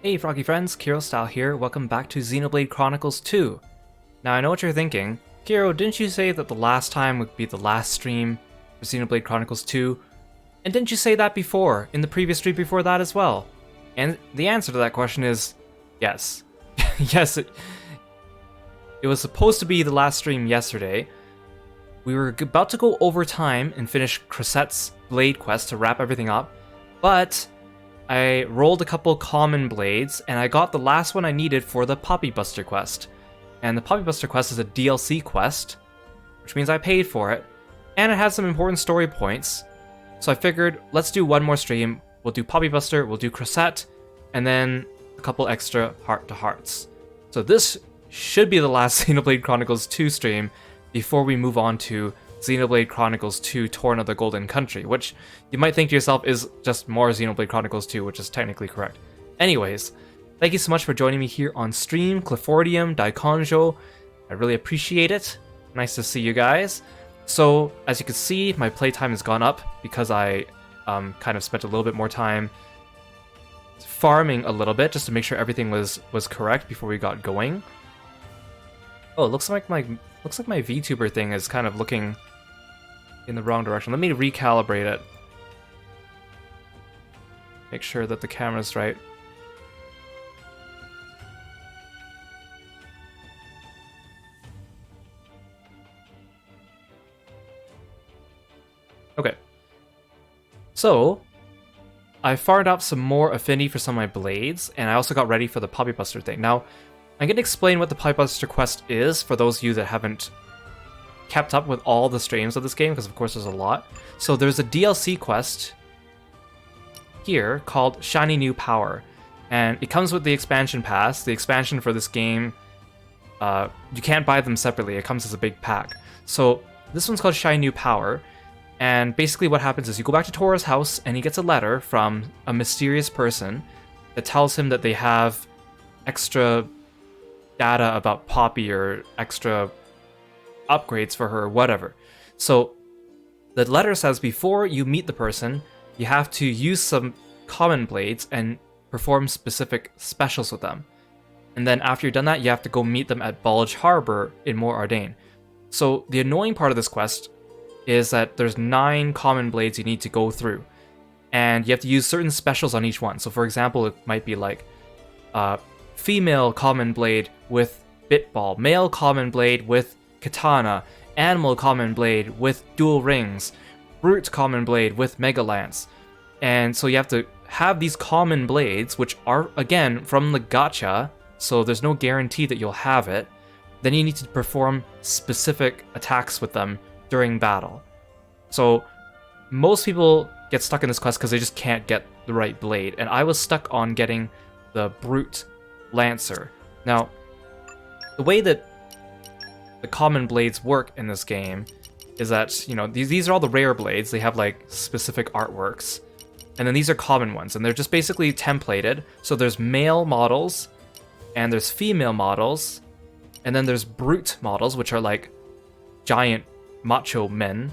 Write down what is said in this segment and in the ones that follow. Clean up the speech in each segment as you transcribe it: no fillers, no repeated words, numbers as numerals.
Hey Froggy friends, Kirostyle here, welcome back to Xenoblade Chronicles 2. Now I know what you're thinking, Kiro, didn't you say that the last time would be the last stream for Xenoblade Chronicles 2? And didn't you say that before, in the previous stream before that as well? And the answer to that question is, yes. Yes, it was supposed to be the last stream yesterday. We were about to go over time and finish Crosette's Blade quest to wrap everything up, but I rolled a couple common blades, and I got the last one I needed for the Poppy Buster quest. And the Poppy Buster quest is a DLC quest, which means I paid for it, and it has some important story points. So I figured, let's do one more stream. We'll do Poppy Buster, we'll do Crosette, and then a couple extra heart-to-hearts. So this should be the last Xenoblade Chronicles 2 stream before we move on to Xenoblade Chronicles 2 Torn of the Golden Country, which you might think to yourself is just more Xenoblade Chronicles 2, which is technically correct. Anyways, thank you so much for joining me here on stream, Cliffordium, Daikonjo. I really appreciate it. Nice to see you guys. So, as you can see, my playtime has gone up because I kind of spent a little bit more time farming a little bit just to make sure everything was correct before we got going. Oh, it looks like my VTuber thing is kind of looking in the wrong direction. Let me recalibrate it. Make sure that the camera's right. Okay. So, I farmed up some more affinity for some of my blades, and I also got ready for the Poppy Buster thing. Now, I'm going to explain what the Poppy Buster quest is for those of you that haven't kept up with all the streams of this game, because of course there's a lot. So there's a DLC quest here called Shiny New Power, and it comes with the expansion pass. The expansion for this game, you can't buy them separately, it comes as a big pack. So this one's called Shiny New Power, and basically what happens is you go back to Tora's house and he gets a letter from a mysterious person that tells him that they have extra data about Poppy or extra upgrades for her or whatever. So the letter says before you meet the person, you have to use some common blades and perform specific specials with them. And then after you've done that, you have to go meet them at Bulge Harbor in Mor Ardain. So the annoying part of this quest is that there's 9 common blades you need to go through. And you have to use certain specials on each one. So for example, it might be like female common blade with Bitball, male common blade with Katana, animal common blade with dual rings, brute common blade with Mega Lance. And so you have to have these common blades, which are, again, from the gacha, so there's no guarantee that you'll have it. Then you need to perform specific attacks with them during battle. So most people get stuck in this quest because they just can't get the right blade, and I was stuck on getting the brute Lancer. Now, the way that the common blades work in this game is that, you know, these are all the rare blades. They have like specific artworks, and then these are common ones, and they're just basically templated. So there's male models, and there's female models, and then there's brute models, which are like giant macho men,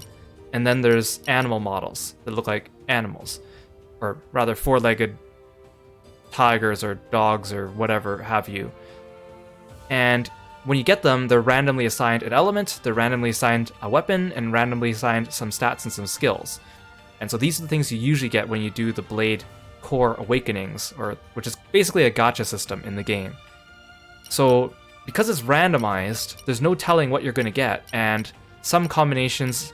and then there's animal models that look like animals, or rather four-legged tigers or dogs or whatever have you. And when you get them, they're randomly assigned an element, they're randomly assigned a weapon, and randomly assigned some stats and some skills. And so these are the things you usually get when you do the Blade Core Awakenings, which is basically a gacha system in the game. So because it's randomized, there's no telling what you're going to get, and some combinations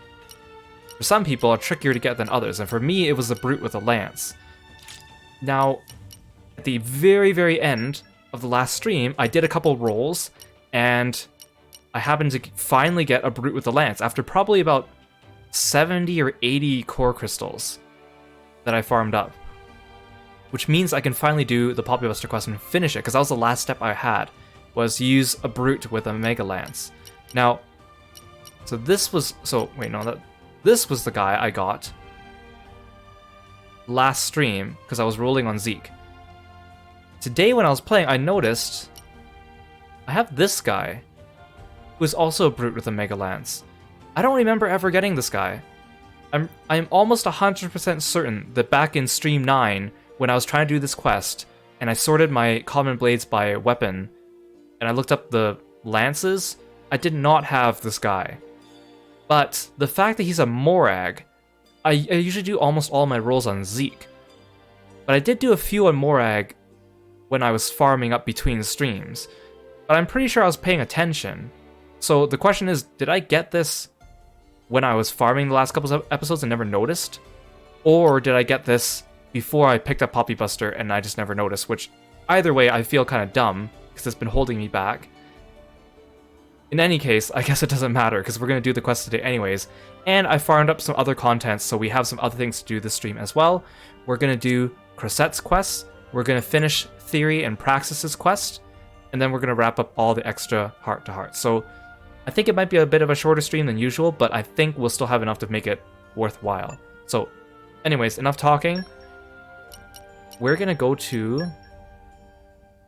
for some people are trickier to get than others, and for me it was the brute with a lance. Now, at the very, very end of the last stream, I did a couple rolls, and I happened to finally get a brute with a lance after probably about 70 or 80 core crystals that I farmed up. Which means I can finally do the Poppy Buster quest and finish it, because that was the last step I had, was use a brute with a Mega Lance. Now, this was the guy I got last stream, because I was rolling on Zeke. Today when I was playing, I noticed I have this guy, who is also a brute with a Mega Lance. I don't remember ever getting this guy. I'm almost 100% certain that back in stream 9, when I was trying to do this quest, and I sorted my common blades by weapon, and I looked up the lances, I did not have this guy. But the fact that he's a Morag, I usually do almost all my rolls on Zeke. But I did do a few on Morag when I was farming up between streams. But I'm pretty sure I was paying attention. So the question is, did I get this when I was farming the last couple of episodes and never noticed? Or did I get this before I picked up Poppy Buster and I just never noticed? Which, either way, I feel kind of dumb, because it's been holding me back. In any case, I guess it doesn't matter, because we're going to do the quest today anyways. And I farmed up some other contents, so we have some other things to do this stream as well. We're going to do Crosette's quest, we're going to finish Theory and Praxis's quest, and then we're going to wrap up all the extra heart-to-heart. So I think it might be a bit of a shorter stream than usual, but I think we'll still have enough to make it worthwhile. So anyways, enough talking. We're going to go to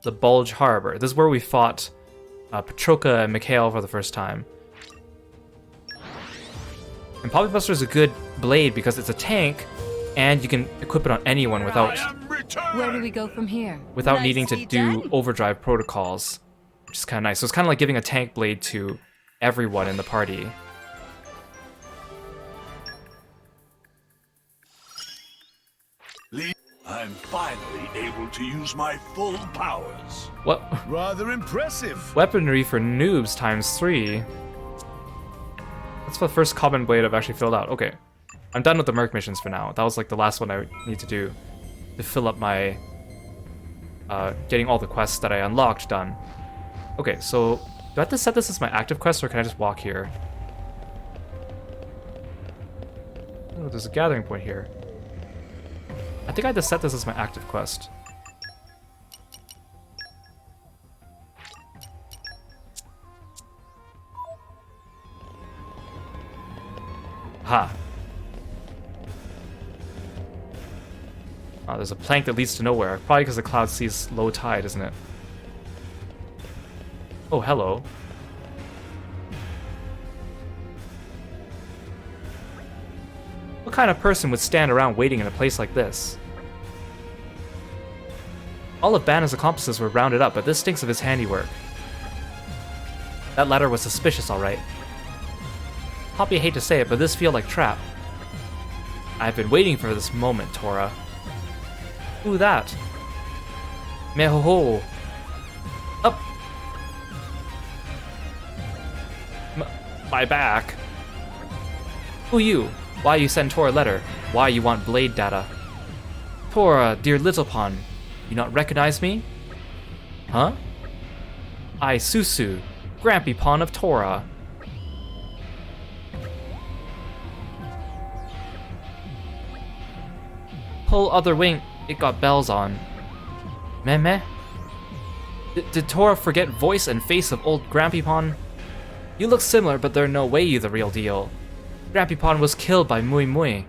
the Bulge Harbor. This is where we fought Patroka and Mikhail for the first time. And Poppy Buster is a good blade because it's a tank, and you can equip it on anyone without Where do we go from here? without needing to do overdrive protocols, which is kind of nice. So it's kind of like giving a tank blade to everyone in the party. I'm finally able to use my full powers. What? Rather impressive. Weaponry for noobs ×3. That's the first common blade I've actually filled out. Okay. I'm done with the Merc missions for now. That was like the last one I need to do to fill up my getting all the quests that I unlocked done. Okay, so do I have to set this as my active quest, or can I just walk here? Oh, there's a gathering point here. I think I had to set this as my active quest. Ha. Oh, there's a plank that leads to nowhere. Probably because the cloud sees low tide, isn't it? Oh, hello. What kind of person would stand around waiting in a place like this? All of Banner's accomplices were rounded up, but this stinks of his handiwork. That letter was suspicious, alright. Poppy, hate to say it, but this feel like trap. I've been waiting for this moment, Tora. Who that? Mehoho. Up. My back. Who you? Why you send Tora a letter? Why you want blade data? Tora, dear little pawn, you not recognize me? Huh? I Susu, Grampy Pawn of Tora. Pull other wing, it got bells on. Meh? Did Tora forget voice and face of old Grampy Pawn? You look similar, but there's no way you the real deal. Grampy Pawn was killed by Mui Mui.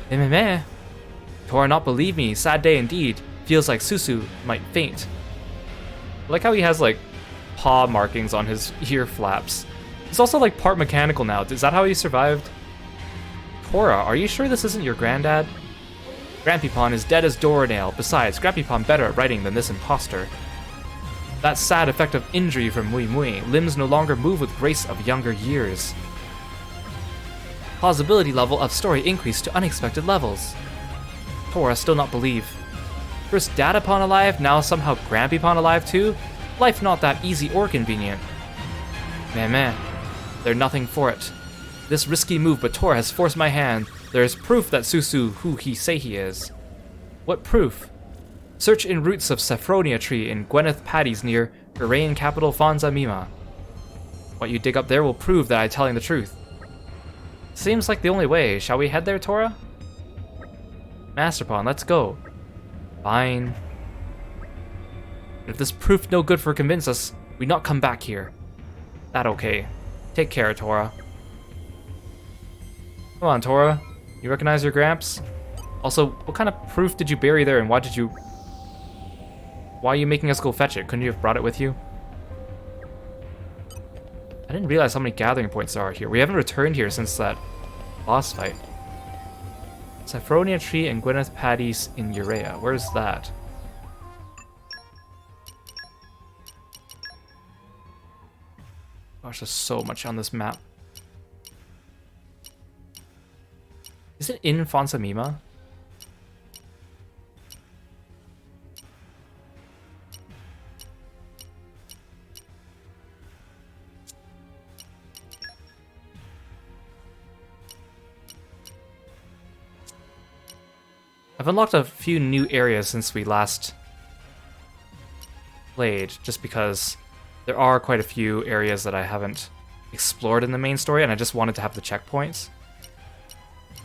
Meh. Tora not believe me, sad day indeed. Feels like Susu might faint. I like how he has like paw markings on his ear flaps. He's also like part mechanical now. Is that how he survived? Tora, are you sure this isn't your granddad? Grampy Pawn is dead as doornail. Besides, Grampy Pawn better at writing than this imposter. That sad effect of injury from Mui Mui. Limbs no longer move with grace of younger years. Plausibility level of story increased to unexpected levels. Tora still not believe. First Data Pawn alive, now somehow Grampy Pawn alive too? Life not that easy or convenient. Meh. They're nothing for it. This risky move, but Tora has forced my hand. There is proof that Susu who he say he is. What proof? Search in roots of Saffronia tree in Gwyneth Paddy's near Iraean capital Fonza Mima. What you dig up there will prove that I'm telling the truth. Seems like the only way. Shall we head there, Tora? Master Pawn, let's go. Fine. If this proof no good for convince us, we not come back here. That okay. Take care, Tora. Come on, Tora. You recognize your Gramps? Also, what kind of proof did you bury there, and why are you making us go fetch it? Couldn't you have brought it with you? I didn't realize how many gathering points there are here. We haven't returned here since that boss fight. Saffronia Tree and Gwyneth Paddy's in Urea. Where's that? Gosh, there's so much on this map. Is it in Fonsamima? I've unlocked a few new areas since we last played, just because there are quite a few areas that I haven't explored in the main story, and I just wanted to have the checkpoints.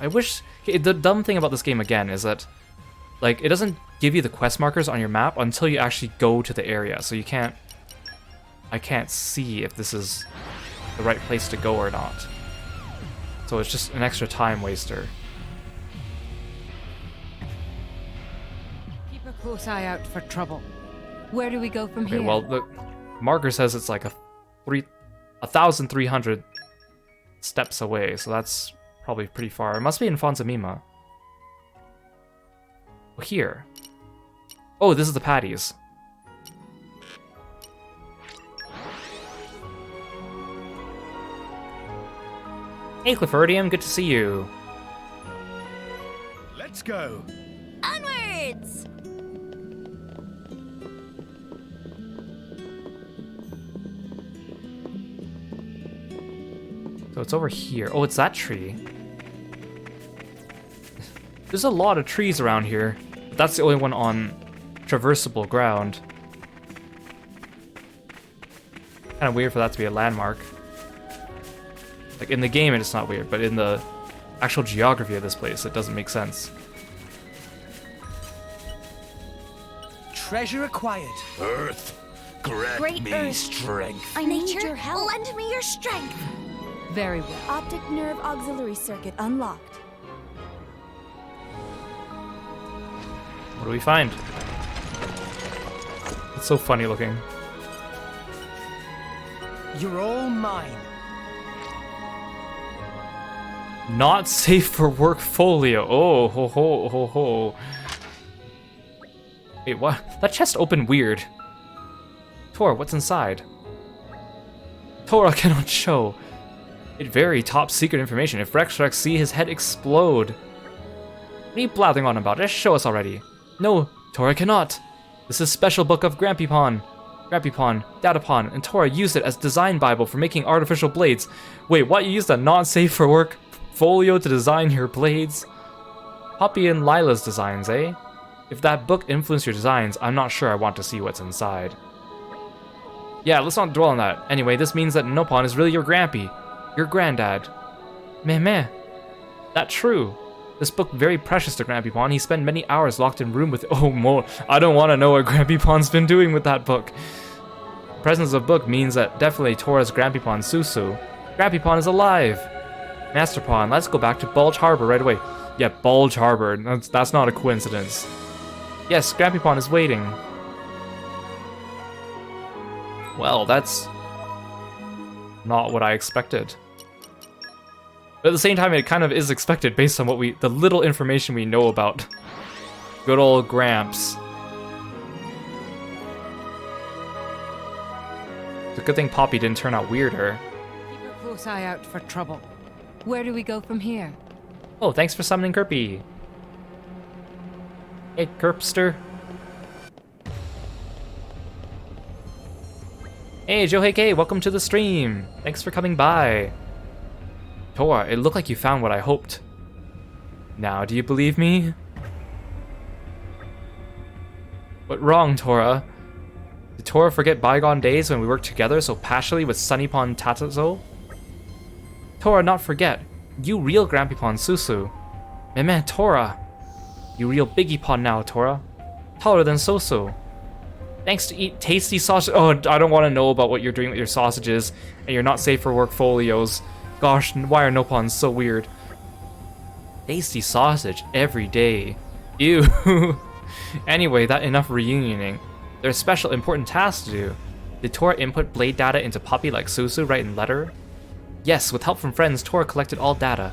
I wish... the dumb thing about this game, again, is that like it doesn't give you the quest markers on your map until you actually go to the area, so you can't... I can't see if this is the right place to go or not. So it's just an extra time waster. Keep a close eye out for trouble. Where do we go from Okay, here? well, the marker says it's like 1,300 steps away, so that's probably pretty far. It must be in Fonsamima. Oh, here. Oh, this is the patties. Hey, Cliffordium, good to see you. Let's go. Onwards! So it's over here. Oh, it's that tree. There's a lot of trees around here, but that's the only one on traversable ground. Kind of weird for that to be a landmark. Like, in the game it's not weird, but in the actual geography of this place, it doesn't make sense. Treasure acquired. Earth, grant Great me Earth. strength. I need your help. Lend me your strength. Very well. Optic nerve auxiliary circuit unlocked. What do we find? It's so funny looking. You're all mine. Not safe for work folio. Oh, ho ho ho ho. Wait, what? That chest opened weird. Tora, what's inside? Tora cannot show. It very top secret information. If Rex see his head explode. What are you blathering on about? Just show us already. No, Tora cannot. This is special book of Grampypon. Grampypon, Datapon, and Tora used it as design bible for making artificial blades. Wait, what? You used a not safe for work folio to design your blades? Poppy and Lila's designs, eh? If that book influenced your designs, I'm not sure I want to see what's inside. Yeah, let's not dwell on that. Anyway, this means that Nopon is really your Grampy. Your granddad. Meh. That true. This book very precious to Grampypon. He spent many hours locked in room with... Oh, more. I don't want to know what Grampypon's been doing with that book. Presence of book means that definitely Tora's Grampypon Susu. Grampypon is alive. Masterpon, let's go back to Bulge Harbor right away. Yeah, Bulge Harbor. That's not a coincidence. Yes, Grampypon is waiting. Well, that's not what I expected. But at the same time, it kind of is expected based on the little information we know about good old Gramps. It's a good thing Poppy didn't turn out weirder. Keep a close eye out for trouble. Where do we go from here? Oh, thanks for summoning Kirby. Hey, Kirpster. Hey, Joheike, welcome to the stream. Thanks for coming by. Tora, it looked like you found what I hoped. Now, do you believe me? What wrong, Tora? Did Tora forget bygone days when we worked together so passionately with Sunnypon Tatazo? Tora, not forget. You real Grampypon Susu. Meh, Tora. You real Biggiepon now, Tora. Taller than Soso. Thanks to eat tasty sausage. Oh, I don't want to know about what you're doing with your sausages, and you're not safe for work folios. Gosh, why are Nopons so weird? Tasty sausage every day. Ew. Anyway, that enough reunioning. There's special important tasks to do. Did Tora input blade data into Poppy like Susu right in letter? Yes, with help from friends, Tora collected all data.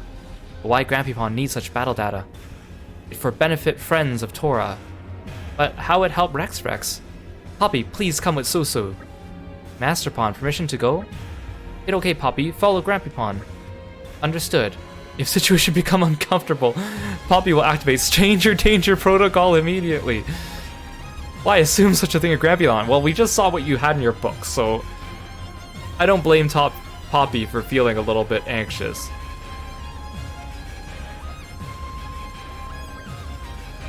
But why Grampypon needs such battle data? It for benefit friends of Tora. But how it help Rex? Poppy, please come with Susu. Masterpon, permission to go? It's okay, Poppy. Follow Grampypon. Understood. If situation become uncomfortable, Poppy will activate Stranger Danger Protocol immediately. Why assume such a thing of Grampylon? Well, we just saw what you had in your book, so I don't blame Poppy for feeling a little bit anxious.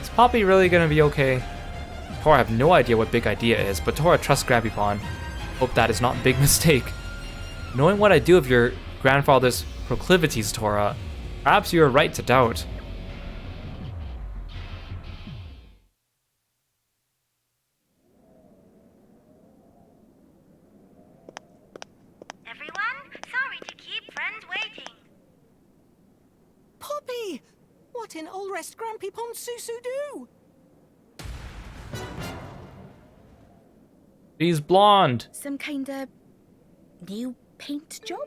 Is Poppy really gonna be okay? Tora, I have no idea what Big Idea is, but Tora trusts Grampypon. Hope that is not a big mistake. Knowing what I do of your grandfather's proclivities, Tora, perhaps you are right to doubt. Everyone, sorry to keep friends waiting. Poppy! What in all rest Grampypon Susu do? She's blonde. Some kind of new paint job?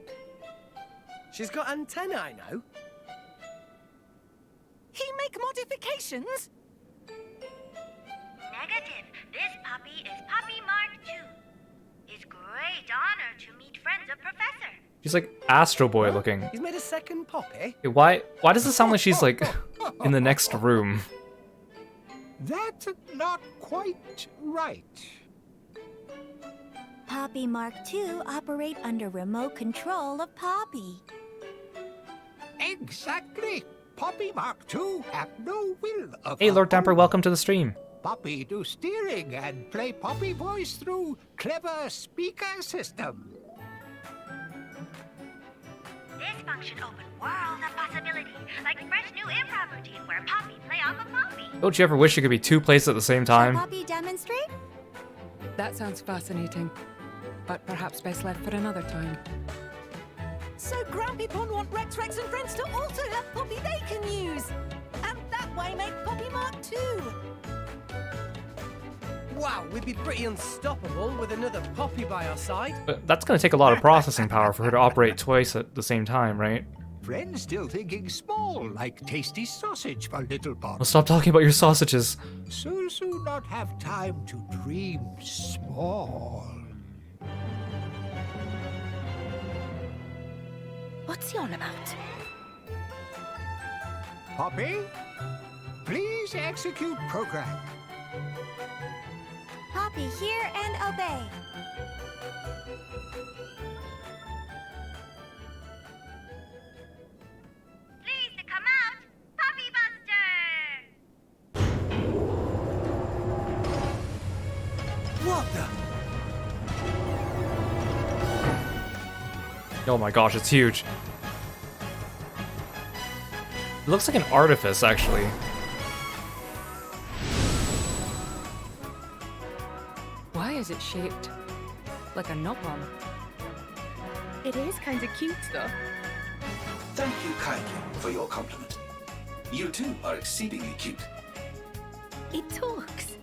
She's got antennae, I know. He make modifications? Negative. This puppy is Puppy Mark II. It's great honor to meet friends of Professor. She's like Astro Boy looking. He's made a second Poppy? Hey, why does it sound like she's like in the next room? That's not quite right. Poppy Mark II operate under remote control of Poppy. Exactly. Poppy Mark II have no will of Hey, her Lord Damper, own. welcome to the stream. Poppy do steering and play Poppy voice through clever speaker system. This function open world of possibility, like fresh new improv routine where Poppy play off of Poppy. Don't you ever wish you could be two places at the same time? Poppy demonstrate? That sounds fascinating, but perhaps best left for another time. So Grampypon want Rex and friends to also have Poppy they can use. And that way make Poppy Mark II. Wow, we'd be pretty unstoppable with another Poppy by our side. But that's gonna take a lot of processing power for her to operate twice at the same time, right? Friends still thinking small, like tasty sausage for little Well, Poppy. stop talking about your sausages. Susu not have time to dream small. What's he on about? Poppy, please execute program. Poppy, hear and obey. Please to come out, Poppy Buster! What the? Oh my gosh, it's huge. It looks like an artifice, actually. Why is it shaped like a nut bomb? It is kind of cute, though. Thank you kindly for your compliment. You too are exceedingly cute. It talks.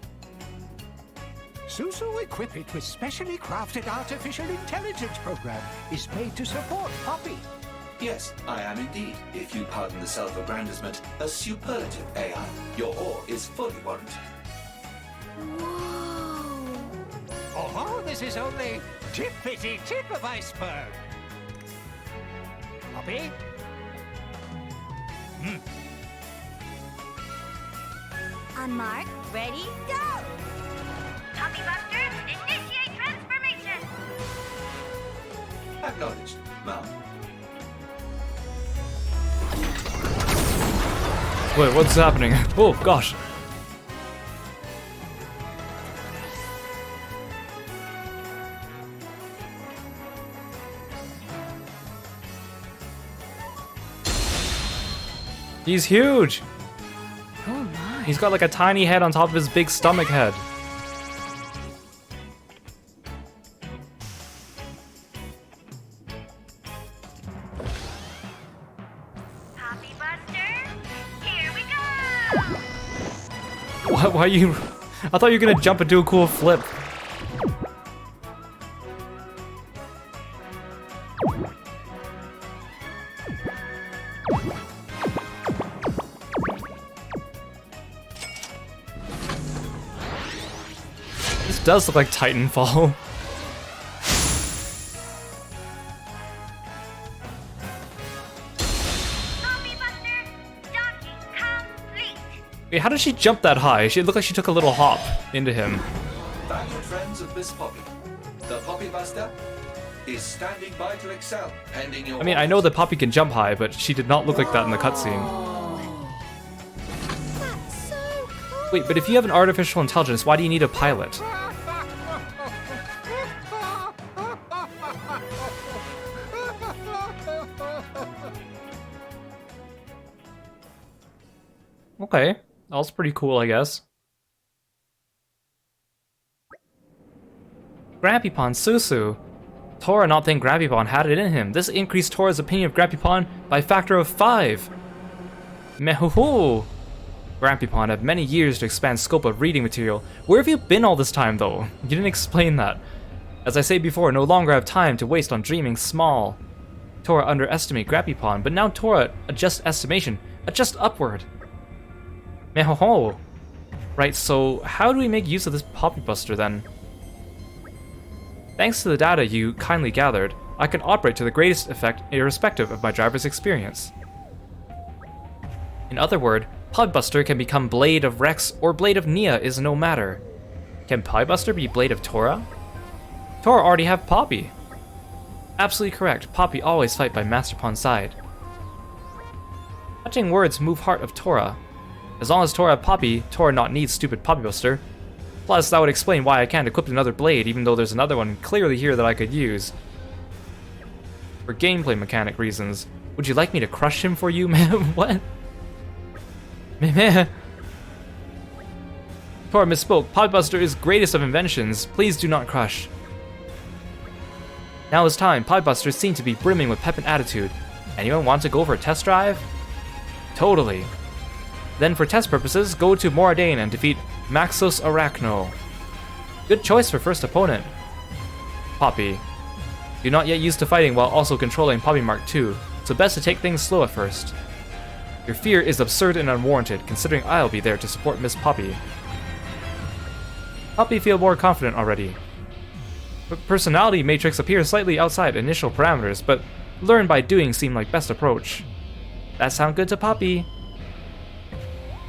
Susu equip it with specially crafted artificial intelligence program is made to support Poppy. Yes, I am indeed, if you pardon the self-aggrandizement, a superlative AI. Your ore is fully warranted. Whoa. Oh, this is only tippity tip of iceberg. Poppy? On mark, ready, go! Poppy Buster, initiate transformation! Acknowledged, ma'am. Wait, what's happening? Oh gosh. He's huge! Oh my. He's got like a tiny head on top of his big stomach head. Poppy Buster, here we go! Why you... I thought you were gonna jump and do a cool flip. This does look like Titanfall. Wait, how did she jump that high? She looked like she took a little hop into him. Valued friends of Miss Poppy, the Poppy Buster is standing by to excel, pending your I mean, I know that Poppy can jump high, but she did not look like that in the cutscene. That's so cool. Wait, but if you have an artificial intelligence, why do you need a pilot? Okay, that's pretty cool, I guess. Grampypon Susu. Tora not think Grampypon had it in him. This increased Tora's opinion of Grampypon by a factor of 5. Mehuhu! Grampypon had many years to expand scope of reading material. Where have you been all this time, though? You didn't explain that. As I say before, no longer have time to waste on dreaming small. Tora underestimate Grampypon, but now Tora adjust estimation, adjust upward. Mehoho! Right, so how do we make use of this Poppy Buster then? Thanks to the data you kindly gathered, I can operate to the greatest effect irrespective of my driver's experience. In other words, Poppy Buster can become Blade of Rex or Blade of Nia is no matter. Can Poppy Buster be Blade of Tora? Tora already have Poppy. Absolutely correct, Poppy always fight by Master Pon's side. Touching words move heart of Tora. As long as Tora have Poppy, Tora not needs stupid Poppy Buster. Plus, that would explain why I can't equip another blade, even though there's another one clearly here that I could use. For gameplay mechanic reasons. Would you like me to crush him for you, man? What? Meh. Tora misspoke. Poppy Buster is greatest of inventions. Please do not crush. Now is time. Poppy Busters seem to be brimming with pep and attitude. Anyone want to go for a test drive? Totally. Then for test purposes, go to Moradane and defeat Maxos Arachno. Good choice for first opponent. Poppy. You're not yet used to fighting while also controlling Poppy Mark II, so best to take things slow at first. Your fear is absurd and unwarranted, considering I'll be there to support Miss Poppy. Poppy feel more confident already. Personality matrix appears slightly outside initial parameters, but learn by doing seem like best approach. That sound good to Poppy?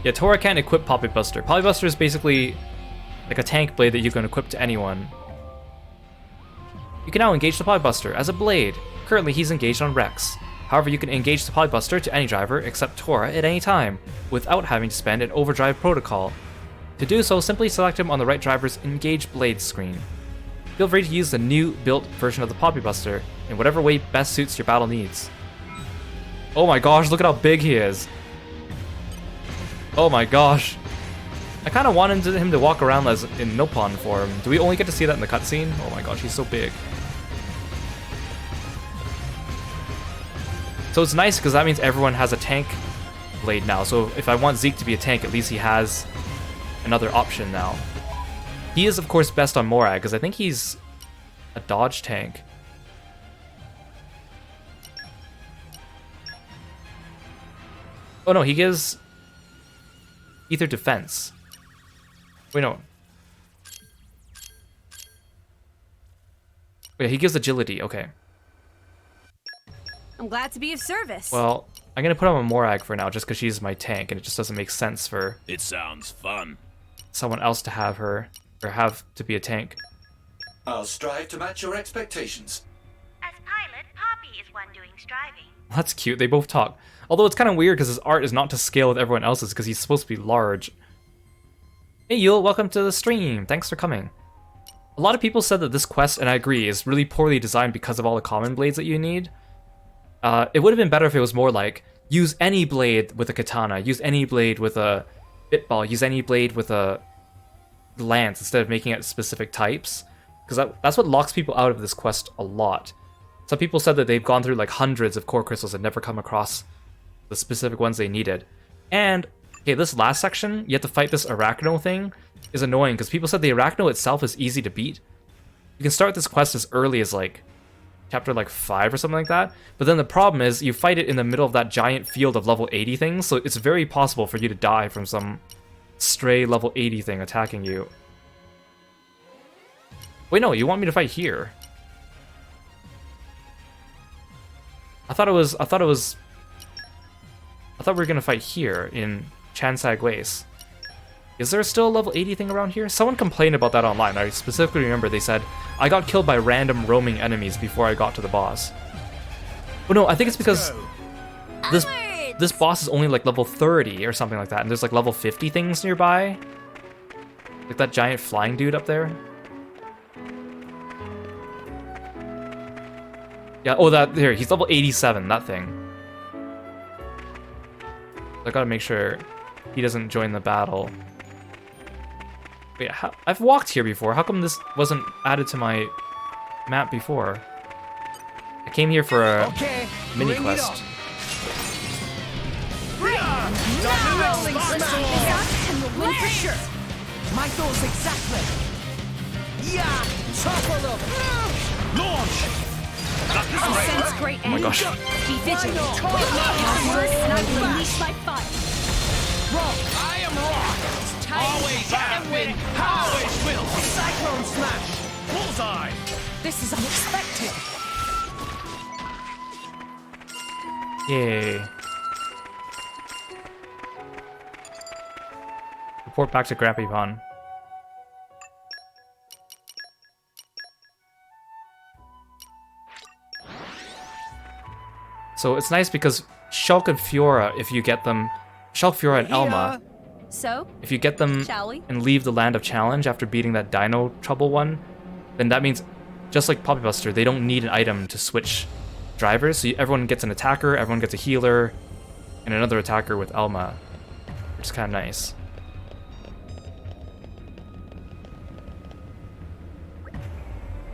Yeah, Tora can't equip Poppy Buster. Poppy Buster is basically like a tank blade that you can equip to anyone. You can now engage the Poppy Buster as a blade. Currently, he's engaged on Rex. However, you can engage the Poppy Buster to any driver except Tora at any time, without having to spend an overdrive protocol. To do so, simply select him on the right driver's Engage Blade screen. Feel free to use the new built version of the Poppy Buster in whatever way best suits your battle needs. Oh my gosh, look at how big he is. Oh my gosh. I kind of wanted him to walk around as in Nopon form. Do we only get to see that in the cutscene? Oh my gosh, he's so big. So it's nice because that means everyone has a tank blade now. So if I want Zeke to be a tank, at least he has another option now. He is of course best on Morag because I think he's a dodge tank. Oh no, he gives Ether defense. Wait, no. Wait, he gives agility, okay. I'm glad to be of service. Well, I'm gonna put him on Morag for now just because she's my tank and it just doesn't make sense for It sounds fun. someone else to have her, or have to be a tank. I'll strive to match your expectations. As pilot, Poppy is one doing striving. That's cute, they both talk. Although it's kind of weird because his art is not to scale with everyone else's because he's supposed to be large. Hey Yule, welcome to the stream. Thanks for coming. A lot of people said that this quest, and I agree, is really poorly designed because of all the common blades that you need. It would have been better if it was more like, use any blade with a katana, use any blade with a bitball, use any blade with a lance instead of making it specific types. Because that's what locks people out of this quest a lot. Some people said that they've gone through like hundreds of core crystals and never come across the specific ones they needed. And, okay, this last section, you have to fight this Arachno thing, is annoying because people said the Arachno itself is easy to beat. You can start this quest as early as like chapter like 5 or something like that, but then the problem is you fight it in the middle of that giant field of level 80 things, so it's very possible for you to die from some stray level 80 thing attacking you. Wait, no, you want me to fight here? I thought we were gonna fight here in Chansag Waste. Is there still a level 80 thing around here? Someone complained about that online. I specifically remember they said, I got killed by random roaming enemies before I got to the boss. Oh no, I think it's because this boss is only like level 30 or something like that, and there's like level 50 things nearby. Like that giant flying dude up there. Yeah, oh, that here, he's level 87, that thing. I gotta make sure he doesn't join the battle. Wait, I've walked here before. How come this wasn't added to my map before? I came here for a mini quest. Rolling smash! And we'll win for sure! My goals exactly! Yeah! Topple them! Launch! Sense great Oh my gosh. Be vigilant! Have words and I will unleash my fire! Rock! I am rock! Always have been, always will! Cyclone smash! Bullseye! This is unexpected! Yay. Report back to Grappy Pond. So it's nice because Shulk and Fiora, if you get them, Shulk, Fiora, and Elma, So, if you get them shall we? and leave the Land of Challenge after beating that Dino Trouble one, then that means, just like Poppy Buster, they don't need an item to switch drivers. So everyone gets an attacker, everyone gets a healer, and another attacker with Elma, which is kind of nice.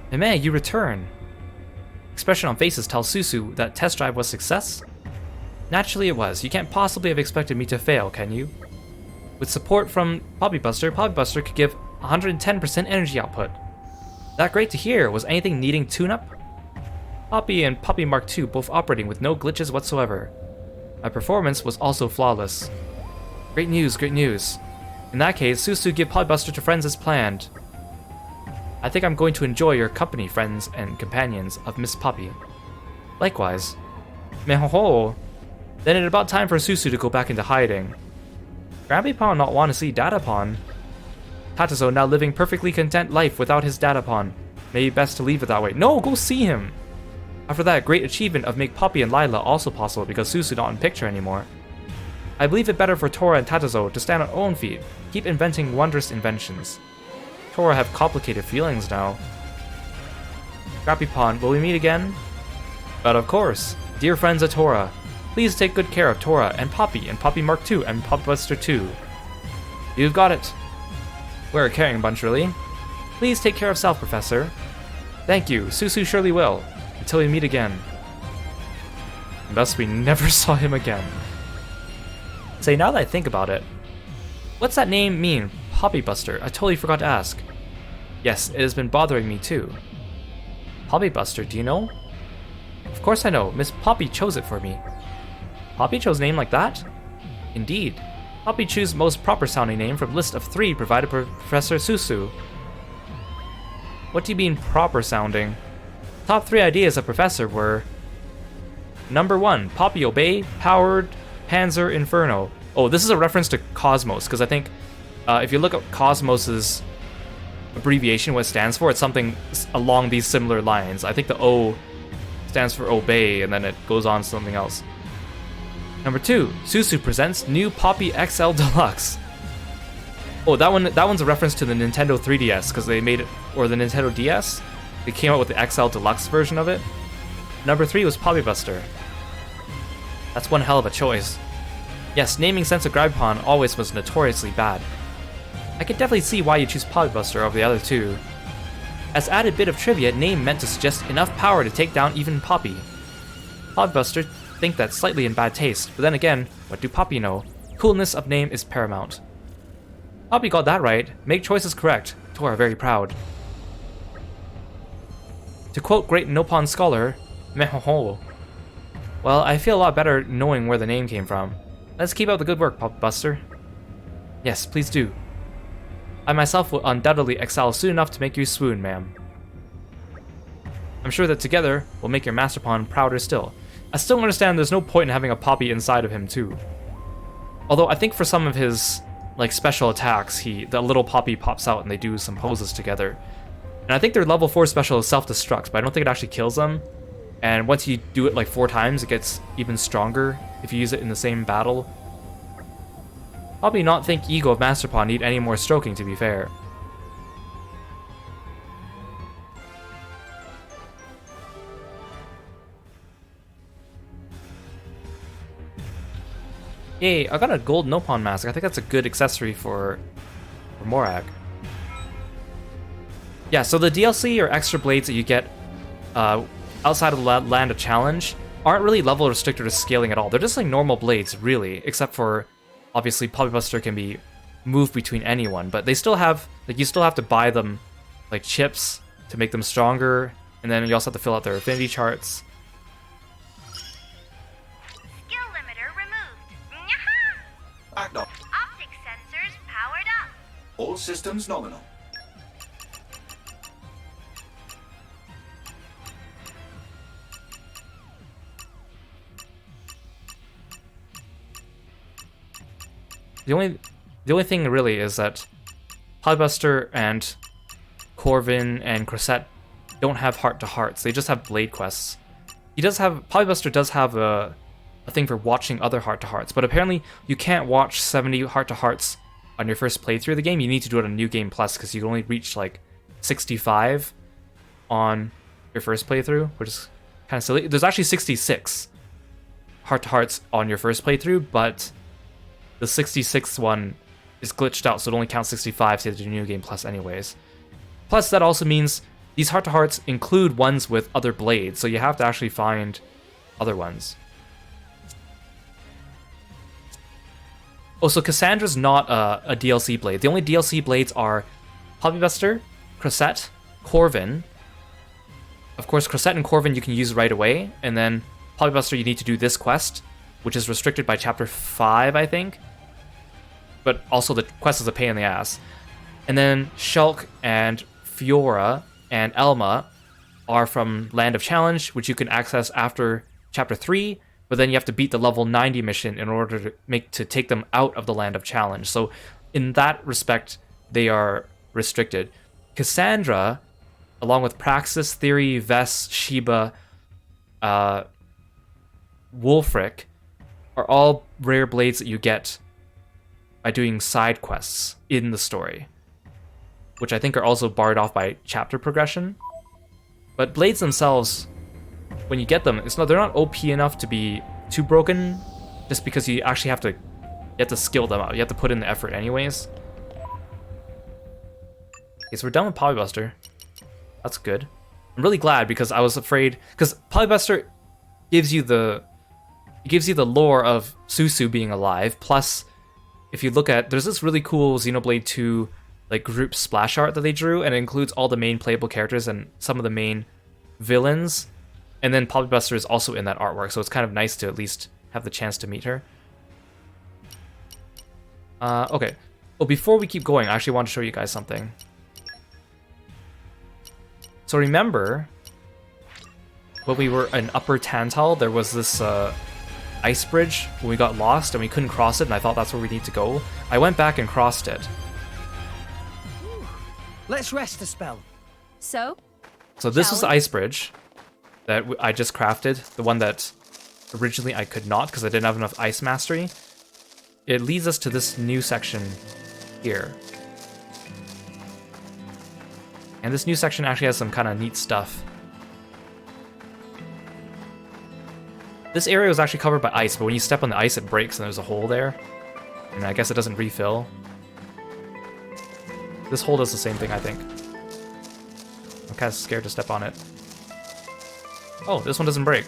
Hey man, you return. Expression on faces tells Susu that test drive was success? Naturally it was. You can't possibly have expected me to fail, can you? With support from Poppy Buster could give 110% energy output. That great to hear. Was anything needing tune-up? Poppy and Poppy Mark II both operating with no glitches whatsoever. My performance was also flawless. Great news, great news. In that case, Susu give Poppy Buster to friends as planned. I think I'm going to enjoy your company, friends and companions of Miss Poppy. Likewise. Mehoho! Then it's about time for Susu to go back into hiding. Grampy not want to see Datapon. Tatazo now living perfectly content life without his Datapon. Maybe best to leave it that way. No, go see him! After that, great achievement of make Poppy and Lila also possible because Susu not in picture anymore. I believe it better for Tora and Tatazo to stand on their own feet, keep inventing wondrous inventions. Tora have complicated feelings now. Grappy will we meet again? But of course, dear friends of Tora, please take good care of Tora and Poppy Mark II and Poppy Buster 2. You've got it. We're a caring bunch, really. Please take care of self, Professor. Thank you, Susu surely will, until we meet again. And thus we never saw him again. Say, now that I think about it, what's that name mean, Poppy Buster? I totally forgot to ask. Yes, it has been bothering me too. Poppy Buster, do you know? Of course I know, Miss Poppy chose it for me. Poppy chose a name like that? Indeed. Poppy chose most proper sounding name from list of 3 provided by Professor Susu. What do you mean proper sounding? Top 3 ideas of Professor were... Number 1, Poppy Obey, Powered, Panzer, Inferno. Oh, this is a reference to Cosmos, because I think if you look at Cosmos's abbreviation, what it stands for, it's something along these similar lines. I think the O stands for Obey, and then it goes on to something else. Number 2, Susu presents new Poppy XL Deluxe. Oh, that one's a reference to the Nintendo 3DS, because they made it, or the Nintendo DS. They came out with the XL Deluxe version of it. Number 3 was Poppy Buster. That's one hell of a choice. Yes, naming sense of Grabpon always was notoriously bad. I could definitely see why you choose Poppy Buster over the other 2. As added bit of trivia, name meant to suggest enough power to take down even Poppy. Poppy Buster think that's slightly in bad taste, but then again, what do Poppy know? Coolness of name is paramount. Poppy got that right. Make choices correct. Tora very proud. To quote great Nopon scholar, Mehoho. Well, I feel a lot better knowing where the name came from. Let's keep up the good work, Poppy Buster. Yes, please do. I myself will undoubtedly excel soon enough to make you swoon, ma'am. I'm sure that together, we'll make your Master Pawn prouder still. I still understand there's no point in having a Poppy inside of him too. Although I think for some of his like special attacks, the little poppy pops out and they do some poses together. And I think their level 4 special is self-destruct, but I don't think it actually kills them. And once you do it like 4 times, it gets even stronger if you use it in the same battle. Probably not think Ego of Masterpaw need any more stroking, to be fair. Yay, I got a gold Nopon mask. I think that's a good accessory for Morag. Yeah, so the DLC or extra blades that you get outside of the Land of Challenge aren't really level restricted or scaling at all. They're just like normal blades, really, except for obviously Polybuster can be moved between anyone, but they still have, like, you still have to buy them like chips to make them stronger, and then you also have to fill out their affinity charts. Skill limiter removed. Nyaha! Acknowledge. Optic sensors powered up. All systems nominal. The only thing really is that Polybuster and Corvin and Crosette don't have heart-to-hearts. They just have blade quests. Polybuster does have a thing for watching other heart-to-hearts, but apparently you can't watch 70 heart-to-hearts on your first playthrough of the game. You need to do it on New Game Plus because you can only reach like 65 on your first playthrough, which is kind of silly. There's actually 66 heart-to-hearts on your first playthrough, but the 66th one is glitched out, so it only counts 65 to the New Game Plus anyways. Plus, that also means these heart-to-hearts include ones with other blades, so you have to actually find other ones. Oh, so Cassandra's not a DLC blade. The only DLC blades are Polybuster, Crosette, Corvin. Of course, Crosette and Corvin you can use right away, and then Polybuster you need to do this quest, which is restricted by Chapter 5, I think. But also the quest is a pain in the ass. And then Shulk and Fiora and Elma are from Land of Challenge, which you can access after Chapter 3, but then you have to beat the level 90 mission in order to take them out of the Land of Challenge. So in that respect, they are restricted. Cassandra, along with Praxis, Theory, Vess, Sheba, Wolfric, are all rare blades that you get by doing side quests in the story, which I think are also barred off by chapter progression. But blades themselves, when you get them, they're not OP enough to be too broken, just because you actually have to skill them out. You have to put in the effort anyways. Okay, so we're done with Polybuster. That's good. I'm really glad, because I was afraid, because Polybuster gives you the lore of Susu being alive, plus if you look at, there's this really cool Xenoblade 2 like group splash art that they drew, and it includes all the main playable characters and some of the main villains, and then Polybuster is also in that artwork, so it's kind of nice to at least have the chance to meet her. Okay. Well, before we keep going, I actually want to show you guys something. So remember, when we were in Upper Tantal, there was this ice bridge when we got lost and we couldn't cross it, and I thought that's where we need to go. I went back and crossed it. Let's rest a spell. So this is the ice bridge that I just crafted, the one that originally I could not because I didn't have enough ice mastery. It leads us to this new section here. And this new section actually has some kind of neat stuff. This area was actually covered by ice, but when you step on the ice, it breaks and there's a hole there. And I guess it doesn't refill. This hole does the same thing, I think. I'm kind of scared to step on it. Oh, this one doesn't break.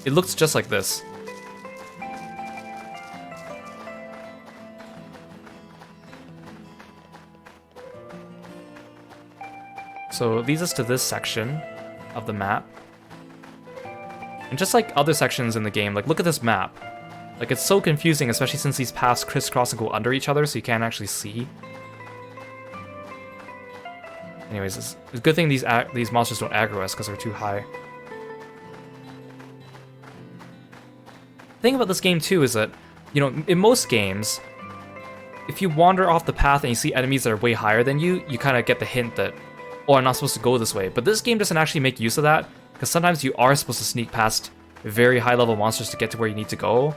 It looks just like this. So it leads us to this section of the map. And just like other sections in the game, like look at this map. Like it's so confusing, especially since these paths crisscross and go under each other, so you can't actually see. Anyways, it's a good thing these monsters don't aggro us because they're too high. The thing about this game too is that you know, in most games, if you wander off the path and you see enemies that are way higher than you, you kind of get the hint that, oh, I'm not supposed to go this way. But this game doesn't actually make use of that, because sometimes you are supposed to sneak past very high level monsters to get to where you need to go.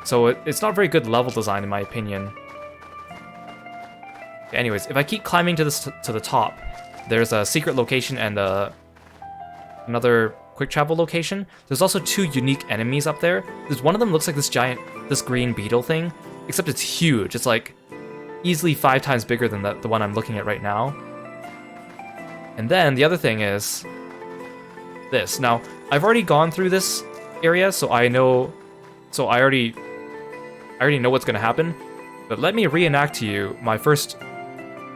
So it's not very good level design in my opinion. Okay, anyways, if I keep climbing to the top, there's a secret location and another quick travel location. There's also 2 unique enemies up there. There's one of them looks like this green beetle thing, except it's huge. It's like easily 5 times bigger than the one I'm looking at right now. And then the other thing is this. Now, I've already gone through this area, so I already know what's gonna happen. But let me reenact to you my first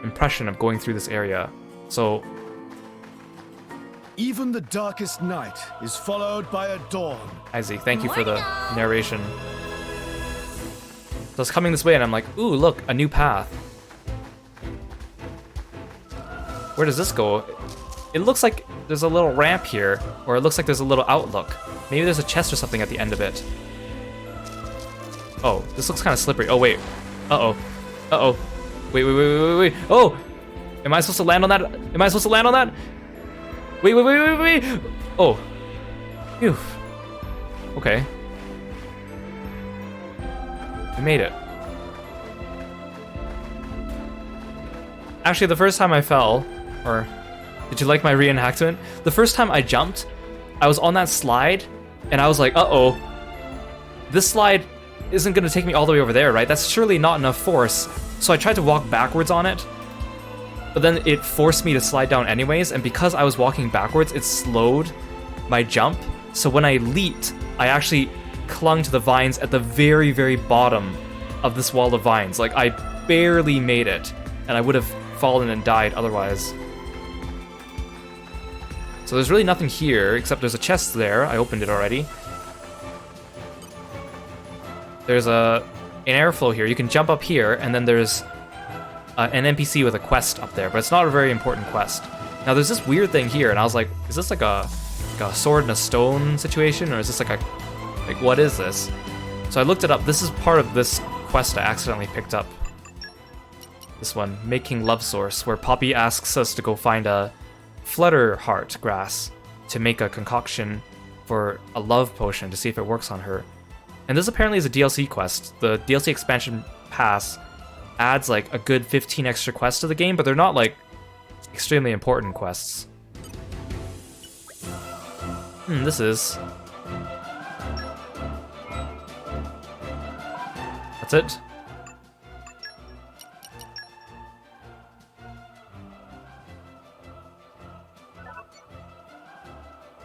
impression of going through this area. So, even the darkest night is followed by a dawn. Isaac, thank you for the narration. So I was coming this way and I'm like, ooh, look, a new path. Where does this go? It looks like there's a little ramp here, or it looks like there's a little outlook. Maybe there's a chest or something at the end of it. Oh, this looks kind of slippery. Oh, wait. Uh-oh. Uh-oh. Wait. Oh! Am I supposed to land on that? Am I supposed to land on that? Wait. Oh. Phew. Okay. I made it. Actually, the first time I fell, or did you like my reenactment? The first time I jumped, I was on that slide, and I was like, uh-oh. This slide isn't gonna take me all the way over there, right? That's surely not enough force. So I tried to walk backwards on it, but then it forced me to slide down anyways, and because I was walking backwards, it slowed my jump. So when I leaped, I actually clung to the vines at the very, very bottom of this wall of vines. Like, I barely made it, and I would have fallen and died otherwise. So there's really nothing here, except there's a chest there. I opened it already. There's an airflow here. You can jump up here, and then there's an NPC with a quest up there, but it's not a very important quest. Now there's this weird thing here, and I was like, is this like a sword and a stone situation, or is this like what is this? So I looked it up. This is part of this quest I accidentally picked up. This one, Making Love Source, where Poppy asks us to go find a flutter heart grass to make a concoction for a love potion to see if it works on her. And this apparently is a DLC quest. The DLC expansion pass adds like a good 15 extra quests to the game, but they're not like extremely important quests. This is... That's it.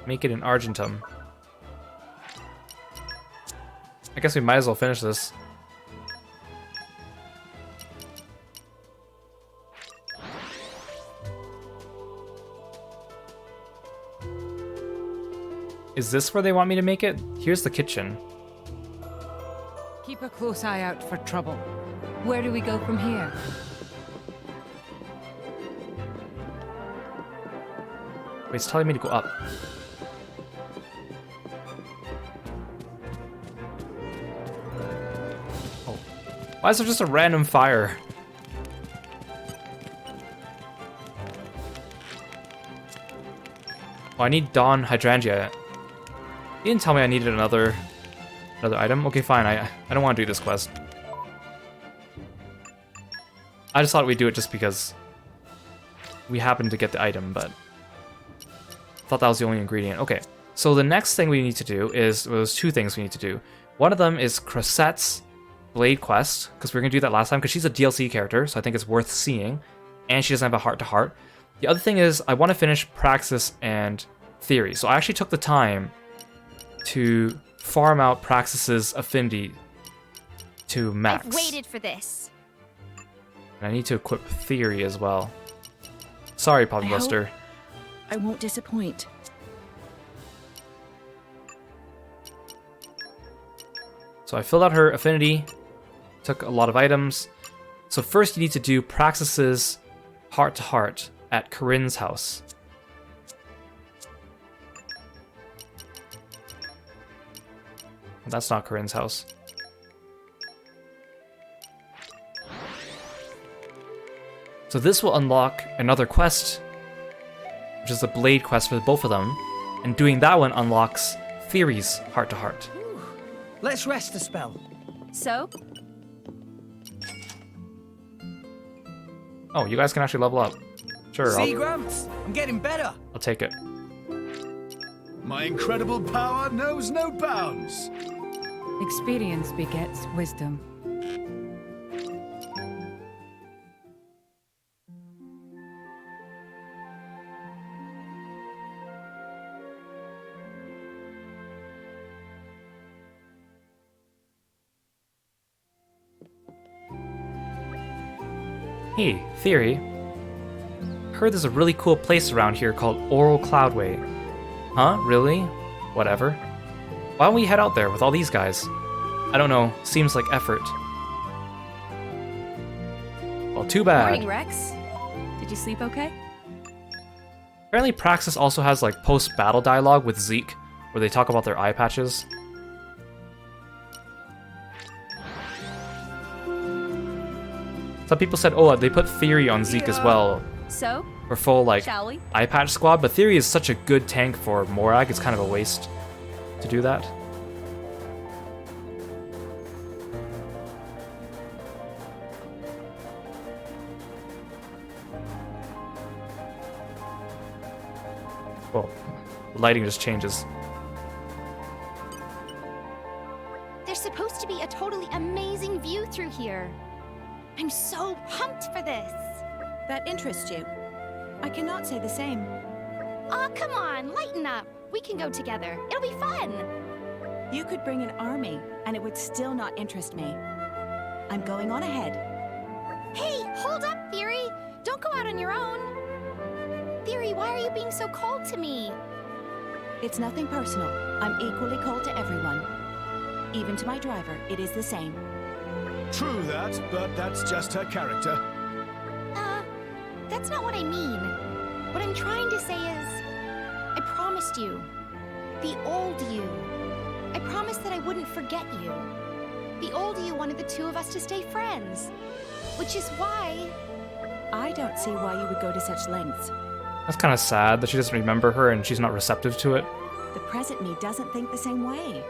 Make it in Argentum. I guess we might as well finish this. Is this where they want me to make it? Here's the kitchen. Keep a close eye out for trouble. Where do we go from here? Wait, it's telling me to go up. Oh. Why is there just a random fire? Oh, I need Dawn Hydrangea. You didn't tell me I needed another item. Okay, fine. I don't want to do this quest. I just thought we'd do it just because we happened to get the item, but I thought that was the only ingredient. Okay, so the next thing we need to do is, well, there's 2 things we need to do. One of them is Crosette's Blade quest, because we were going to do that last time, because she's a DLC character, so I think it's worth seeing, and she doesn't have a heart-to-heart. The other thing is, I want to finish Praxis and Theory, so I actually took the time to farm out Praxis's affinity to max. I've waited for this. And I need to equip Theory as well. Sorry, Poppy Buster. I won't disappoint. So I filled out her affinity, took a lot of items. So first you need to do Praxis's heart-to-heart at Corinne's house. That's not Corinne's house. So this will unlock another quest, which is a blade quest for both of them, and doing that one unlocks Theory's heart-to-heart. Let's rest a spell. So? Oh, you guys can actually level up. Sure, See, I'll Gramps? I'm getting better. take it. My incredible power knows no bounds. Experience begets wisdom. Hey, Theory. Heard there's a really cool place around here called Oral Cloudway. Huh? Really? Whatever. Why don't we head out there with all these guys? I don't know, seems like effort. Well, too bad. Morning, Rex. Did you sleep okay? Apparently Praxis also has like post-battle dialogue with Zeke, where they talk about their eye patches. Some people said, oh, they put Theory on Zeke as well, So, for full like shall we? eye patch squad, but Theory is such a good tank for Morag, it's kind of a waste to do that. Well, the lighting just changes. There's supposed to be a totally amazing view through here. I'm so pumped for this. That interests you. I cannot say the same. Aw, come on, lighten up. We can go together. It'll be fun. You could bring an army, and it would still not interest me. I'm going on ahead. Hey, hold up, Theory. Don't go out on your own. Theory, why are you being so cold to me? It's nothing personal. I'm equally cold to everyone. Even to my driver, it is the same. True that, but that's just her character. That's not what I mean. What I'm trying to say is, I promised you. The old you. I promised that I wouldn't forget you. The old you wanted the two of us to stay friends. Which is why... I don't see why you would go to such lengths. That's kind of sad that she doesn't remember her and she's not receptive to it. The present me doesn't think the same way.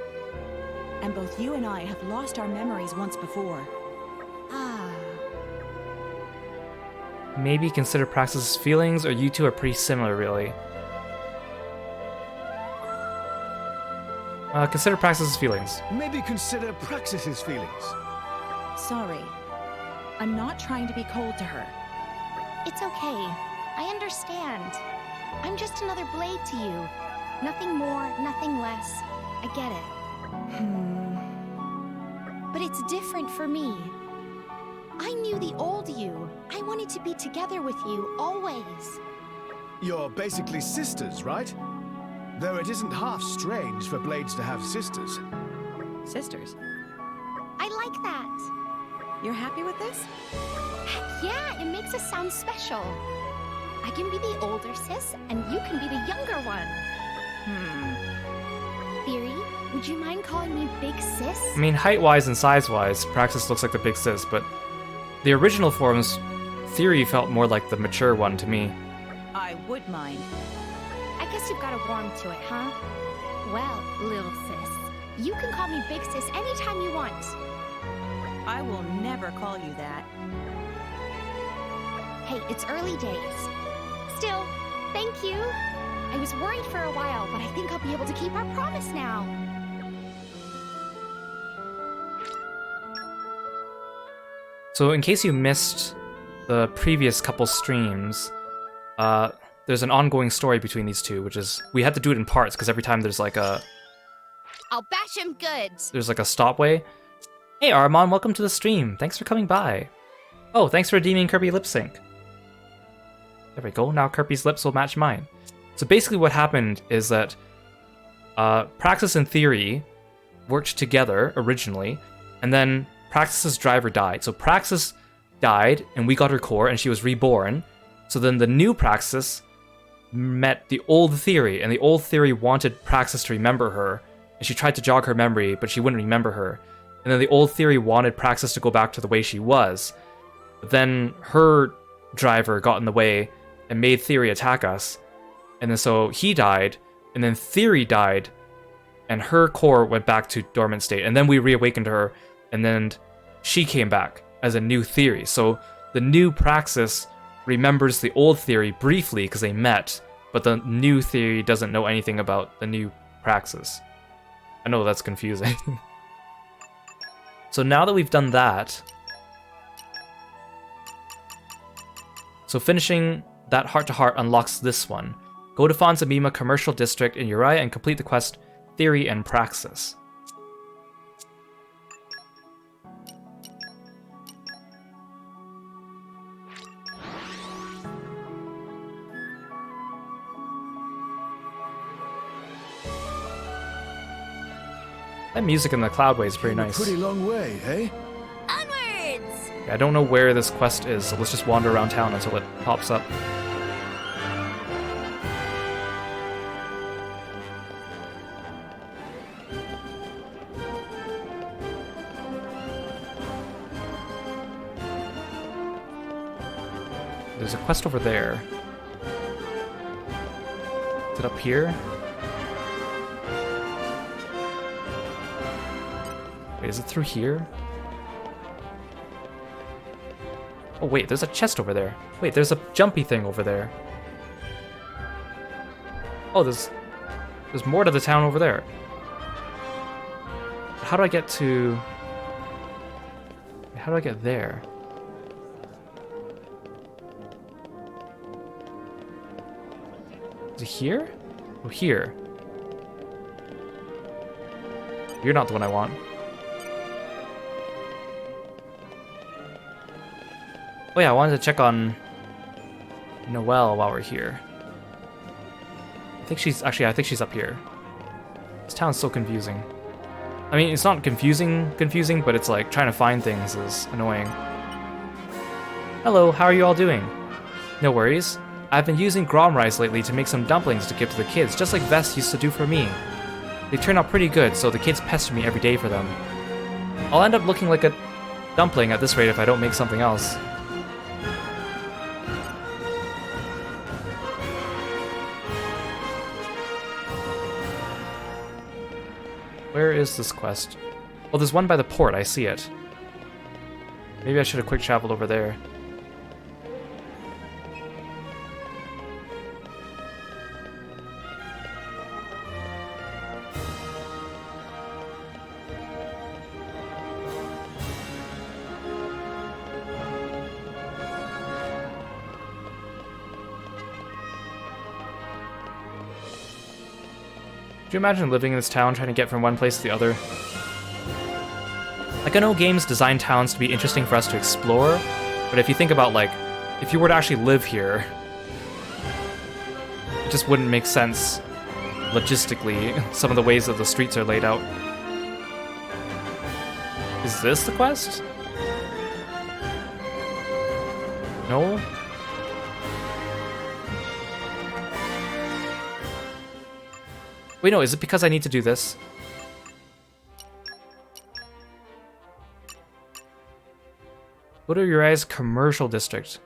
And both you and I have lost our memories once before. Maybe consider Praxis' feelings, or you two are pretty similar, really. Consider Praxis' feelings. Maybe consider Praxis's feelings. Sorry. I'm not trying to be cold to her. It's okay. I understand. I'm just another blade to you. Nothing more, nothing less. I get it. But it's different for me. I knew the old you. I wanted to be together with you, always. You're basically sisters, right? Though it isn't half strange for blades to have sisters. Sisters. I like that. You're happy with this? Heck yeah, it makes us sound special. I can be the older sis, and you can be the younger one. Theory, would you mind calling me Big Sis? I mean, height-wise and size-wise, Praxis looks like the big sis, but the original forms, Theory felt more like the mature one to me. I would mind. I guess you've got to warm to it, huh? Well, little sis, you can call me Big Sis anytime you want. I will never call you that. Hey, it's early days. Still, thank you. I was worried for a while, but I think I'll be able to keep our promise now. So in case you missed the previous couple streams, there's an ongoing story between these two, which is we had to do it in parts because every time there's like a Bash him good. There's like a stopway. Hey Armon, welcome to the stream. Thanks for coming by. Oh, thanks for redeeming Kirby lip sync. There we go. Now Kirby's lips will match mine. So basically what happened is that Praxis and Theory worked together originally, and then Praxis's driver died. So Praxis died, and we got her core, and she was reborn. So then the new Praxis met the old Theory, and the old Theory wanted Praxis to remember her, and she tried to jog her memory, but she wouldn't remember her. And then the old Theory wanted Praxis to go back to the way she was. But then her driver got in the way and made Theory attack us. And then so he died, and then Theory died, and her core went back to dormant state. And then we reawakened her, and then she came back as a new Theory. So the new Praxis remembers the old Theory briefly because they met, but the new Theory doesn't know anything about the new Praxis. I know that's confusing. So now that we've done that, so finishing that heart-to-heart unlocks this one. Go to Fonzamima Commercial District in Uriah and complete the quest Theory and Praxis. That music in the Cloudway is pretty nice. A pretty long way, eh? Onwards! I don't know where this quest is, so let's just wander around town until it pops up. There's a quest over there. Is it up here? Wait, is it through here? Oh wait, there's a chest over there. Wait, there's a jumpy thing over there. Oh, there's more to the town over there. How do I get to... How do I get there? Is it here? Oh, here. You're not the one I want. Oh yeah, I wanted to check on Noelle while we're here. I think she's up here. This town's so confusing. I mean, it's not confusing, but it's like trying to find things is annoying. Hello, how are you all doing? No worries. I've been using Grom rice lately to make some dumplings to give to the kids, just like Vest used to do for me. They turn out pretty good, so the kids pester me every day for them. I'll end up looking like a dumpling at this rate if I don't make something else. Where is this quest? Oh, there's one by the port, I see it. Maybe I should have quick traveled over there. Could you imagine living in this town trying to get from one place to the other? Like, I know games design towns to be interesting for us to explore, but if you think about, like, if you were to actually live here, it just wouldn't make sense logistically, some of the ways that the streets are laid out. Is this the quest? No? Wait, no, is it because I need to do this? Go to Uriah's commercial district.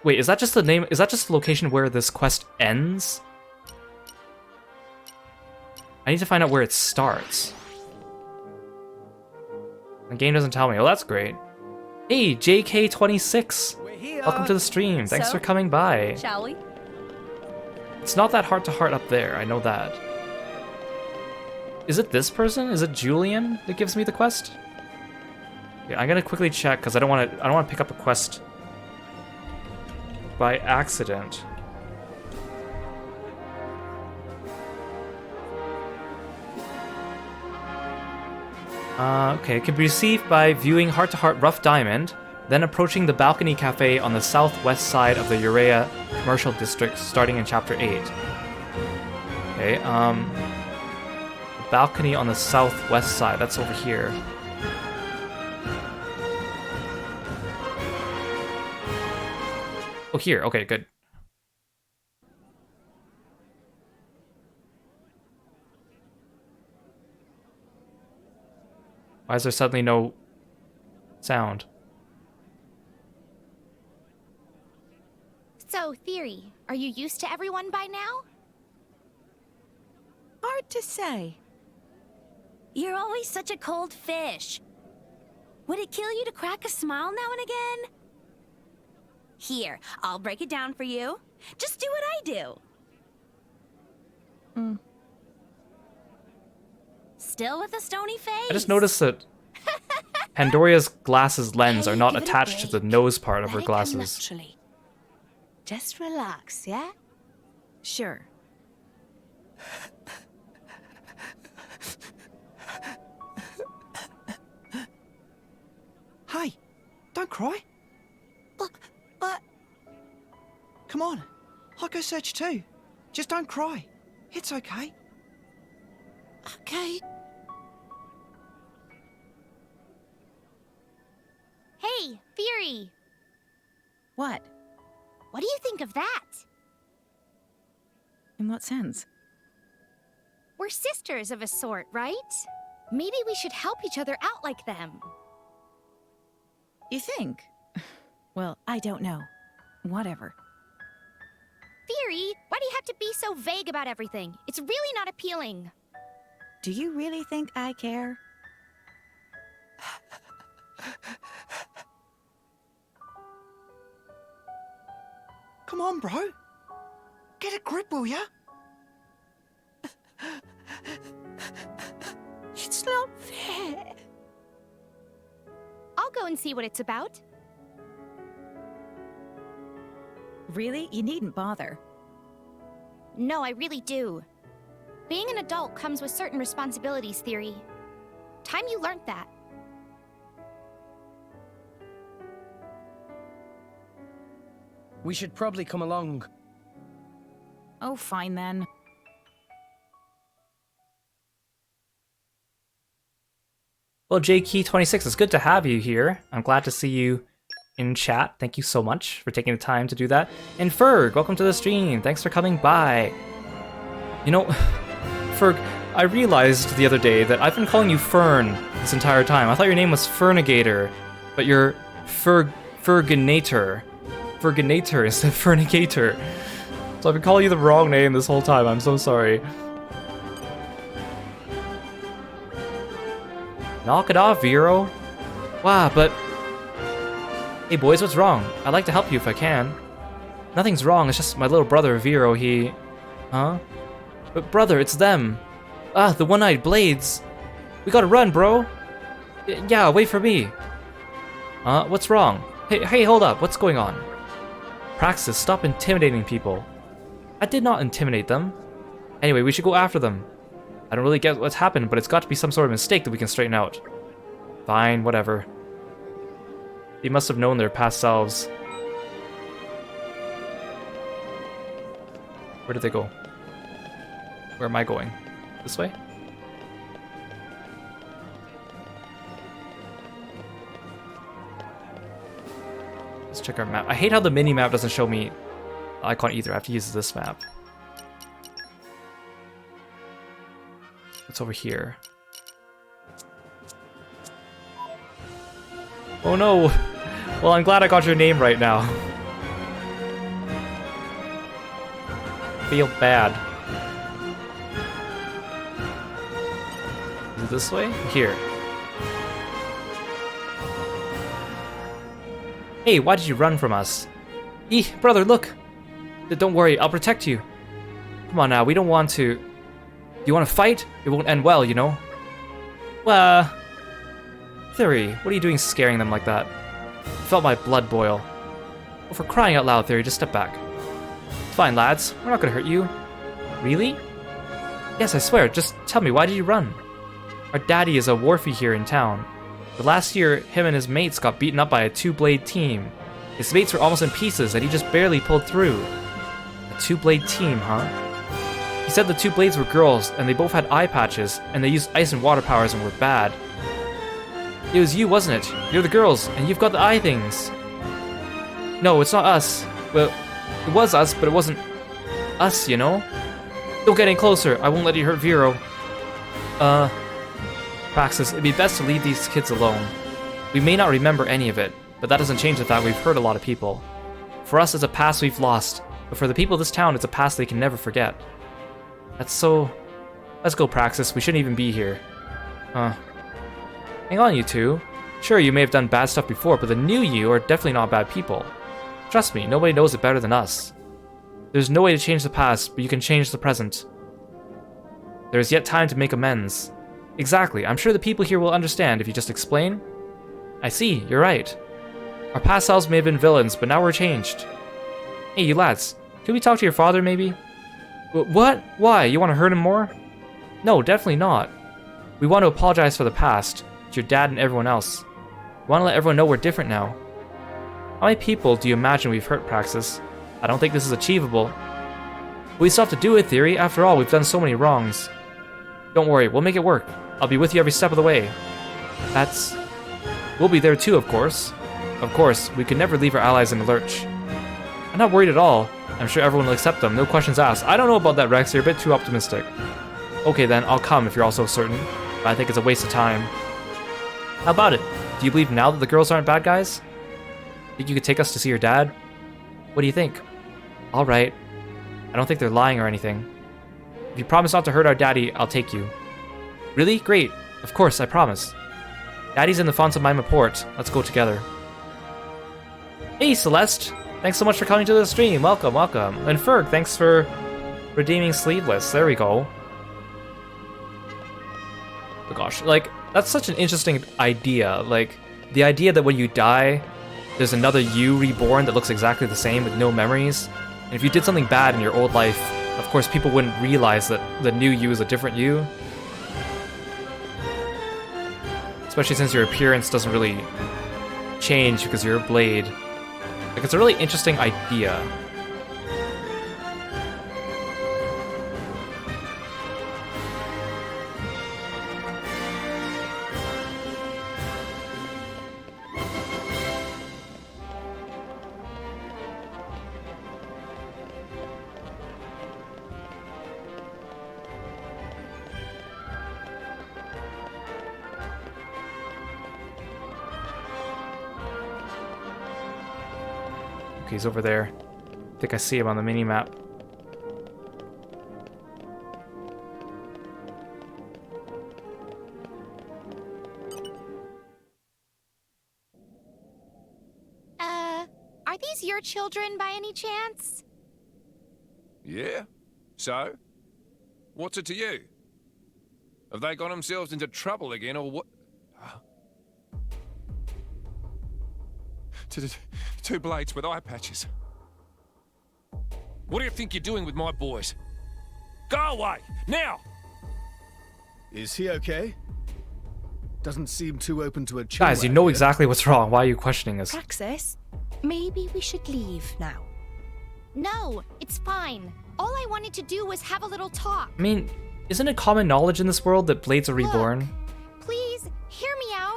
Wait, is that just the name? Is that just the location where this quest ends? I need to find out where it starts. The game doesn't tell me. Oh, that's great. Hey, JK26. Welcome to the stream. Thanks for coming by. Shall we? It's not that heart-to-heart up there, I know that. Is it this person? Is it Julian that gives me the quest? Yeah, I'm gonna quickly check because I don't want to pick up a quest by accident. Okay, it can be received by viewing heart-to-heart Rough Diamond, then approaching the Balcony Cafe on the southwest side of the Uriah Commercial District, starting in Chapter 8. Okay, the balcony on the southwest side, that's over here. Oh, here, okay, good. Why is there suddenly no sound. So, Theory, are you used to everyone by now? Hard to say. You're always such a cold fish. Would it kill you to crack a smile now and again? Here, I'll break it down for you. Just do what I do. Still with a stony face? I just noticed that Pandoria's glasses lens are not Give it a attached to the break. nose part of her Let it come glasses. naturally. Just relax, yeah? Sure. Hey, don't cry. But... Come on, I'll go search too. Just don't cry. It's okay. Okay. Hey, Theory! What? What do you think of that? In what sense? We're sisters of a sort, right? Maybe we should help each other out like them. You think? Well, I don't know. Whatever. Theory, why do you have to be so vague about everything? It's really not appealing. Do you really think I care? Come on, bro. Get a grip, will ya? It's not fair. I'll go and see what it's about. Really? You needn't bother. No, I really do. Being an adult comes with certain responsibilities, Theory. Time you learned that. We should probably come along. Oh, fine then. Well, JKey26, it's good to have you here. I'm glad to see you in chat. Thank you so much for taking the time to do that. And Ferg, welcome to the stream. Thanks for coming by. You know, Ferg, I realized the other day that I've been calling you Fern this entire time. I thought your name was Fernigator, but you're Ferginator. Ferginator instead of Fernigator. So I've been calling you the wrong name this whole time. I'm so sorry. Knock it off, Vero. Wow, but... Hey boys, what's wrong? I'd like to help you if I can. Nothing's wrong, it's just my little brother, Vero, he... Huh? But brother, it's them. Ah, the one-eyed blades. We gotta run, bro. Yeah, wait for me. What's wrong? Hey, hold up, what's going on? Praxis, stop intimidating people. I did not intimidate them. Anyway, we should go after them. I don't really get what's happened, but it's got to be some sort of mistake that we can straighten out. Fine, whatever. They must have known their past selves. Where did they go? Where am I going? This way? Let's check our map. I hate how the mini-map doesn't show me the icon either. I have to use this map. What's over here? Oh no! Well, I'm glad I got your name right now. Feel bad. Is it this way? Here. Hey, why did you run from us? Brother, look! Don't worry, I'll protect you. Come on now, we don't want to... You want to fight? It won't end well, you know? Well... Theory, what are you doing scaring them like that? I felt my blood boil. Well, for crying out loud, Theory, just step back. It's fine, lads. We're not gonna hurt you. Really? Yes, I swear. Just tell me, why did you run? Our daddy is a wharfie here in town. The last year, him and his mates got beaten up by a two-blade team. His mates were almost in pieces, and he just barely pulled through. A two-blade team, huh? He said the two blades were girls, and they both had eye patches, and they used ice and water powers and were bad. It was you, wasn't it? You're the girls, and you've got the eye things. No, it's not us. Well, it was us, but it wasn't us, you know? Don't get any closer. I won't let you hurt Vero. Praxis, it'd be best to leave these kids alone. We may not remember any of it, but that doesn't change the fact we've hurt a lot of people. For us, it's a past we've lost, but for the people of this town, it's a past they can never forget. That's so... Let's go, Praxis. We shouldn't even be here. Huh. Hang on, you two. Sure, you may have done bad stuff before, but the new you are definitely not bad people. Trust me, nobody knows it better than us. There's no way to change the past, but you can change the present. There is yet time to make amends. Exactly, I'm sure the people here will understand if you just explain. I see, you're right. Our past selves may have been villains, but now we're changed. Hey, you lads, can we talk to your father, maybe? What? Why? You want to hurt him more? No, definitely not. We want to apologize for the past, to your dad and everyone else. We want to let everyone know we're different now. How many people do you imagine we've hurt, Praxis? I don't think this is achievable. But we still have to do it, Theory. After all, we've done so many wrongs. Don't worry, we'll make it work. I'll be with you every step of the way. That's... We'll be there too, of course. Of course, we could never leave our allies in the lurch. I'm not worried at all. I'm sure everyone will accept them, no questions asked. I don't know about that, Rex. You're a bit too optimistic. Okay then, I'll come if you're all so certain. But I think it's a waste of time. How about it? Do you believe now that the girls aren't bad guys? Think you could take us to see your dad? What do you think? Alright. I don't think they're lying or anything. If you promise not to hurt our daddy, I'll take you. Really? Great. Of course, I promise. Daddy's in the Fonts of Mima port. Let's go together. Hey, Celeste! Thanks so much for coming to the stream. Welcome, welcome. And Ferg, thanks for redeeming Sleeveless. There we go. Oh gosh, like, that's such an interesting idea. Like, the idea that when you die, there's another you reborn that looks exactly the same with no memories. And if you did something bad in your old life, of course people wouldn't realize that the new you is a different you. Especially since your appearance doesn't really change because you're a blade. Like, it's a really interesting idea. He's over there. I think I see him on the mini-map. Are these your children by any chance? Yeah? So? What's it to you? Have they got themselves into trouble again, or what? Two blades with eye patches. What do you think you're doing with my boys? Go away, now! Is he okay? Doesn't seem too open to a chat. Guys, you know exactly what's wrong. Why are you questioning us? Praxis, maybe we should leave now. No, it's fine. All I wanted to do was have a little talk. I mean, isn't it common knowledge in this world that blades are reborn? Look, please, hear me out.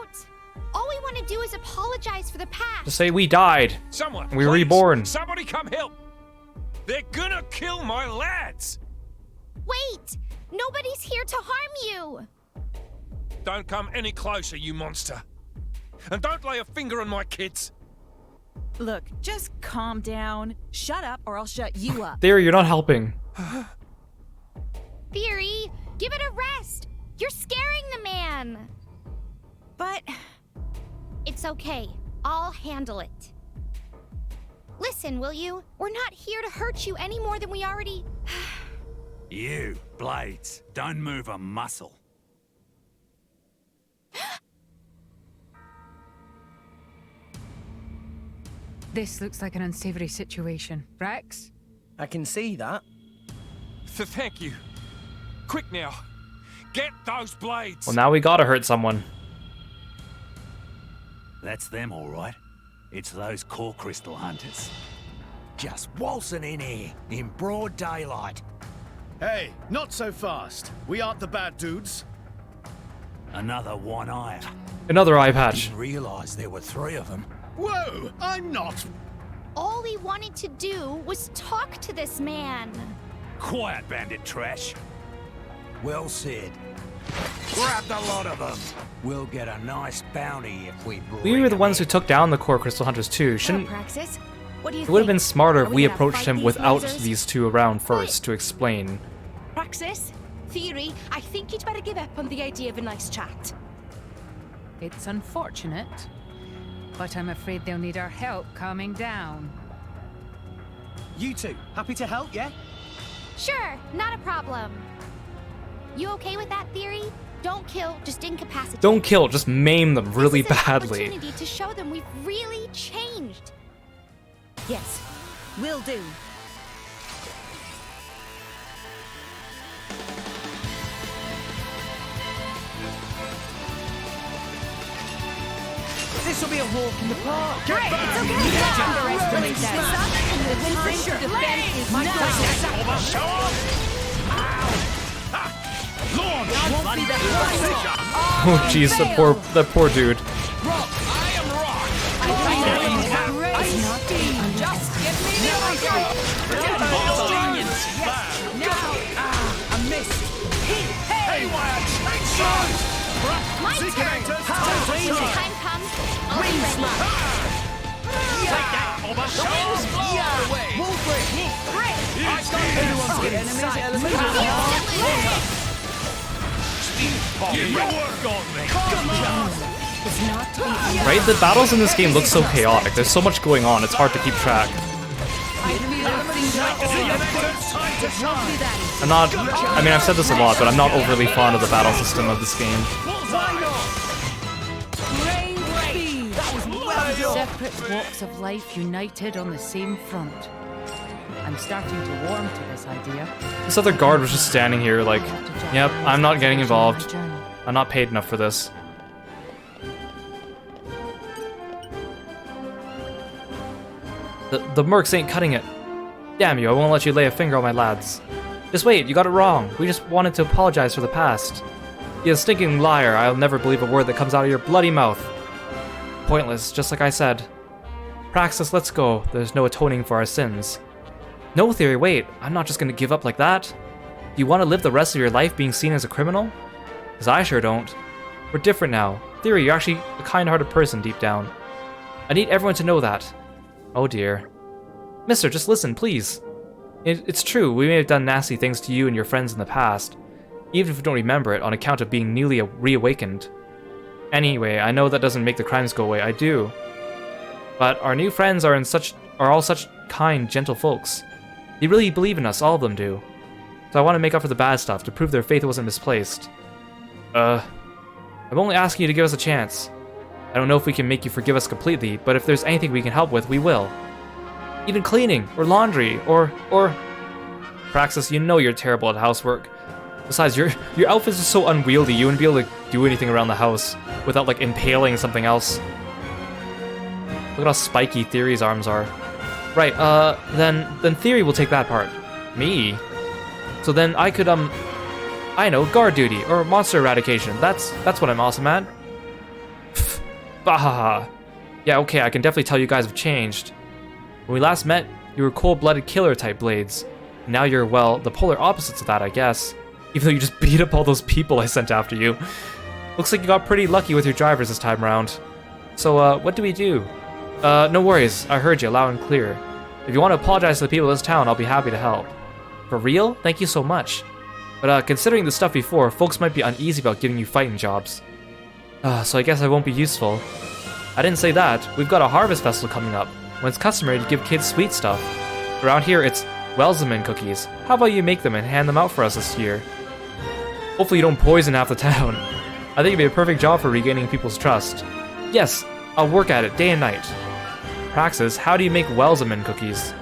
All we want to do is apologize for the past. Just say we died. Someone, we were please, reborn. Somebody come help! They're gonna kill my lads! Wait! Nobody's here to harm you! Don't come any closer, you monster. And don't lay a finger on my kids. Look, just calm down. Shut up or I'll shut you up. Theory, you're not helping. Theory, give it a rest. You're scaring the man. But... It's okay. I'll handle it. Listen, will you? We're not here to hurt you any more than we already... You, Blades, don't move a muscle. This looks like an unsavory situation. Rex? I can see that. Thank you. Quick now. Get those blades. Well, now we gotta hurt someone. That's them, all right. It's those core crystal hunters. Just waltzing in here, in broad daylight. Hey, not so fast. We aren't the bad dudes. Another one-eye. Another eye patch. Didn't realize there were three of them. Whoa, I'm not. All we wanted to do was talk to this man. Quiet, bandit trash. Well said. Grab the lot of them. We'll get a nice bounty if we bring We were the them ones who in. took down the core crystal hunters too. Shouldn't Praxis, what do you it would have think? been smarter Are if we we gonna approached fight him these without losers? these two around first to explain. Praxis, Theory, I think you'd better give up on the idea of a nice chat. It's unfortunate, but I'm afraid they'll need our help calming down. You two, happy to help, yeah? Sure, not a problem. You okay with that, Theory? Don't kill, just incapacitate. Don't kill, just maim them really This is an badly. opportunity to show them we've really changed. Yes, will do. This will be a walk in the park. Great, it's okay. Don't underestimate that. And the win for sure. Defense is now. Won't be the Oh jeez, that poor dude. Just give me the order. Now, a miss. Hey, My turn. When the time comes, I'll be ready. Everyone's getting enemies. Right? The battles in this game look so chaotic. There's so much going on, it's hard to keep track. I'm not, I mean, I've said this a lot, but I'm not overly fond of the battle system of this game. Separate walks of life united on the same front. I'm starting to warm to this idea. This other guard was just standing here like, yep, I'm not getting involved. I'm not paid enough for this. The mercs ain't cutting it. Damn you, I won't let you lay a finger on my lads. Just wait, you got it wrong. We just wanted to apologize for the past. You stinking liar, I'll never believe a word that comes out of your bloody mouth. Pointless, just like I said. Praxis, let's go. There's no atoning for our sins. No, Theory, wait. I'm not just gonna give up like that. Do you want to live the rest of your life being seen as a criminal? Because I sure don't. We're different now. Theory, you're actually a kind-hearted person deep down. I need everyone to know that. Oh dear. Mister, just listen, please. It's true, we may have done nasty things to you and your friends in the past, even if we don't remember it on account of being newly reawakened. Anyway, I know that doesn't make the crimes go away, I do. But our new friends are all such kind, gentle folks. They really believe in us, all of them do. So I want to make up for the bad stuff, to prove their faith wasn't misplaced. I'm only asking you to give us a chance. I don't know if we can make you forgive us completely, but if there's anything we can help with, we will. Even cleaning, or laundry, or... Praxis, you know you're terrible at housework. Besides, your outfits are so unwieldy, you wouldn't be able to do anything around the house without, like, impaling something else. Look at how spiky Theory's arms are. Right, then Theory will take that part. Me? So then I could, I know, guard duty, or monster eradication. That's what I'm awesome at. Bahaha. Yeah, okay, I can definitely tell you guys have changed. When we last met, you were cold-blooded killer-type blades. Now you're, well, the polar opposites of that, I guess. Even though you just beat up all those people I sent after you. Looks like you got pretty lucky with your drivers this time around. So, what do we do? No worries, I heard you loud and clear. If you want to apologize to the people of this town, I'll be happy to help. For real? Thank you so much. But, considering the stuff before, folks might be uneasy about giving you fighting jobs. So I guess I won't be useful. I didn't say that. We've got a harvest festival coming up, when it's customary to give kids sweet stuff. Around here, it's Welzeman cookies. How about you make them and hand them out for us this year? Hopefully you don't poison half the town. I think it'd be a perfect job for regaining people's trust. Yes, I'll work at it day and night. Praxis, how do you make Welzeman cookies?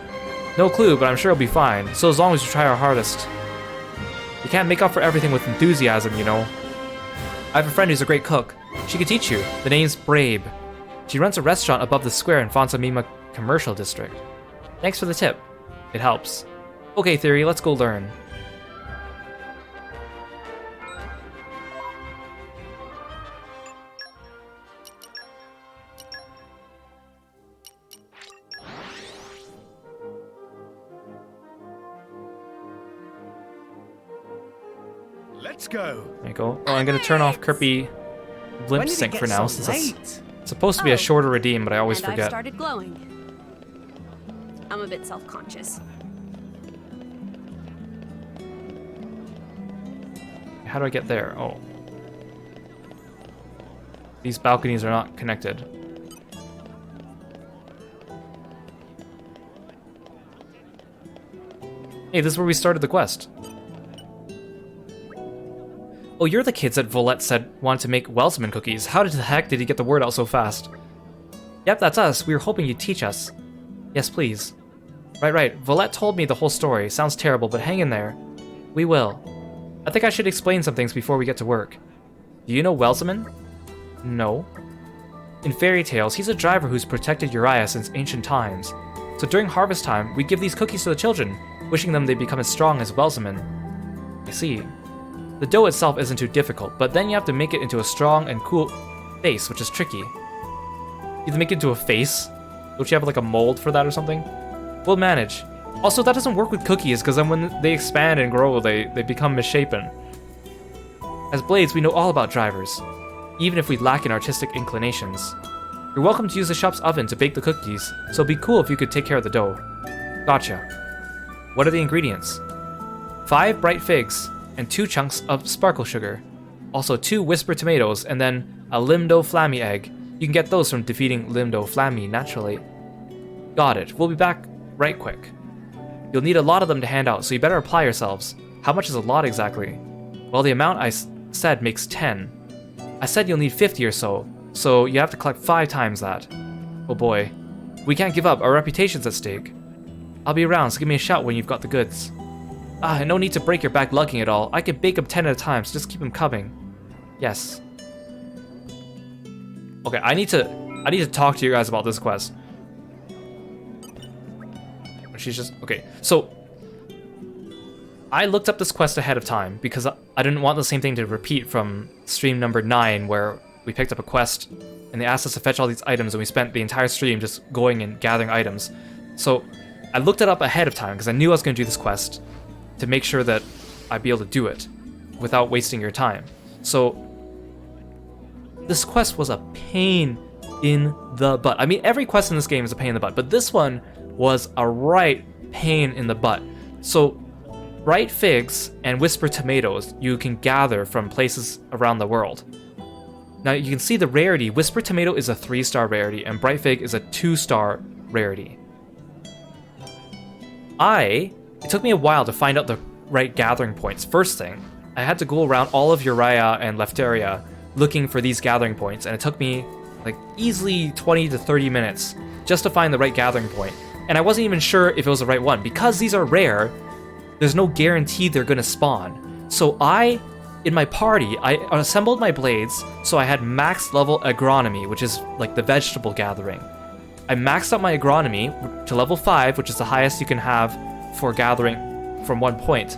No clue, but I'm sure it'll be fine, so as long as you try our hardest. You can't make up for everything with enthusiasm, you know. I have a friend who's a great cook. She could teach you. The name's Brabe. She runs a restaurant above the square in Fonsamima Commercial District. Thanks for the tip. It helps. Okay, Theory, let's go learn. Let's go. There you go. Oh, I'm gonna turn off Kirby Blimp Sync for now, since it's supposed to be a shorter redeem, but I always and forget. I've started glowing. I'm a bit self-conscious. How do I get there? Oh. These balconies are not connected. Hey, this is where we started the quest. Oh, you're the kids that Volette said wanted to make Welsman cookies. How the heck did he get the word out so fast? Yep, that's us. We were hoping you'd teach us. Yes, please. Right. Volette told me the whole story. Sounds terrible, but hang in there. We will. I think I should explain some things before we get to work. Do you know Welsman? No. In fairy tales, he's a driver who's protected Uriah since ancient times. So during harvest time, we give these cookies to the children, wishing them they become as strong as Welsman. I see. The dough itself isn't too difficult, but then you have to make it into a strong and cool face, which is tricky. You have to make it into a face? Don't you have like a mold for that or something? We'll manage. Also, that doesn't work with cookies, because then when they expand and grow, they become misshapen. As Blades, we know all about drivers, even if we lack in artistic inclinations. You're welcome to use the shop's oven to bake the cookies, so it'd be cool if you could take care of the dough. Gotcha. What are the ingredients? 5 bright figs, and 2 chunks of sparkle sugar. Also 2 whisper tomatoes, and then a Limdo Flammy egg. You can get those from defeating Limdo Flammy naturally. Got it. We'll be back right quick. You'll need a lot of them to hand out, so you better apply yourselves. How much is a lot exactly? Well, the amount I said makes 10. I said you'll need 50 or so you have to collect 5 times that. Oh boy. We can't give up, our reputation's at stake. I'll be around, so give me a shout when you've got the goods. No need to break your back lugging it all. I can bake them 10 at a time, so just keep them coming. Yes. Okay, I need to talk to you guys about this quest. She's just... Okay, so... I looked up this quest ahead of time, because I didn't want the same thing to repeat from stream number 9, where we picked up a quest, and they asked us to fetch all these items, and we spent the entire stream just going and gathering items. So, I looked it up ahead of time, because I knew I was going to do this quest, to make sure that I'd be able to do it without wasting your time. So this quest was a pain in the butt. I mean, every quest in this game is a pain in the butt, but this one was a right pain in the butt. So bright figs and whisper tomatoes you can gather from places around the world. Now you can see the rarity. Whisper tomato is a 3-star rarity and bright fig is a 2-star rarity. It took me a while to find out the right gathering points. First thing, I had to go around all of Uriah and Lefteria looking for these gathering points, and it took me like easily 20 to 30 minutes just to find the right gathering point. And I wasn't even sure if it was the right one. Because these are rare, there's no guarantee they're gonna spawn. So in my party, I assembled my blades so I had max level agronomy, which is like the vegetable gathering. I maxed out my agronomy to level 5, which is the highest you can have for gathering from one point.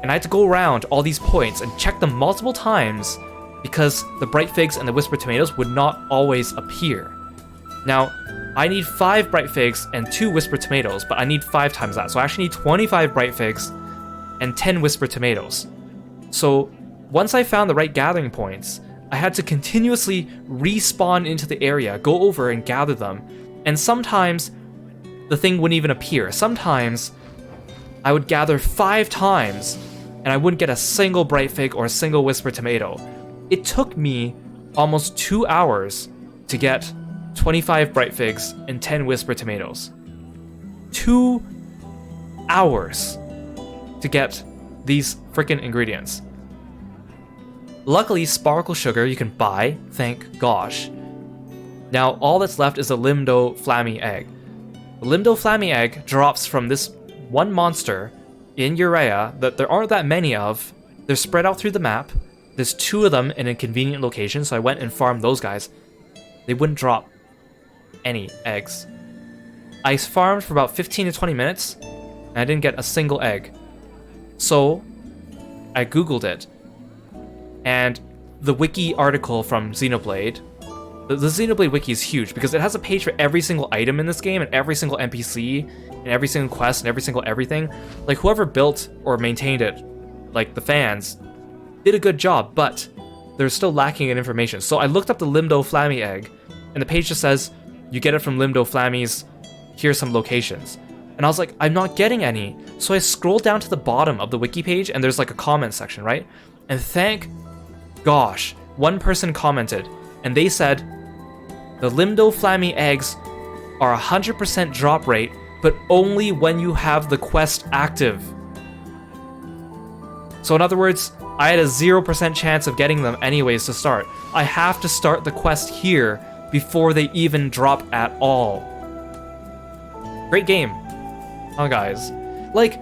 And I had to go around all these points and check them multiple times because the bright figs and the whisper tomatoes would not always appear. Now, I need 5 bright figs and 2 whisper tomatoes, but I need 5 times that. So I actually need 25 bright figs and 10 whisper tomatoes. So once I found the right gathering points, I had to continuously respawn into the area, go over and gather them. And sometimes the thing wouldn't even appear. Sometimes I would gather 5 times and I wouldn't get a single bright fig or a single whisper tomato. It took me almost 2 hours to get 25 bright figs and 10 whisper tomatoes. 2 hours to get these freaking ingredients. Luckily, sparkle sugar you can buy, thank gosh. Now, all that's left is a Limdo Flammy egg. The Limdo Flammy egg drops from this one monster in Uriah that there aren't that many of. They're spread out through the map. There's 2 of them in a convenient location, so I went and farmed those guys. They wouldn't drop any eggs. I farmed for about 15 to 20 minutes, and I didn't get a single egg. So, I googled it. And the wiki article from Xenoblade, the Xenoblade wiki is huge because it has a page for every single item in this game and every single NPC and every single quest and every single everything. Like whoever built or maintained it, like the fans, did a good job, but they're still lacking in information. So I looked up the Limdo Flammy egg, and the page just says, you get it from Limdo Flammies, here's some locations. And I was like, I'm not getting any. So I scrolled down to the bottom of the wiki page, and there's like a comment section, right? And thank gosh, one person commented, and they said, the Limdo Flammy eggs are 100% drop rate, but only when you have the quest active. So in other words, I had a 0% chance of getting them anyways to start. I have to start the quest here before they even drop at all. Great game. Oh guys. Like,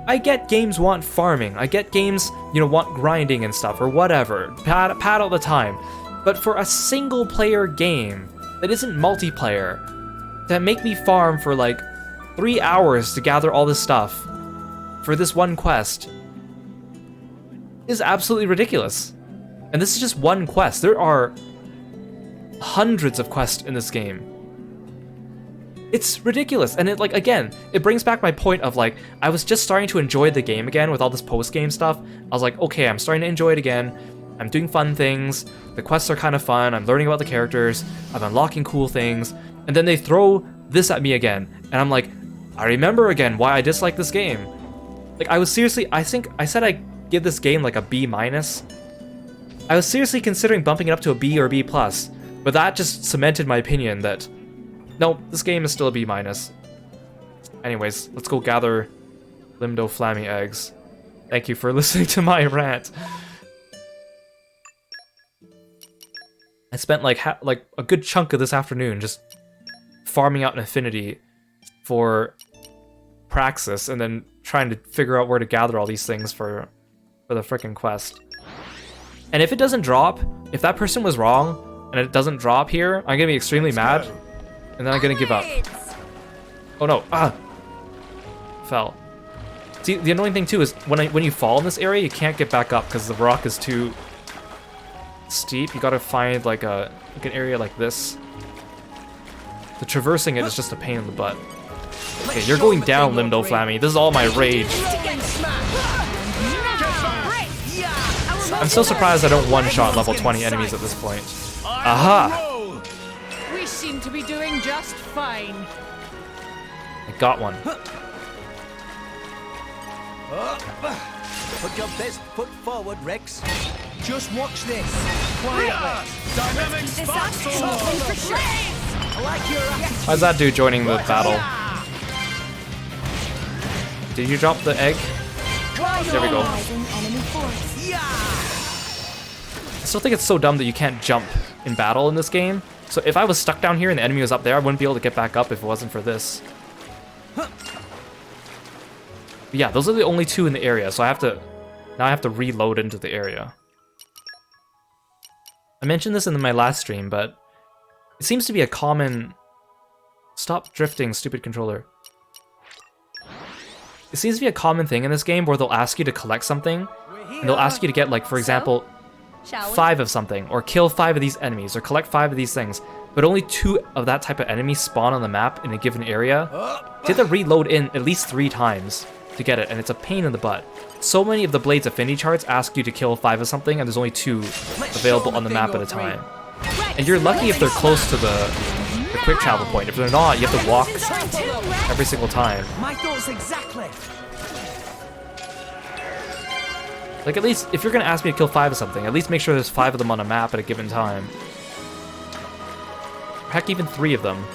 I get games want farming. I get games, you know, want grinding and stuff or whatever. Pad all the time. But for a single player game that isn't multiplayer, to make me farm for like 3 hours to gather all this stuff for this one quest is absolutely ridiculous. And this is just one quest. There are hundreds of quests in this game. It's ridiculous. And it, like, again, it brings back my point of, like, I was just starting to enjoy the game again with all this post-game stuff. I was like, okay, I'm starting to enjoy it again. I'm doing fun things. The quests are kind of fun. I'm learning about the characters. I'm unlocking cool things. And then they throw this at me again. And I'm like, I remember again why I dislike this game. Like, I was seriously, I think I said I give this game like a B-. I was seriously considering bumping it up to a B or B+, but that just cemented my opinion that, no, this game is still a B-. Anyways, let's go gather Limdo Flammy eggs. Thank you for listening to my rant. I spent like a good chunk of this afternoon just farming out an affinity for Praxis and then trying to figure out where to gather all these things for the frickin' quest. And if it doesn't drop, if that person was wrong and it doesn't drop here, I'm gonna be extremely mad, and then I'm gonna give up. Oh no! Ah, fell. See, the annoying thing too is when you fall in this area, you can't get back up because the rock is too steep. You gotta find like an area like this. The traversing it is just a pain in the butt. Okay, you're going down, Limdo Flammy. This is all my rage. I'm so surprised I don't one-shot level 20 enemies at this point. Aha! We seem to be doing just fine. I got one. Put your best foot forward, Rex. Just watch this. Quietly. Dynamic spark sword. I like your attitude. Why's that dude joining the battle? Did you drop the egg? There we go. I still think it's so dumb that you can't jump in battle in this game. So if I was stuck down here and the enemy was up there, I wouldn't be able to get back up if it wasn't for this. But yeah, those are the only two in the area, so now I have to reload into the area. I mentioned this in my last stream, but it seems to be a common... Stop drifting, stupid controller. It seems to be a common thing in this game where they'll ask you to collect something, and they'll ask you to get, like, for example, 5 of something, or kill 5 of these enemies, or collect 5 of these things, but only 2 of that type of enemy spawn on the map in a given area. You have to reload in at least 3 times to get it, and it's a pain in the butt. So many of the Blade's affinity charts ask you to kill 5 of something, and there's only 2 available on the map at a time. And you're lucky if they're close to the quick travel point. If they're not, you have to walk every single time. My thoughts exactly. Like, at least, if you're gonna ask me to kill 5 of something, at least make sure there's 5 of them on a map at a given time. Heck, even 3 of them.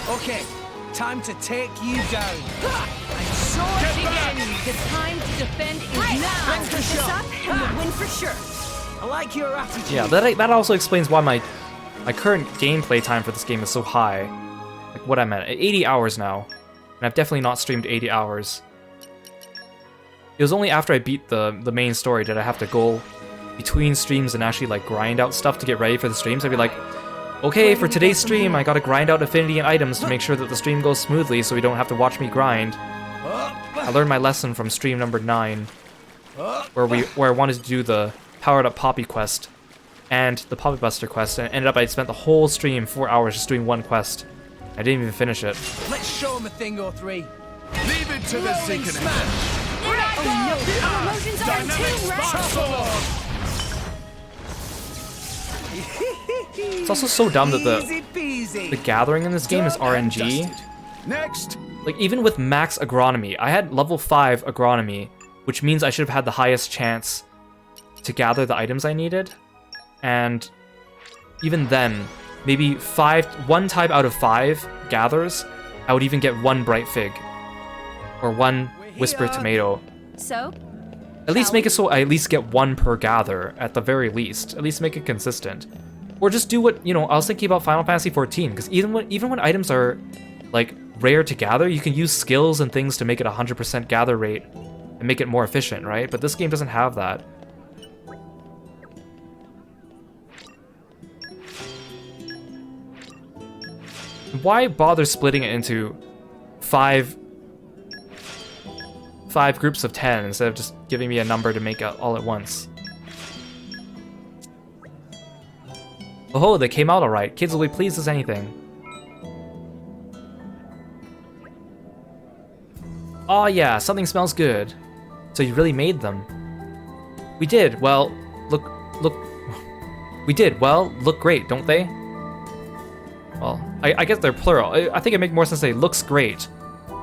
Okay, time to take you down. And so it begins. The time to defend is now. Keep this up and we'll win for sure. I like your attitude. Yeah, that also explains why my current gameplay time for this game is so high. Like, what I'm at 80 hours now. And I've definitely not streamed 80 hours. It was only after I beat the main story did I have to go between streams and actually, like, grind out stuff to get ready for the streams. I'd be like, okay, for today's stream, I gotta grind out affinity and items to make sure that the stream goes smoothly so you don't have to watch me grind. I learned my lesson from stream number 9, where I wanted to do the Powered Up Poppy quest and the Poppy Buster quest, and ended up I spent the whole stream, 4 hours, just doing one quest. I didn't even finish it. Let's show him a thing or three. Leave it to the Seeker. Our emotions are too rash. It's also so dumb that the gathering in this game is RNG. Next. Like, even with max agronomy, I had level 5 agronomy, which means I should have had the highest chance to gather the items I needed. And even then, maybe 1 time out of 5 gathers, I would even get 1 bright fig. Or 1 whispered tomato. So? At least make it so I at least get 1 per gather, at the very least. At least make it consistent. Or just do what, you know, I was thinking about Final Fantasy XIV, because even when items are, like, rare to gather, you can use skills and things to make it 100% gather rate and make it more efficient, right? But this game doesn't have that. Why bother splitting it into 5 groups of 10 instead of just giving me a number to make it all at once? Oh, they came out alright. Kids will be pleased as anything. Oh yeah, something smells good. So you really made them. We did. Well, look. We did. Well, look great, don't they? Well, I guess they're plural. I think it makes more sense to say looks great.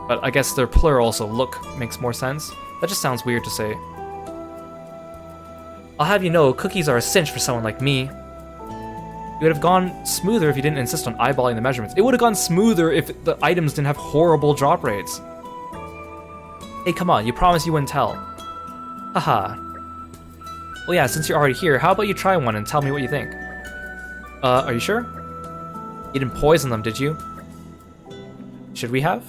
But I guess they're plural, so look makes more sense. That just sounds weird to say. I'll have you know, cookies are a cinch for someone like me. It would have gone smoother if you didn't insist on eyeballing the measurements. It would have gone smoother if the items didn't have horrible drop rates. Hey, come on, you promised you wouldn't tell. Haha. Well, yeah, since you're already here, how about you try one and tell me what you think? Are you sure? You didn't poison them, did you? Should we have?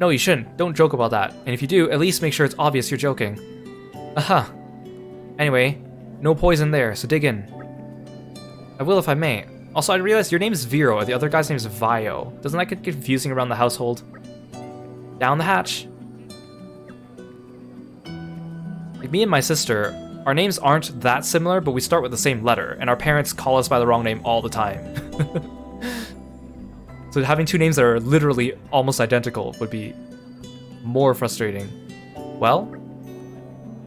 No, you shouldn't. Don't joke about that. And if you do, at least make sure it's obvious you're joking. Aha. Anyway, no poison there, so dig in. I will if I may. Also, I realized your name is Vero, and the other guy's name is Vio. Doesn't that get confusing around the household? Down the hatch. Like me and my sister, our names aren't that similar, but we start with the same letter, and our parents call us by the wrong name all the time. So having 2 names that are literally almost identical would be more frustrating. Well,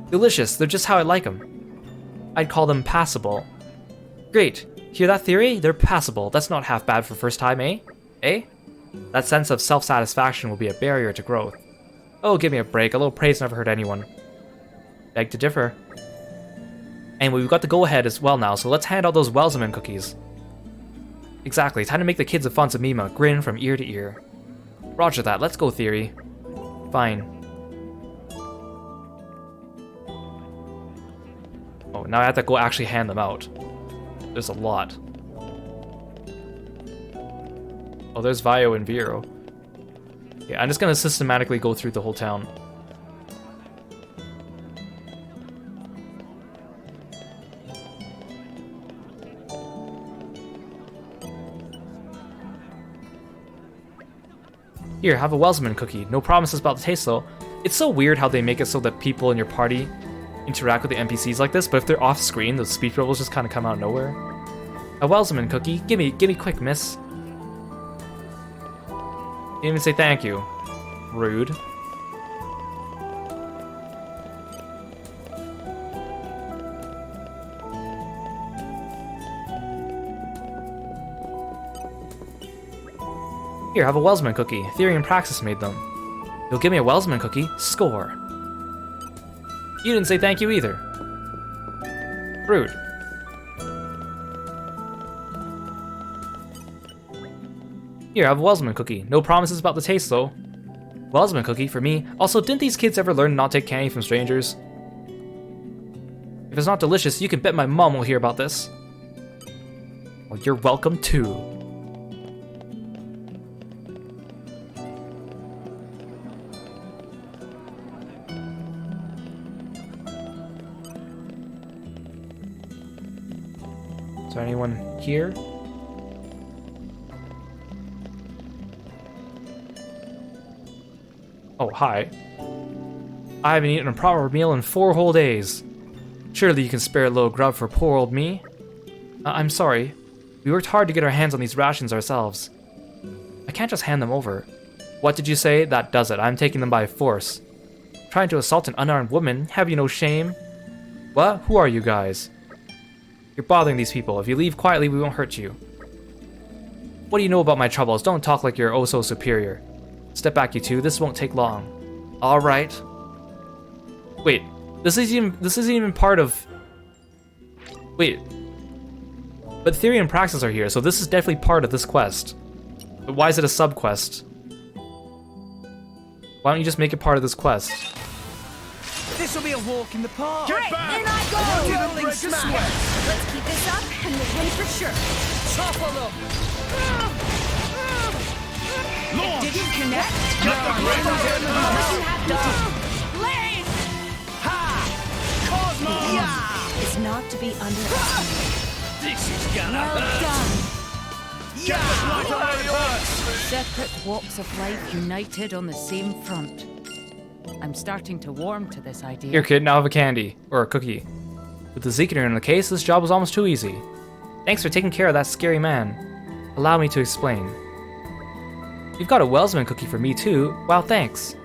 delicious. They're just how I like them. I'd call them passable. Great. Hear that theory? They're passable. That's not half bad for first time, eh? Eh? That sense of self-satisfaction will be a barrier to growth. Oh, give me a break. A little praise never hurt anyone. Beg to differ. Anyway, we've got the go-ahead as well now, so let's hand out those Welseman cookies. Exactly, time to make the kids of Fonsamima grin from ear to ear. Roger that, let's go, Theory. Fine. Oh, now I have to go actually hand them out. There's a lot. Oh, there's Vio and Vero. Yeah, I'm just gonna systematically go through the whole town. Here, have a Welsman cookie. No promises about the taste, though. It's so weird how they make it so that people in your party interact with the NPCs like this, but if they're off-screen, those speech bubbles just kind of come out of nowhere. A Welsman cookie? Gimme quick, miss. Didn't even say thank you. Rude. Here, have a Welsman cookie. Theory and Praxis made them. You'll give me a Welsman cookie? Score. You didn't say thank you either. Rude. Here, have a Welsman cookie. No promises about the taste, though. Welsman cookie for me. Also, didn't these kids ever learn to not take candy from strangers? If it's not delicious, you can bet my mom will hear about this. Well, you're welcome too. Is there anyone here? Oh, hi. I haven't eaten a proper meal in 4 whole days. Surely you can spare a little grub for poor old me? I'm sorry. We worked hard to get our hands on these rations ourselves. I can't just hand them over. What did you say? That does it. I'm taking them by force. Trying to assault an unarmed woman? Have you no shame? What? Who are you guys? You're bothering these people. If you leave quietly, we won't hurt you. What do you know about my troubles? Don't talk like you're oh so superior. Step back, you two. This won't take long. Alright. Wait. This isn't even part of... Wait. But theory and praxis are here, so this is definitely part of this quest. But why is it a sub-quest? Why don't you just make it part of this quest? This will be a walk in the park. Get back! In I go! Rolling break a smash! sweat. Let's keep this up and we'll win for sure. Topple them! Launch! It didn't connect? Get the great What you have done! Blade! Ha! Cosmo! Yeah! It's not to be underestimated. This is gonna Well done! Get the blood out of yours! Separate walks of life united on the same front. I'm starting to warm to this idea. Here, kid, now have a candy. Or a cookie. With the Zeketer in the case, this job was almost too easy. Thanks for taking care of that scary man. Allow me to explain. You've got a Wellsman cookie for me, too. Wow, thanks.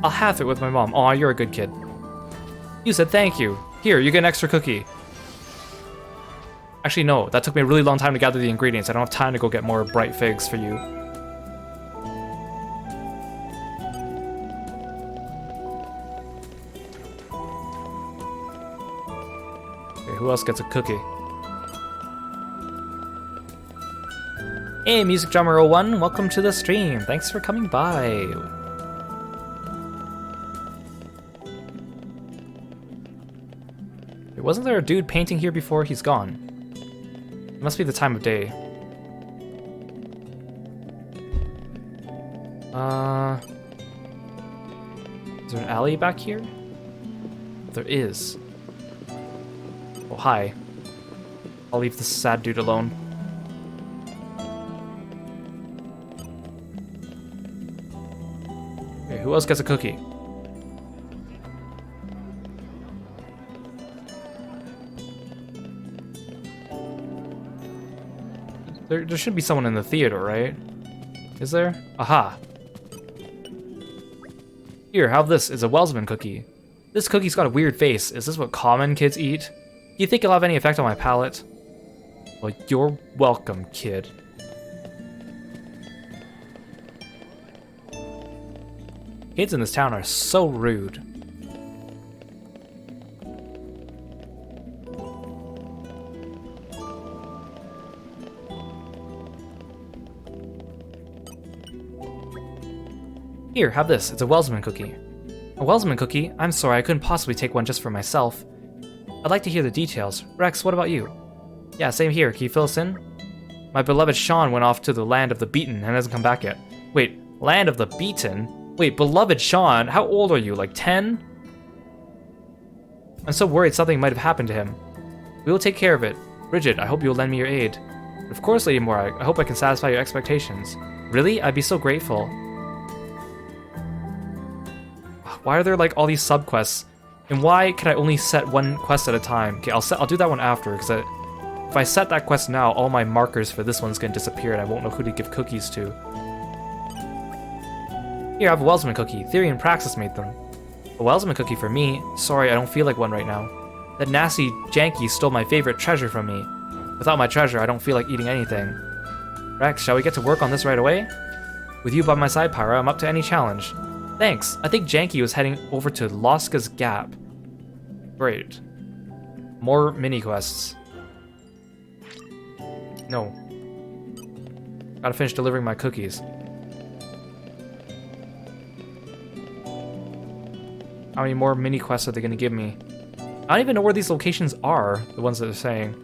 I'll have it with my mom. Aw, you're a good kid. You said thank you. Here, you get an extra cookie. Actually, no. That took me a really long time to gather the ingredients. I don't have time to go get more bright figs for you. Okay, who else gets a cookie? Hey, Music Drummer 01, welcome to the stream. Thanks for coming by. Wait, wasn't there a dude painting here before? He's gone. It must be the time of day. Is there an alley back here? There is. Oh, hi. I'll leave this sad dude alone. Okay, who else gets a cookie? There should be someone in the theater, right? Is there? Aha! Here, have this. It's a Wellsman cookie. This cookie's got a weird face. Is this what common kids eat? Do you think it'll have any effect on my palate? Well, you're welcome, kid. Kids in this town are so rude. Here, have this. It's a Wellsman cookie. A Wellsman cookie? I'm sorry, I couldn't possibly take one just for myself. I'd like to hear the details. Rex, what about you? Yeah, same here. Can you fill us in? My beloved Sean went off to the land of the beaten and hasn't come back yet. Wait, land of the beaten? Wait, beloved Sean? How old are you, like 10? I'm so worried something might have happened to him. We will take care of it. Bridget, I hope you'll lend me your aid. Of course, Lady Moira, I hope I can satisfy your expectations. Really? I'd be so grateful. Why are there like all these subquests? And why can I only set one quest at a time? Okay, I'll do that one after, because if I set that quest now, all my markers for this one's gonna disappear and I won't know who to give cookies to. Here, I have a Wellsman cookie. Theory and Praxis made them. A Wellsman cookie for me? Sorry, I don't feel like one right now. That nasty Janky stole my favorite treasure from me. Without my treasure, I don't feel like eating anything. Rex, shall we get to work on this right away? With you by my side, Pyra, I'm up to any challenge. Thanks. I think Janky was heading over to Loska's Gap. Great. More mini-quests. No. Gotta finish delivering my cookies. How many more mini-quests are they gonna give me? I don't even know where these locations are, the ones that they're saying.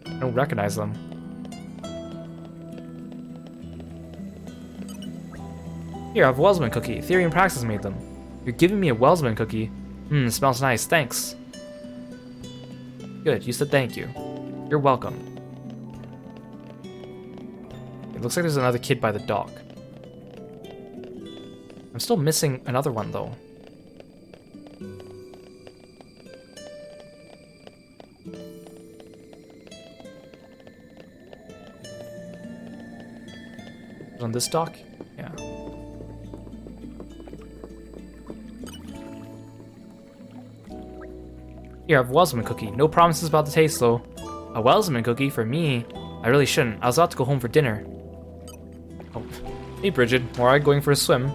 I don't recognize them. Here, I have a Wellsman cookie. Theory and Praxis made them. You're giving me a Wellsman cookie? Smells nice. Thanks. Good, you said thank you. You're welcome. It looks like there's another kid by the dock. I'm still missing another one, though. Is it on this dock? Yeah. Here, I have a Welsman cookie. No promises about the taste, though. A Welsman cookie? For me? I really shouldn't. I was about to go home for dinner. Oh. Hey, Bridget. Alright, going for a swim.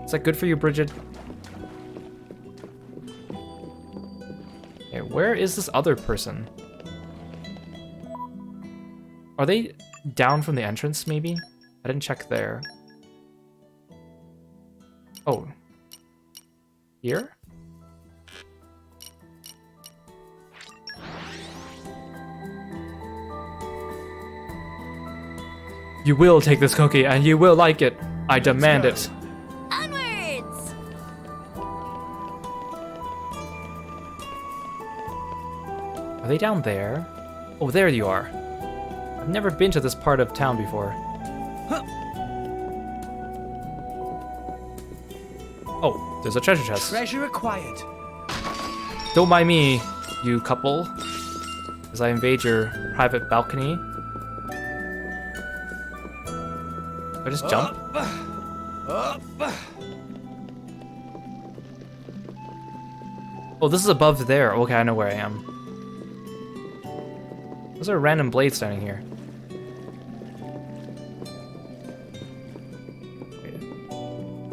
Is that good for you, Bridget? Okay, where is this other person? Are they down from the entrance, maybe? I didn't check there. Oh. Here? You will take this cookie, and you will like it. I demand it. Onwards! Are they down there? Oh, there you are. I've never been to this part of town before. Oh, there's a treasure chest. Treasure acquired. Don't mind me, you couple, as I invade your private balcony. I just jump? Oh, this is above there. Okay, I know where I am. There's a random blade standing here.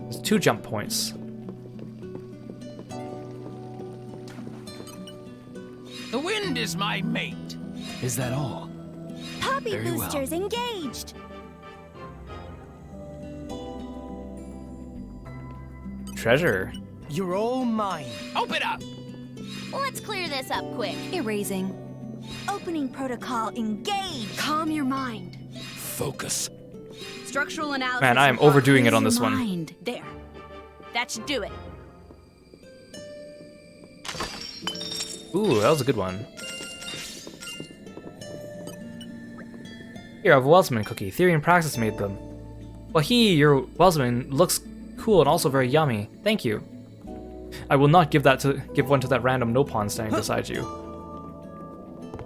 There's 2 jump points. The wind is my mate. Is that all? Poppy Very well. boosters engaged. Treasure. You're all mine. Open up! Let's clear this up quick. Erasing. Opening protocol engaged. Calm your mind. Focus. Structural analysis. Man, I am overdoing it on this one. Mind. There. That should do it. Ooh, that was a good one. Here, I have a Welsman cookie. Theory and Praxis made them. Well, your Welsman looks cool and also very yummy. Thank you. I will not give one to that random Nopon standing beside you.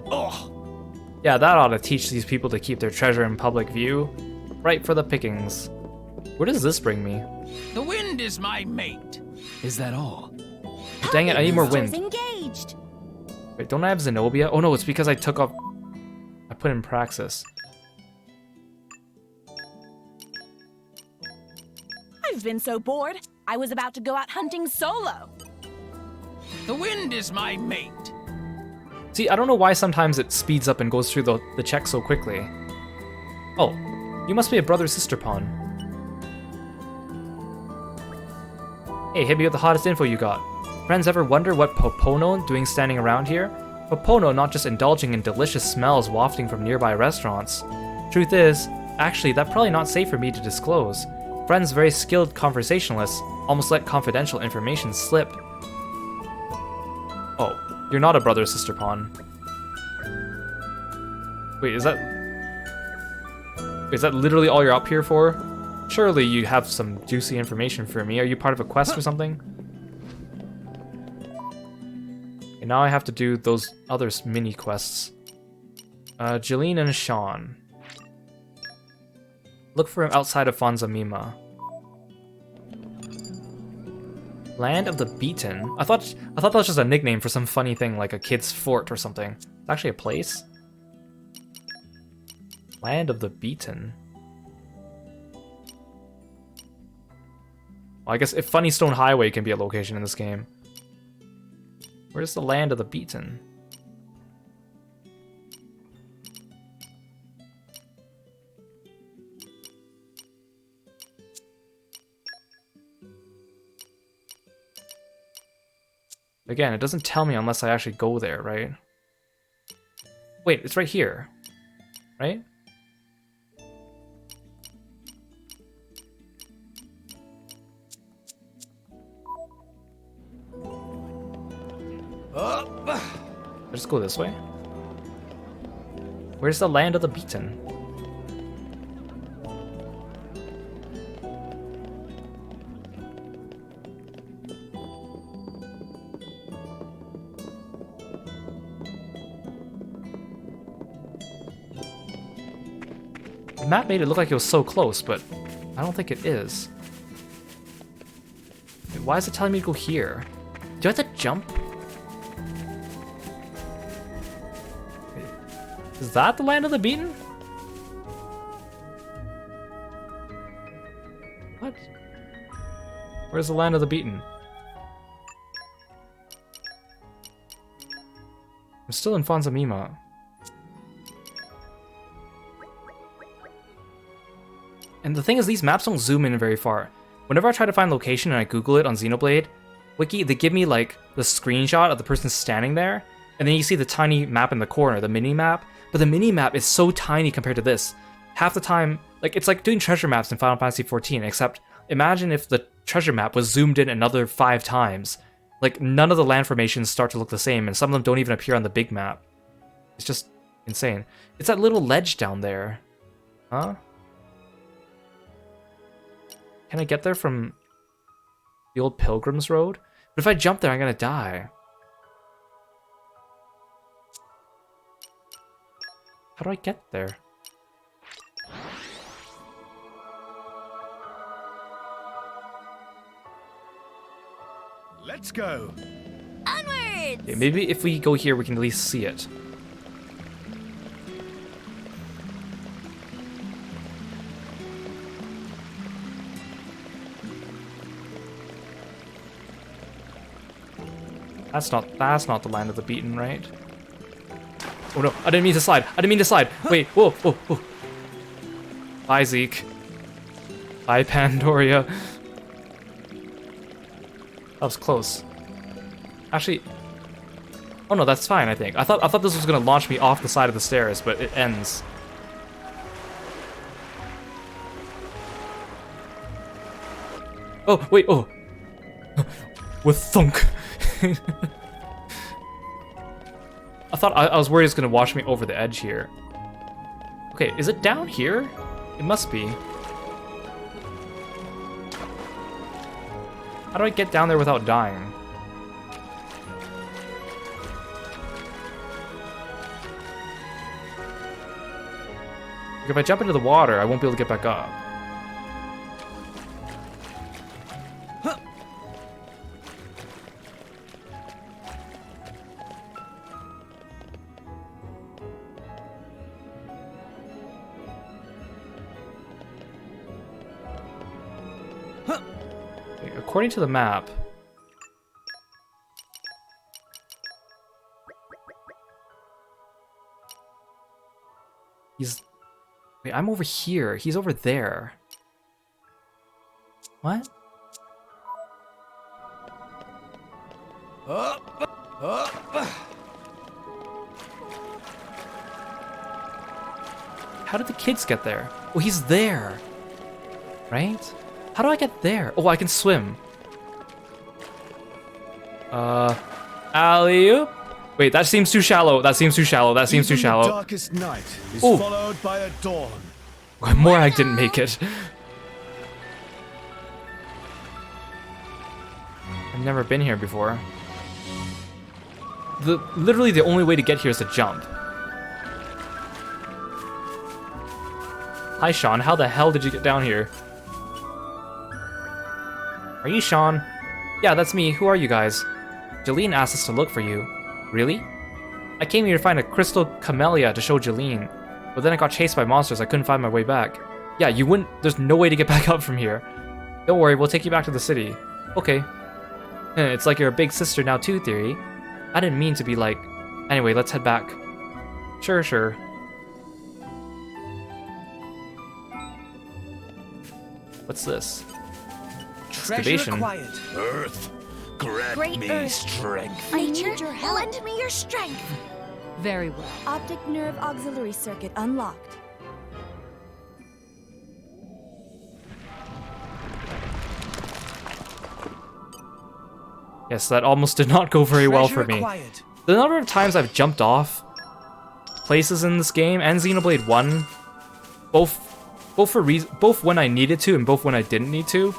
Oh. Yeah, that ought to teach these people to keep their treasure in public view. Right for the pickings. Where does this bring me? The wind is my mate. Is that all? Dang it, I need more Boosters wind. engaged. Wait, don't I have Zenobia? Oh no, it's because I took off... I put in Praxis. I've been so bored, I was about to go out hunting solo. The wind is my mate. See, I don't know why sometimes it speeds up and goes through the check so quickly. Oh, you must be a brother-sister pawn. Hey, hit me with the hottest info you got. Friends ever wonder what Popono doing standing around here? Popono not just indulging in delicious smells wafting from nearby restaurants. Truth is, actually, that's probably not safe for me to disclose. Friends very skilled conversationalists almost let confidential information slip. Oh, you're not a brother-sister pawn. Wait, is that literally all you're up here for? Surely you have some juicy information for me. Are you part of a quest or something? And now I have to do those other mini quests. Jeline and Sean. Look for him outside of Fonzamima. Land of the Beaten. I thought that was just a nickname for some funny thing like a kid's fort or something. It's actually a place. Land of the Beaten. Well, I guess if Funny Stone Highway can be a location in this game. Where's the Land of the Beaten? Again, it doesn't tell me unless I actually go there, right? Wait, it's right here, right? Let's go this way. Where's the Land of the Beaten? The map made it look like it was so close, but I don't think it is. Why is it telling me to go here? Do I have to jump? Is that the land of the beaten? What? Where's the land of the beaten? I'm still in Fonzamima. And the thing is, these maps don't zoom in very far. Whenever I try to find location and I Google it on Xenoblade Wiki, they give me like the screenshot of the person standing there, and then you see the tiny map in the corner, the mini map. But the mini map is so tiny compared to this. Half the time, like it's like doing treasure maps in Final Fantasy XIV, except imagine if the treasure map was zoomed in another 5 times. Like none of the land formations start to look the same, and some of them don't even appear on the big map. It's just insane. It's that little ledge down there. Huh? Can I get there from the old Pilgrim's Road? But if I jump there, I'm gonna die. How do I get there? Let's go. Onwards! Okay, maybe if we go here, we can at least see it. That's not the land of the beaten, right? Oh no, I didn't mean to slide. I didn't mean to slide. Wait, whoa, whoa, whoa. Bye, Zeke. Bye, Pandoria. That was close. Actually, oh no, that's fine, I think. I thought this was gonna launch me off the side of the stairs, but it ends. Oh, wait, oh. With thunk. I was worried it's gonna wash me over the edge here. Okay, is it down here? It must be. How do I get down there without dying? If I jump into the water, I won't be able to get back up. According to the map, he's... Wait, I'm over here. He's over there. What? How did the kids get there? Oh, he's there. Right? How do I get there? Oh, I can swim. Alley-oop. Wait, that seems too shallow. That seems too shallow. That seems too shallow. The darkest night is Ooh. followed by a dawn. Morag didn't make it. I've never been here before. Literally the only way to get here is to jump. Hi, Sean. How the hell did you get down here? Are you Sean? Yeah, that's me. Who are you guys? Jeline asked us to look for you. Really? I came here to find a crystal camellia to show Jeline, but then I got chased by monsters. I couldn't find my way back. Yeah, you wouldn't... There's no way to get back up from here. Don't worry, we'll take you back to the city. Okay. It's like you're a big sister now too, Theory. I didn't mean to be like... Anyway, let's head back. Sure, sure. What's this? Treasure acquired. Earth, grant Great me Earth. strength. I need your help. Lend me your strength. Very well. Optic nerve auxiliary circuit unlocked. Yes, that almost did not go very well for me. Acquired. The number of times I've jumped off places in this game and Xenoblade 1, both when I needed to and both when I didn't need to.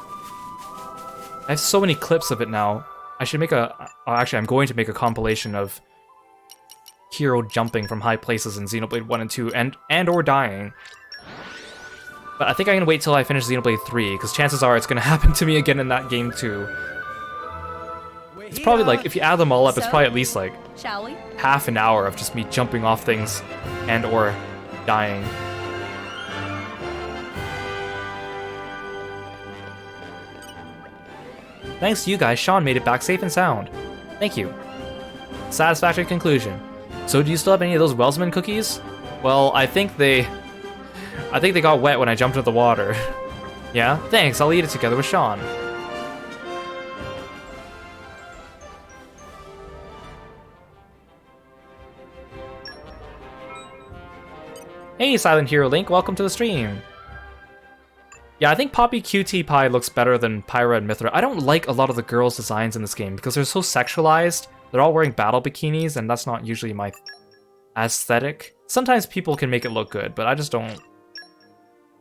I have so many clips of it now. I should make actually, I'm going to make a compilation of Kiro jumping from high places in Xenoblade 1 and 2 and or dying. But I think I'm gonna wait till I finish Xenoblade 3, because chances are it's gonna happen to me again in that game too. It's probably like, if you add them all up, it's probably at least like Shall we? half an hour of just me jumping off things and or dying. Thanks to you guys, Sean made it back safe and sound. Thank you. Satisfactory conclusion. So do you still have any of those Wellsman cookies? Well, I think they got wet when I jumped into the water. Yeah? Thanks, I'll eat it together with Sean. Hey, Silent Hero Link, welcome to the stream. Yeah, I think Poppy QT Pie looks better than Pyra and Mithra. I don't like a lot of the girls' designs in this game because they're so sexualized. They're all wearing battle bikinis, and that's not usually my aesthetic. Sometimes people can make it look good, but I just don't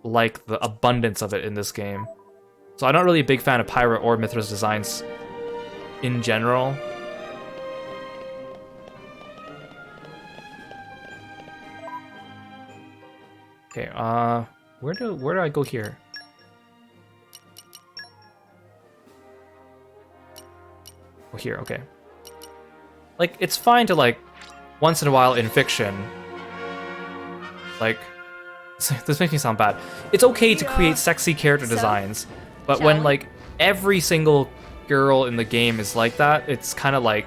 like the abundance of it in this game. So I'm not really a big fan of Pyra or Mithra's designs in general. Okay, where do I go here? Oh, here, okay. Like, it's fine to, like, once in a while in fiction, like, this makes me sound bad. It's okay to create sexy character designs, but when, like, every single girl in the game is like that, it's kind of like,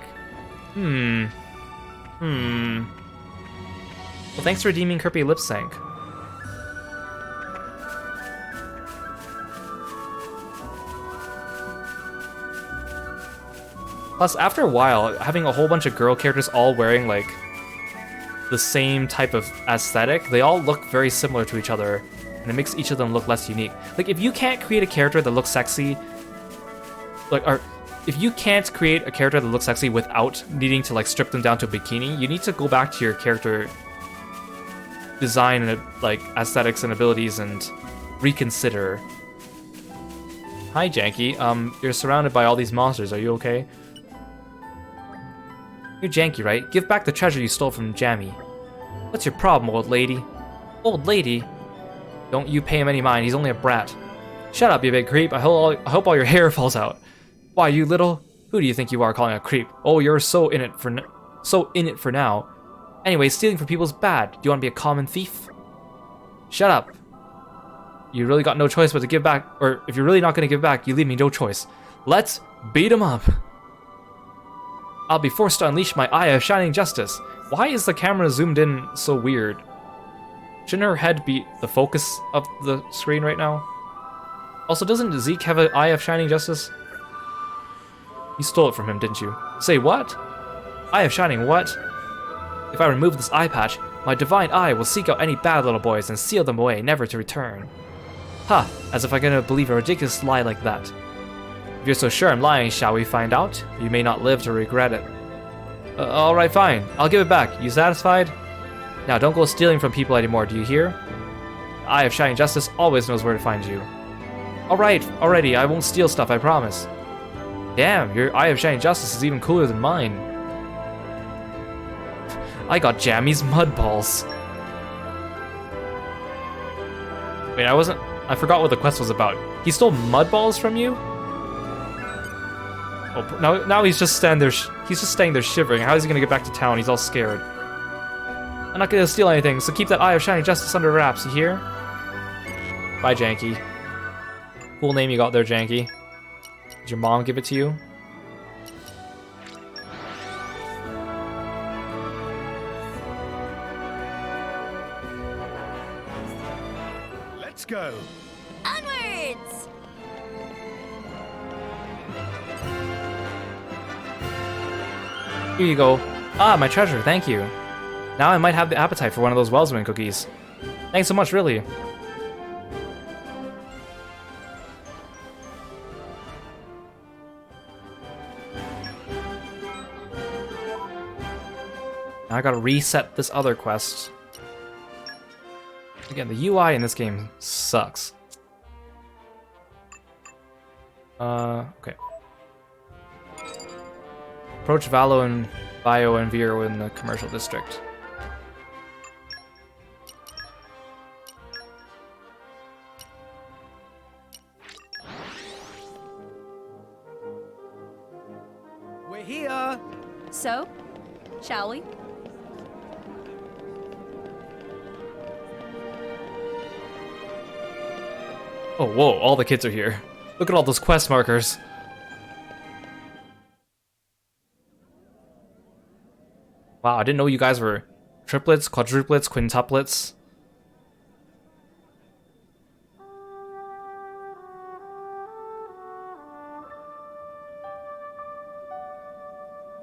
Well, thanks for redeeming Kirby Lip Sync. Plus, after a while, having a whole bunch of girl characters all wearing, like, the same type of aesthetic, they all look very similar to each other, and it makes each of them look less unique. Like, if you can't create a character that looks sexy, like, or if you can't create a character that looks sexy without needing to, like, strip them down to a bikini, you need to go back to your character design and, like, aesthetics and abilities and reconsider. Hi, Janky. You're surrounded by all these monsters. Are you okay? You're Janky, right? Give back the treasure you stole from Jammy. What's your problem, old lady? Old lady? Don't you pay him any mind, he's only a brat. Shut up, you big creep. I hope all your hair falls out. Why, you little? Who do you think you are calling a creep? Oh, you're so in it for now. Anyway, stealing from people is bad. Do you want to be a common thief? Shut up. You really got no choice but to give back, or if you're really not going to give back, you leave me no choice. Let's beat him up. I'll be forced to unleash my eye of shining justice. Why is the camera zoomed in so weird? Shouldn't her head be the focus of the screen right now? Also, doesn't Zeke have an eye of shining justice? You stole it from him, didn't you? Say what? Eye of shining what? If I remove this eye patch, my divine eye will seek out any bad little boys and seal them away, never to return. Ha! As if I'm gonna believe a ridiculous lie like that. If you're so sure I'm lying, shall we find out? You may not live to regret it. Alright, fine. I'll give it back. You satisfied? Now, don't go stealing from people anymore, do you hear? The Eye of Shining Justice always knows where to find you. Alright, already, I won't steal stuff, I promise. Damn, your Eye of Shining Justice is even cooler than mine. I got Jammy's mud balls. Wait, I forgot what the quest was about. He stole mud balls from you? Oh, now he's just standing there. He's just staying there shivering. How is he gonna get back to town? He's all scared. I'm not gonna steal anything, so keep that Eye of Shining Justice under wraps. You hear? Bye, Janky. Cool name you got there, Janky. Did your mom give it to you? Let's go. Onwards! Here you go. Ah, my treasure, thank you. Now I might have the appetite for one of those Wellsman cookies. Thanks so much, really. Now I gotta reset this other quest. Again, the UI in this game sucks. Okay. Approach Valo and Bio and Vero in the commercial district. We're here. So, Shall we? Oh, whoa, all the kids are here. Look at all those quest markers. Wow, I didn't know you guys were triplets, quadruplets, quintuplets.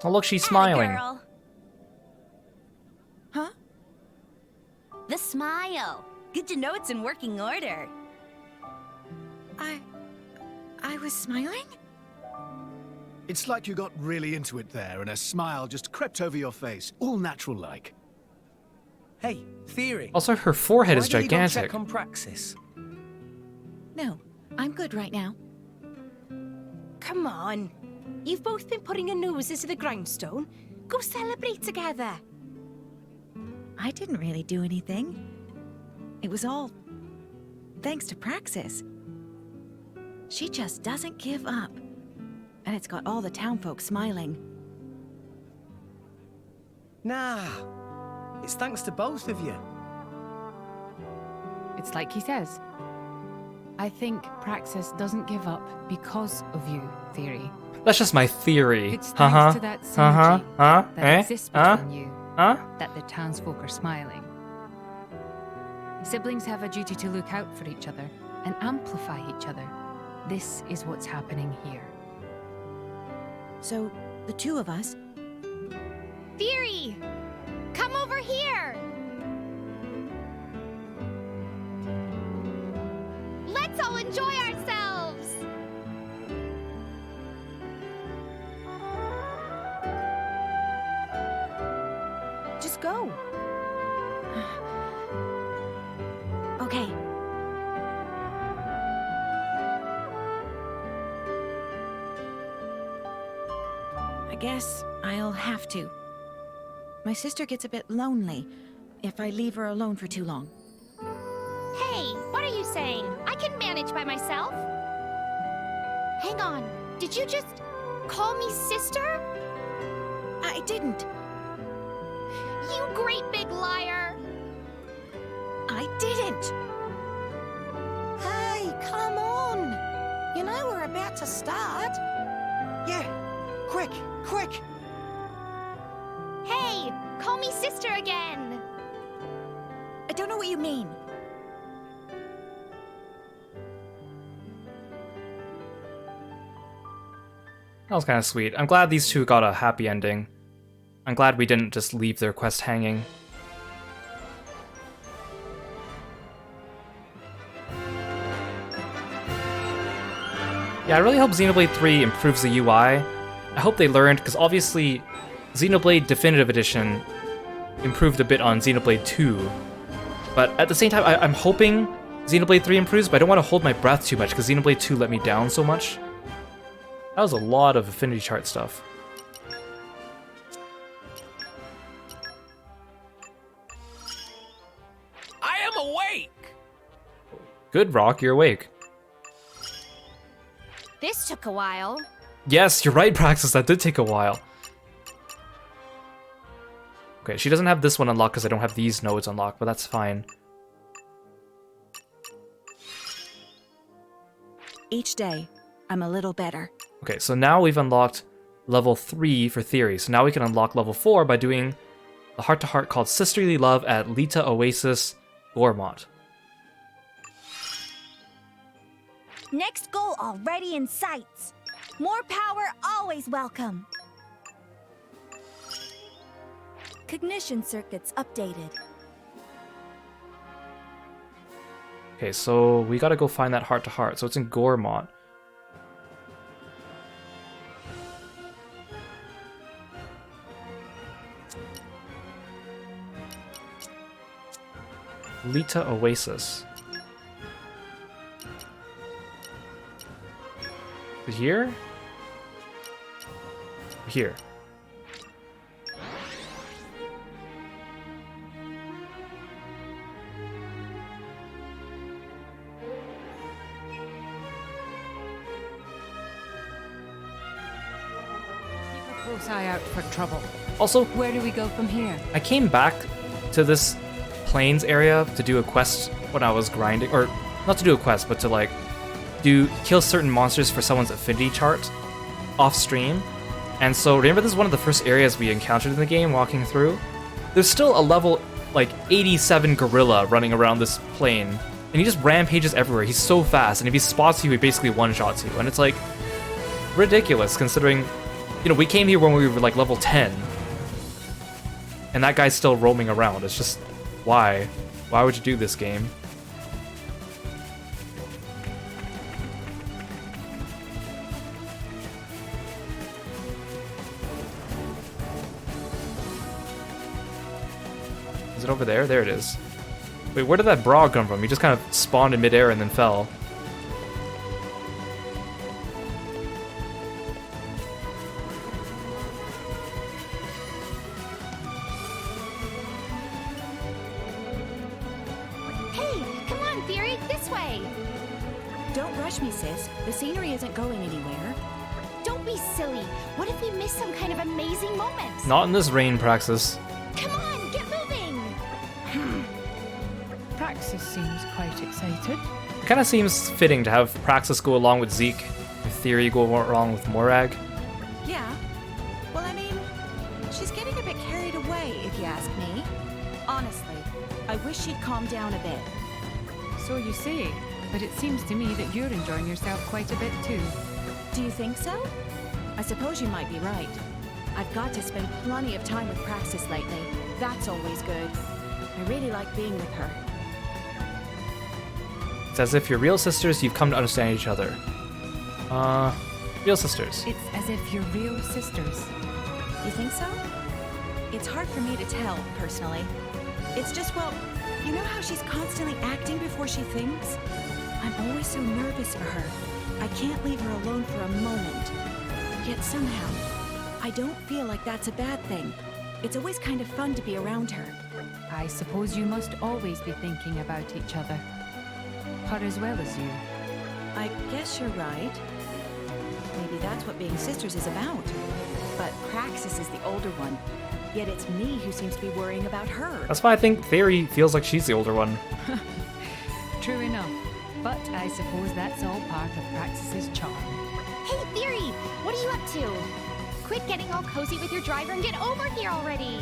Oh, look, she's smiling. Girl. Huh? The smile. Good to know it's in working order. I was smiling? It's like you got really into it there, and a smile just crept over your face, all natural-like. Hey, Theory. Also, her forehead is Why don't you go gigantic. check on Praxis? No, I'm good right now. Come on. You've both been putting your noses to the grindstone. Go celebrate together. I didn't really do anything. It was all thanks to Praxis. She just doesn't give up. And it's got all the townfolk smiling. Nah, it's thanks to both of you. It's like he says. I think Praxis doesn't give up because of you, Theory. That's just my theory. It's thanks to that synergy that exists between you that the townsfolk are smiling. Siblings have a duty to look out for each other and amplify each other. This is what's happening here. So, the two of us... Theory! Come over here! Let's all enjoy ourselves! Just go. Okay. I guess I'll have to. My sister gets a bit lonely if I leave her alone for too long. Hey, what are you saying? I can manage by myself. Hang on, did you just call me sister? I didn't. You great big liar! I didn't! Hey, come on! You know we're about to start. Yeah, quick, quick! Hey, call me sister again! I don't know what you mean. That was kind of sweet. I'm glad these two got a happy ending. I'm glad we didn't just leave their quest hanging. Yeah, I really hope Xenoblade 3 improves the UI. I hope they learned, because obviously Xenoblade Definitive Edition improved a bit on Xenoblade 2. But at the same time, I'm hoping Xenoblade 3 improves, but I don't want to hold my breath too much, because Xenoblade 2 let me down so much. That was a lot of affinity chart stuff. I am awake! Good, Rock, you're awake. This took a while. Yes, you're right, Praxis, that did take a while. Okay, she doesn't have this one unlocked because I don't have these nodes unlocked, but that's fine. Each day, I'm a little better. Okay, so now we've unlocked level 3 for Theory, so now we can unlock level 4 by doing the heart-to-heart called Sisterly Love at Lita Oasis Gormont. Next goal already in sights. More power always welcome. Cognition circuits updated. Okay, so we gotta go find that heart-to-heart, so it's in Gormont. Lita Oasis. Is it here? Here. Keep a close eye out for trouble. Also, where do we go from here? I came back to this plains area to do a quest when I was grinding, or not to do a quest, but to like kill certain monsters for someone's affinity chart off stream. And so remember, this is one of the first areas we encountered in the game walking through. There's still a level like 87 gorilla running around this plane, and he just rampages everywhere. He's so fast, and if he spots you, he basically one-shots you. And it's like ridiculous considering, you know, we came here when we were like level 10, and that guy's still roaming around. It's just, why? Why would you do this game? Is it over there? There it is. Wait, where did that bra come from? He just kind of spawned in midair and then fell. Hey, come on, Theory, this way! Don't rush me, sis. The scenery isn't going anywhere. Don't be silly. What if we miss some kind of amazing moment? Not in this rain, Praxis. Come on, get moving! Praxis seems quite excited. It kind of seems fitting to have Praxis go along with Zeke, and Theory go along with Morag. Yeah. Well, I mean, she's getting a bit carried away, if you ask me. Honestly, I wish she'd calm down a bit. So you say, but it seems to me that you're enjoying yourself quite a bit too. Do you think so? I suppose you might be right. I've got to spend plenty of time with Praxis lately. That's always good. I really like being with her. It's as if you're real sisters, you've come to understand each other. Real sisters. It's as if you're real sisters. You think so? It's hard for me to tell, personally. It's just, well, you know how she's constantly acting before she thinks? I'm always so nervous for her. I can't leave her alone for a moment. Yet somehow, I don't feel like that's a bad thing. It's always kind of fun to be around her. I suppose you must always be thinking about each other. Her as well as you. I guess you're right. Maybe that's what being sisters is about. But Praxis is the older one. Yet it's me who seems to be worrying about her. That's why I think Theory feels like she's the older one. True enough. But I suppose that's all part of Praxis's charm. Hey, Theory! What are you up to? Quit getting all cozy with your driver and get over here already!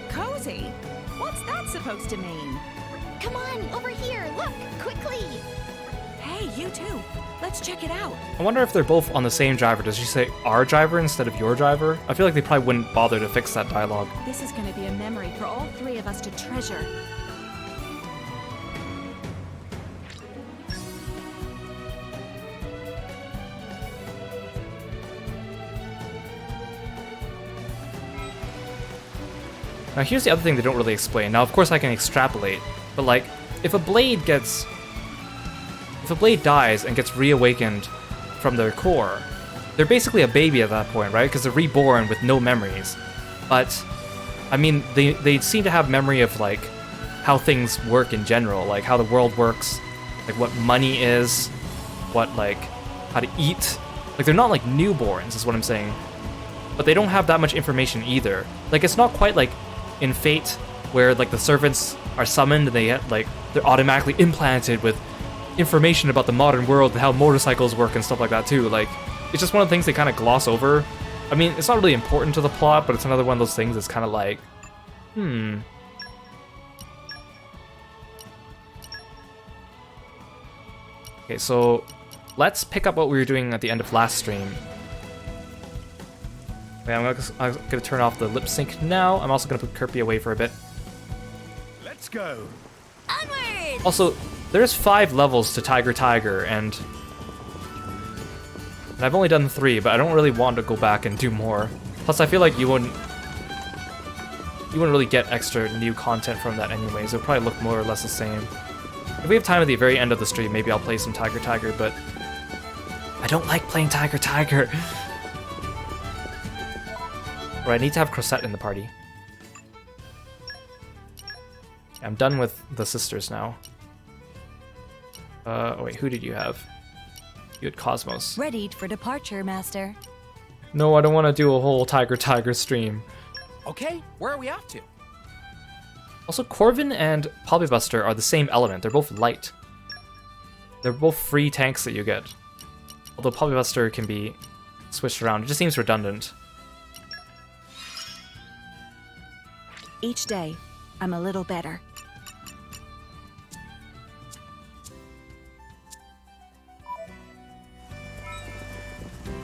Cozy? What's that supposed to mean? Come on, over here! Look, quickly! Hey, you too. Let's check it out. I wonder if they're both on the same driver. Does she say our driver instead of your driver? I feel like they probably wouldn't bother to fix that dialogue. This is going to be a memory for all three of us to treasure. Now here's the other thing they don't really explain. Now of course I can extrapolate, but like, if a blade dies and gets reawakened from their core, they're basically a baby at that point, right? Because they're reborn with no memories. But, I mean, they seem to have memory of like, how things work in general, like how the world works, like what money is, what like, how to eat. Like they're not like newborns is what I'm saying. But they don't have that much information either. Like it's not quite like in Fate, where like the servants are summoned and they're automatically implanted with information about the modern world and how motorcycles work and stuff like that too. Like, it's just one of the things they kind of gloss over. I mean, it's not really important to the plot, but it's another one of those things that's kind of like, Okay, so let's pick up what we were doing at the end of last stream. Okay, I'm gonna turn off the lip sync now. I'm also gonna put Kirby away for a bit. Let's go. Onward! Also, there's 5 levels to Tiger, and I've only done 3, but I don't really want to go back and do more. Plus, I feel like you wouldn't really get extra new content from that anyways. It'll probably look more or less the same. If we have time at the very end of the stream, maybe I'll play some Tiger, but I don't like playing Tiger. Right, I need to have Crosette in the party. I'm done with the sisters now. Wait, who did you have? You had Cosmos. Readied for departure, Master. No, I don't want to do a whole Tiger stream. Okay, where are we off to? Also, Corvin and Polybuster are the same element. They're both light. They're both free tanks that you get. Although Polybuster can be switched around. It just seems redundant. Each day, I'm a little better.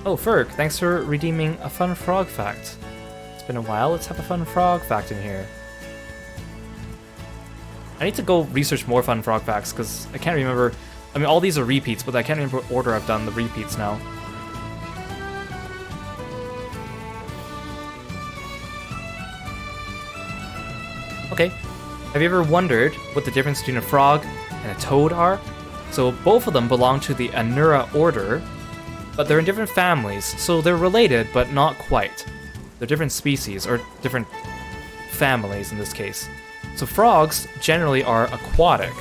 Oh, Ferg, thanks for redeeming a fun frog fact. It's been a while, let's have a fun frog fact in here. I need to go research more fun frog facts, because I can't remember... I mean, all these are repeats, but I can't remember what order I've done the repeats now. Okay, have you ever wondered what the difference between a frog and a toad are? So both of them belong to the Anura order, but they're in different families, so they're related, but not quite. They're different species, or different families in this case. So frogs generally are aquatic,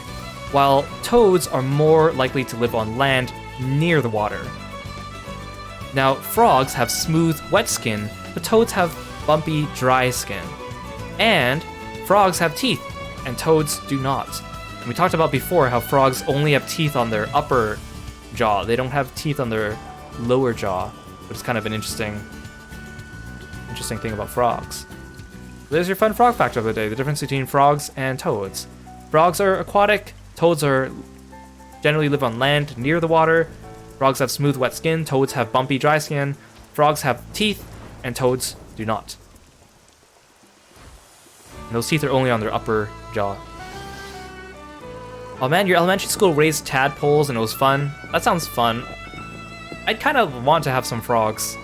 while toads are more likely to live on land near the water. Now, frogs have smooth, wet skin, but toads have bumpy, dry skin. And frogs have teeth, and toads do not. And we talked about before how frogs only have teeth on their upper jaw. They don't have teeth on their lower jaw, which is kind of an interesting thing about frogs. There's your fun frog fact of the day, the difference between frogs and toads. Frogs are aquatic, toads are generally live on land near the water. Frogs have smooth, wet skin, toads have bumpy, dry skin. Frogs have teeth, and toads do not. And those teeth are only on their upper jaw. Oh man, your elementary school raised tadpoles and it was fun. That sounds fun. I'd kind of want to have some frogs.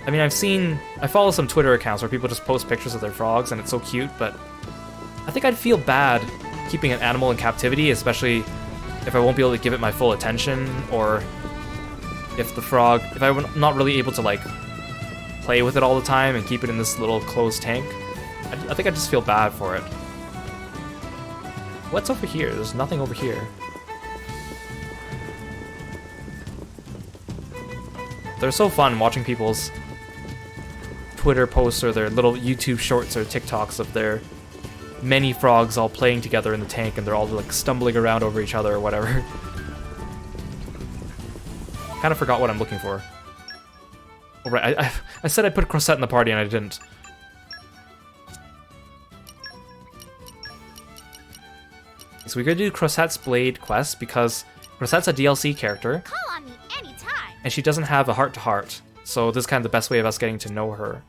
I mean, I follow some Twitter accounts where people just post pictures of their frogs and it's so cute, but I think I'd feel bad keeping an animal in captivity, especially if I won't be able to give it my full attention, or if I'm not really able to like play with it all the time and keep it in this little closed tank. I think I just feel bad for it. What's over here? There's nothing over here. They're so fun watching people's Twitter posts or their little YouTube shorts or TikToks of their many frogs all playing together in the tank and they're all like stumbling around over each other or whatever. Kind of forgot what I'm looking for. Oh, right, I said I'd put Crosette in the party and I didn't. So we're gonna do Crosette's Blade quest because Crosette's a DLC character. Call on me anytime. And she doesn't have a heart-to-heart, so this is kind of the best way of us getting to know her.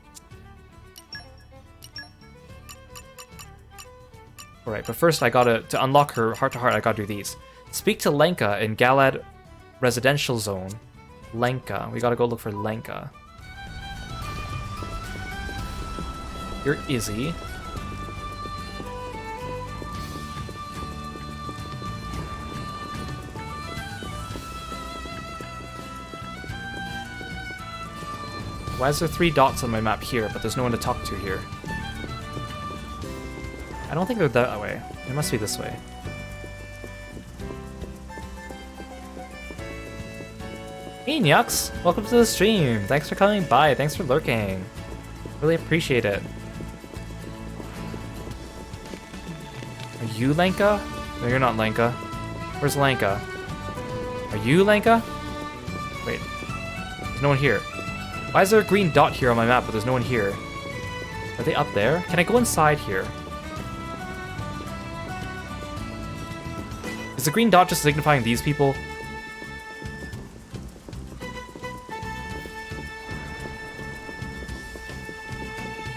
Alright, but first to unlock her heart-to-heart, I gotta do these. Speak to Lenka in Galad Residential Zone. Lenka. We gotta go look for Lenka. You're Izzy. Why is there 3 dots on my map here, but there's no one to talk to here? I don't think they're that way. It must be this way. Hey Nyux! Welcome to the stream! Thanks for coming by, thanks for lurking. Really appreciate it. Are you Lenka? No, you're not Lenka. Where's Lenka? Are you Lenka? Wait. There's no one here. Why is there a green dot here on my map, but there's no one here? Are they up there? Can I go inside here? Is the green dot just signifying these people?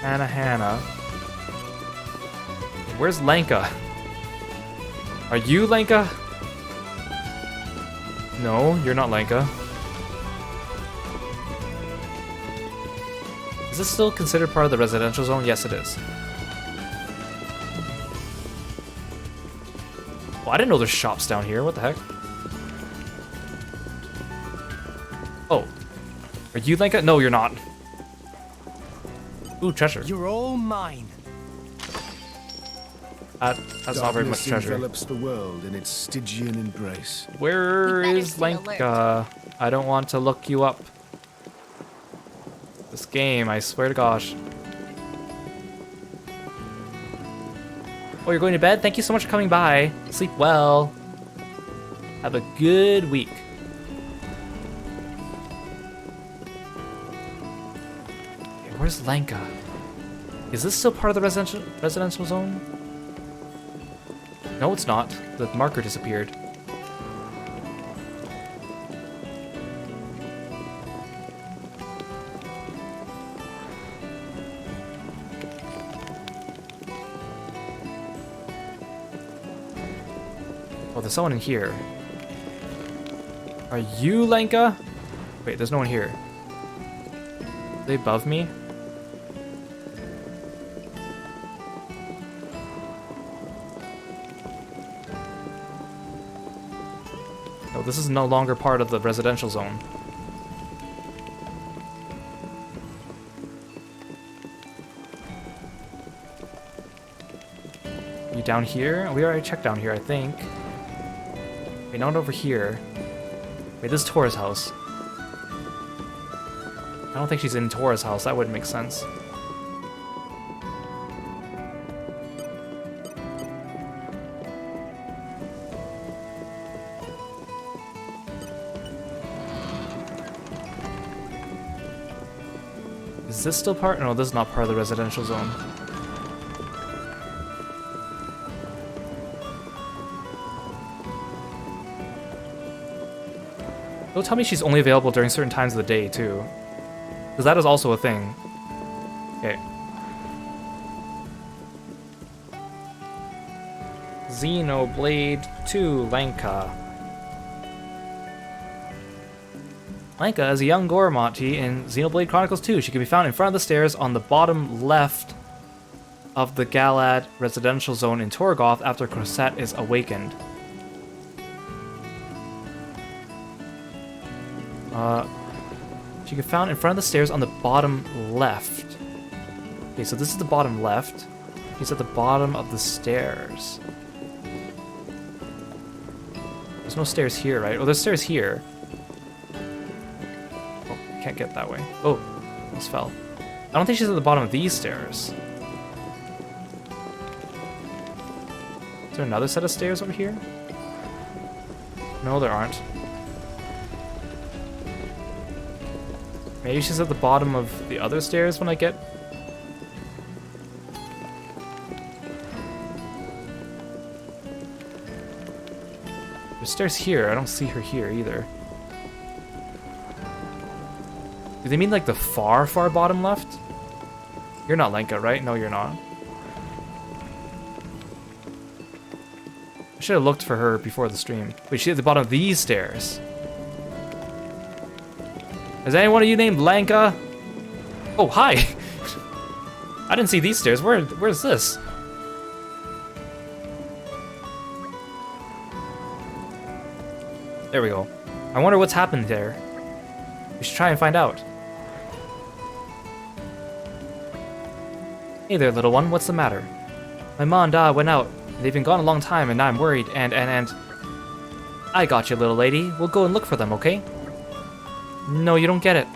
Hannah. Where's Lenka? Are you Lenka? No, you're not Lenka. Is this still considered part of the residential zone? Yes, it is. Oh, I didn't know there's shops down here. What the heck? Oh. Are you Lenka? No, you're not. Ooh, treasure. You're all mine. That's not very much treasure. Envelops the world in its Stygian embrace. Where is Lenka? I don't want to look you up. This game, I swear to gosh. Oh, you're going to bed? Thank you so much for coming by. Sleep well. Have a good week. Okay, where's Lenka? Is this still part of the residential zone? No, it's not. The marker disappeared. Oh, there's someone in here. Are you Lenka? Wait, there's no one here. Are they above me? No, this is no longer part of the residential zone. Are you down here? We already checked down here, I think. Wait, not over here. Wait, this is Tora's house. I don't think she's in Tora's house. That wouldn't make sense. Is this still part? No, this is not part of the residential zone. Don't tell me she's only available during certain times of the day, too. Because that is also a thing. Okay. Xenoblade 2 Lenka. Lenka is a young Goromati in Xenoblade Chronicles 2. She can be found in front of the stairs on the bottom left of the Galad residential zone in Torgoth after Crosette is awakened. She can be found in front of the stairs on the bottom left. Okay, so this is the bottom left. He's at the bottom of the stairs. There's no stairs here, right? Oh, there's stairs here. Oh, can't get that way. Oh, almost fell. I don't think she's at the bottom of these stairs. Is there another set of stairs over here? No, there aren't. Maybe she's at the bottom of the other stairs when I get... There's stairs here. I don't see her here either. Do they mean like the far, far bottom left? You're not Lenka, right? No, you're not. I should have looked for her before the stream. Wait, she's at the bottom of these stairs. Is any one of you named Lenka? Oh, hi! I didn't see these stairs. Where's this? There we go. I wonder what's happened there. We should try and find out. Hey there, little one. What's the matter? My mom and dad went out. They've been gone a long time, and now I'm worried, and... I got you, little lady. We'll go and look for them, okay? No, you don't get it.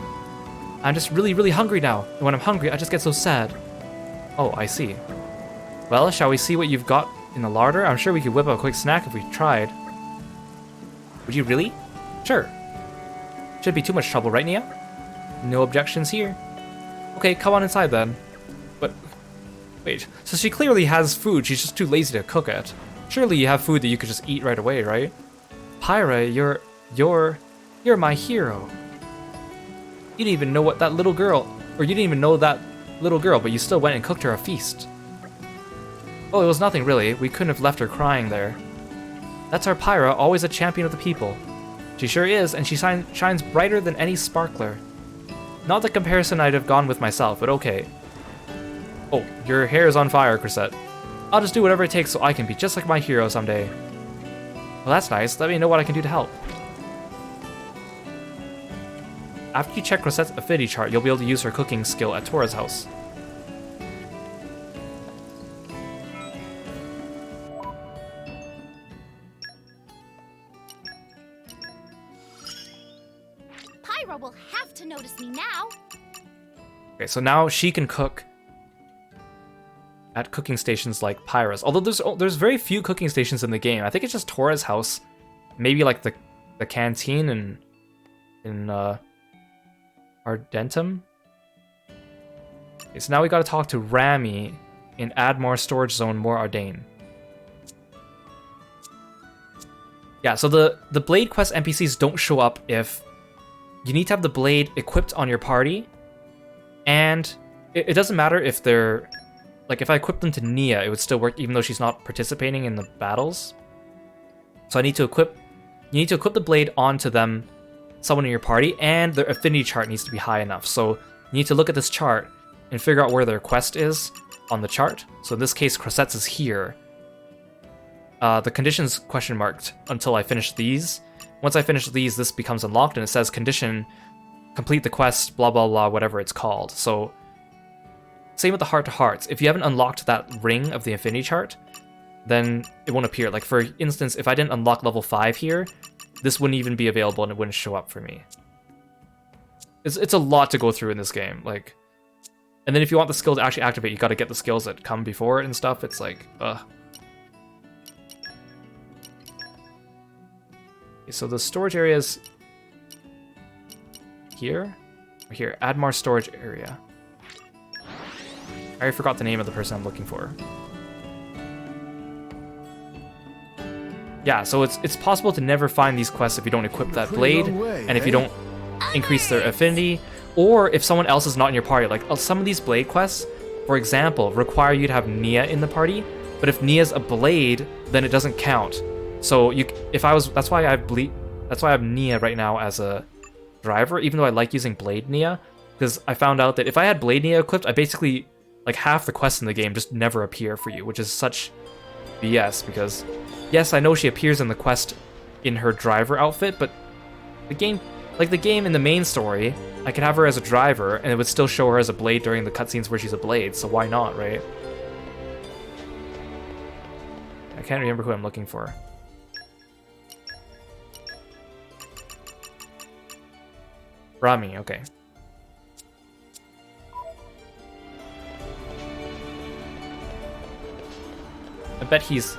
I'm just really, really hungry now. And when I'm hungry, I just get so sad. Oh, I see. Well, shall we see what you've got in the larder? I'm sure we could whip up a quick snack if we tried. Would you really? Sure. Shouldn't be too much trouble, right, Nia? No objections here. Okay, come on inside then. But, wait. So she clearly has food, she's just too lazy to cook it. Surely you have food that you could just eat right away, right? Pyra, you're my hero. You didn't even know what that little girl, or you didn't even know that little girl, but you still went and cooked her a feast. Oh, it was nothing really. We couldn't have left her crying there. That's our Pyra, always a champion of the people. She sure is, and she shines brighter than any sparkler. Not the comparison I'd have gone with myself, but okay. Oh, your hair is on fire, Crosette. I'll just do whatever it takes so I can be just like my hero someday. Well, that's nice. Let me know what I can do to help. After you check Crosette's affinity chart, you'll be able to use her cooking skill at Tora's house. Pyra will have to notice me now. Okay, so now she can cook at cooking stations like Pyra's. Although there's very few cooking stations in the game. I think it's just Tora's house, maybe like the canteen in Ardentum. Okay, so now we gotta talk to Rami in Admar Storage Zone, More Ardain. Yeah, so the Blade Quest NPCs don't show up if you need to have the blade equipped on your party, and it doesn't matter if they're... Like, if I equip them to Nia, it would still work even though she's not participating in the battles. So I need to equip... You need to equip the blade onto them, someone in your party, and their affinity chart needs to be high enough. So you need to look at this chart and figure out where their quest is on the chart. So in this case, Crosette's is here. The condition's question marked until I finish these. Once I finish these, this becomes unlocked, and it says condition, complete the quest, blah blah blah, whatever it's called. So, same with the heart to hearts. If you haven't unlocked that ring of the infinity chart, then it won't appear. Like, for instance, if I didn't unlock level 5 here, this wouldn't even be available and it wouldn't show up for me. It's a lot to go through in this game. Like, and then if you want the skill to actually activate, you gotta get the skills that come before it and stuff. It's like, ugh. Okay, so the storage area is here? Or here, Admar storage area. I already forgot the name of the person I'm looking for. Yeah, so it's possible to never find these quests if you don't equip that blade, and if you don't increase their affinity, or if someone else is not in your party. Like, some of these blade quests, for example, require you to have Nia in the party, but if Nia's a blade, then it doesn't count. So that's why I have Nia right now as a driver, even though I like using Blade Nia, because I found out that if I had Blade Nia equipped, I basically, like, half the quests in the game just never appear for you, which is such BS, because yes, I know she appears in the quest in her driver outfit, but the game in the main story, I could have her as a driver and it would still show her as a blade during the cutscenes where she's a blade, so why not, right? I can't remember who I'm looking for. Rami, okay. I bet he's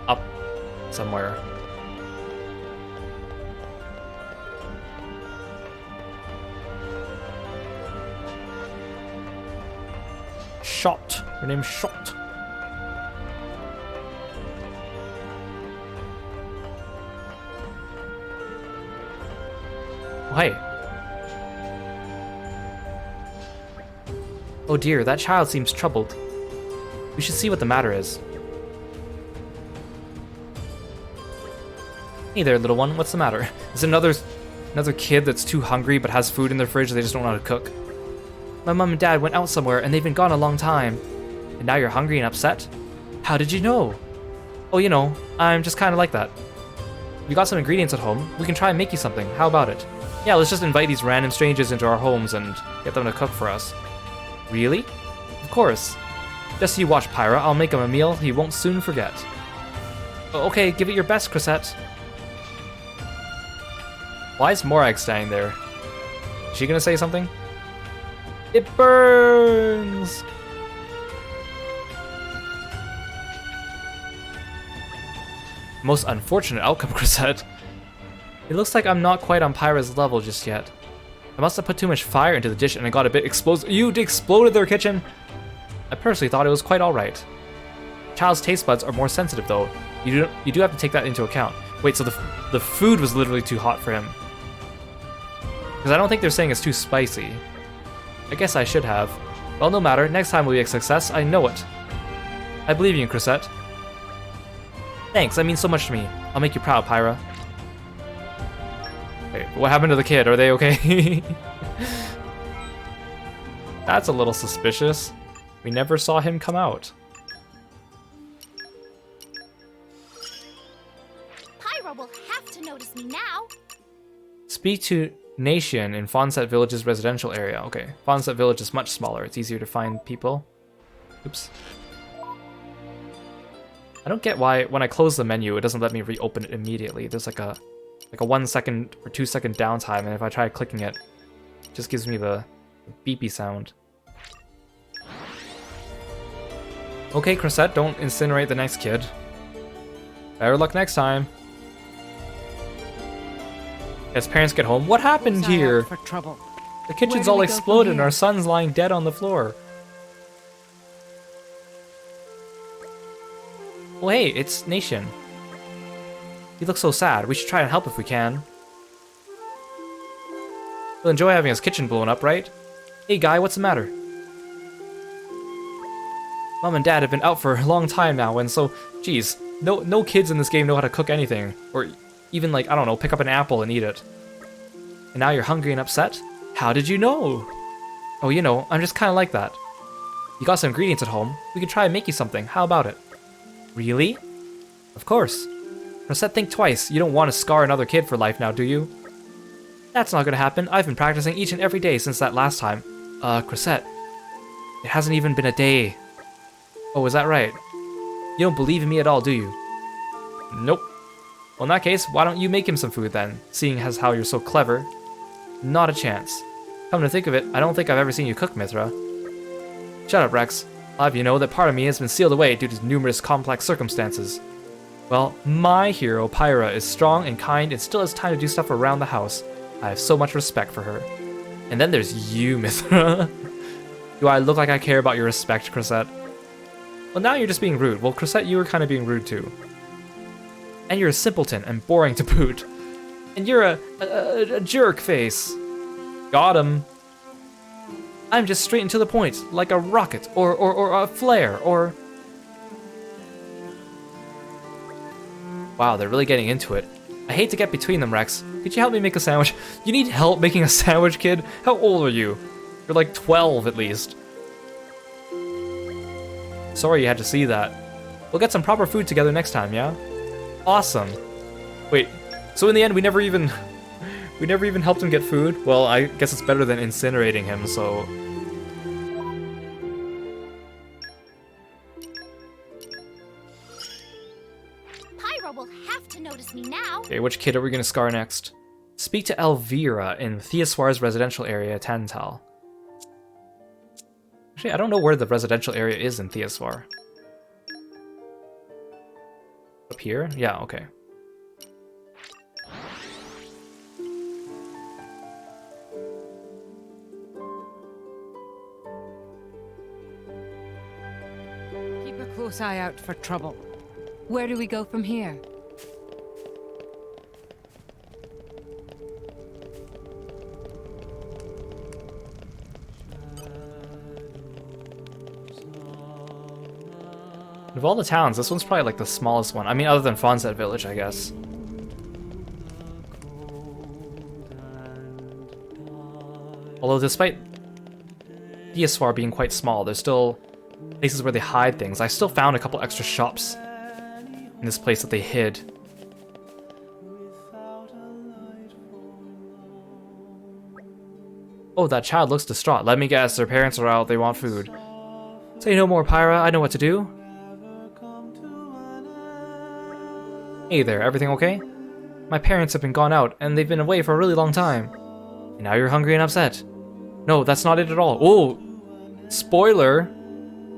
up somewhere. Shot. Her name's Shot. Oh, hey. Oh dear, that child seems troubled. We should see what the matter is. Hey there, little one. What's the matter? Is it another kid that's too hungry but has food in their fridge they just don't know how to cook? My mom and dad went out somewhere and they've been gone a long time. And now you're hungry and upset? How did you know? Oh, you know, I'm just kind of like that. We got some ingredients at home. We can try and make you something. How about it? Yeah, let's just invite these random strangers into our homes and get them to cook for us. Really? Of course. Just so you watch, Pyra. I'll make him a meal he won't soon forget. Okay, give it your best, Crisette. Why is Morag standing there? Is she gonna say something? It burns! Most unfortunate outcome, Crisette. It looks like I'm not quite on Pyra's level just yet. I must have put too much fire into the dish and it got a bit explosive. You exploded their kitchen? I personally thought it was quite alright. Child's taste buds are more sensitive though. You do have to take that into account. Wait, so the food was literally too hot for him. Because I don't think they're saying it's too spicy. I guess I should have. Well, no matter. Next time will be a success. I know it. I believe you, Crisette. Thanks, that means so much to me. I'll make you proud, Pyra. Wait, what happened to the kid? Are they okay? That's a little suspicious. We never saw him come out. Pyra will have to notice me now. Speak to Nation in Fonset Village's residential area. Okay, Fonset Village is much smaller. It's easier to find people. Oops. I don't get why when I close the menu, it doesn't let me reopen it immediately. There's like a 1 second or 2 second downtime, and if I try clicking it, it just gives me the beepy sound. Okay, Cressette, don't incinerate the next kid. Better luck next time. As parents get home, what happened here? For trouble. The kitchen's do all we go from exploded and here? our son's lying dead on the floor. Oh hey, it's Nation. He looks so sad. We should try and help if we can. He'll enjoy having his kitchen blown up, right? Hey guy, what's the matter? Mom and Dad have been out for a long time now, and so, geez, no kids in this game know how to cook anything. Or even, like, I don't know, pick up an apple and eat it. And now you're hungry and upset? How did you know? Oh, you know, I'm just kind of like that. You got some ingredients at home. We could try and make you something. How about it? Really? Of course. Rosette, think twice. You don't want to scar another kid for life now, do you? That's not gonna happen. I've been practicing each and every day since that last time. Cressette. It hasn't even been a day. Oh, is that right? You don't believe in me at all, do you? Nope. Well, in that case, why don't you make him some food then, seeing as how you're so clever? Not a chance. Come to think of it, I don't think I've ever seen you cook, Mithra. Shut up, Rex. I'll have you know that part of me has been sealed away due to numerous complex circumstances. Well, my hero, Pyra, is strong and kind and still has time to do stuff around the house. I have so much respect for her. And then there's you, Mithra. Do I look like I care about your respect, Cressette? Well, now you're just being rude. Well, Cressette, you were kind of being rude too. And you're a simpleton and boring to boot. And you're a jerk face. Got him. I'm just straight and to the point, like a rocket, or a flare, or... Wow, they're really getting into it. I hate to get between them, Rex. Could you help me make a sandwich? You need help making a sandwich, kid? How old are you? You're like 12 at least. Sorry you had to see that. We'll get some proper food together next time, yeah? Awesome. Wait, so in the end we never even helped him get food? Well, I guess it's better than incinerating him, so... Pyra will have to notice me now. Okay, which kid are we gonna scar next? Speak to Elvira in Theoswar's residential area, Tantal. Actually, I don't know where the residential area is in Theoswar. Up here? Yeah, okay. Keep a close eye out for trouble. Where do we go from here? Of all the towns, this one's probably like the smallest one. I mean, other than Fonset Village, I guess. Although despite Theoswar being quite small, there's still places where they hide things. I still found a couple extra shops in this place that they hid. Oh, that child looks distraught. Let me guess, their parents are out, they want food. Say no more, Pyra, I know what to do. Hey there, everything okay? My parents have been gone out, and they've been away for a really long time. And now you're hungry and upset. No, that's not it at all. Oh! Spoiler!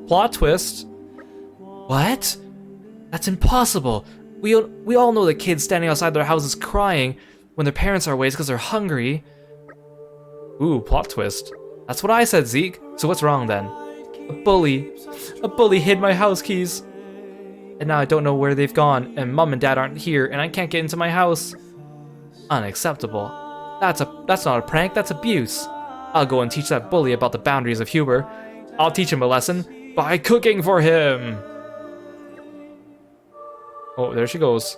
Plot twist! What? That's impossible! We all know the kids standing outside their houses crying when their parents are away because they're hungry. Ooh, plot twist. That's what I said, Zeke. So what's wrong then? A bully. A bully hid my house keys. And now I don't know where they've gone, and Mom and Dad aren't here, and I can't get into my house. Unacceptable. That's not a prank, that's abuse. I'll go and teach that bully about the boundaries of humor. I'll teach him a lesson by cooking for him. Oh, there she goes.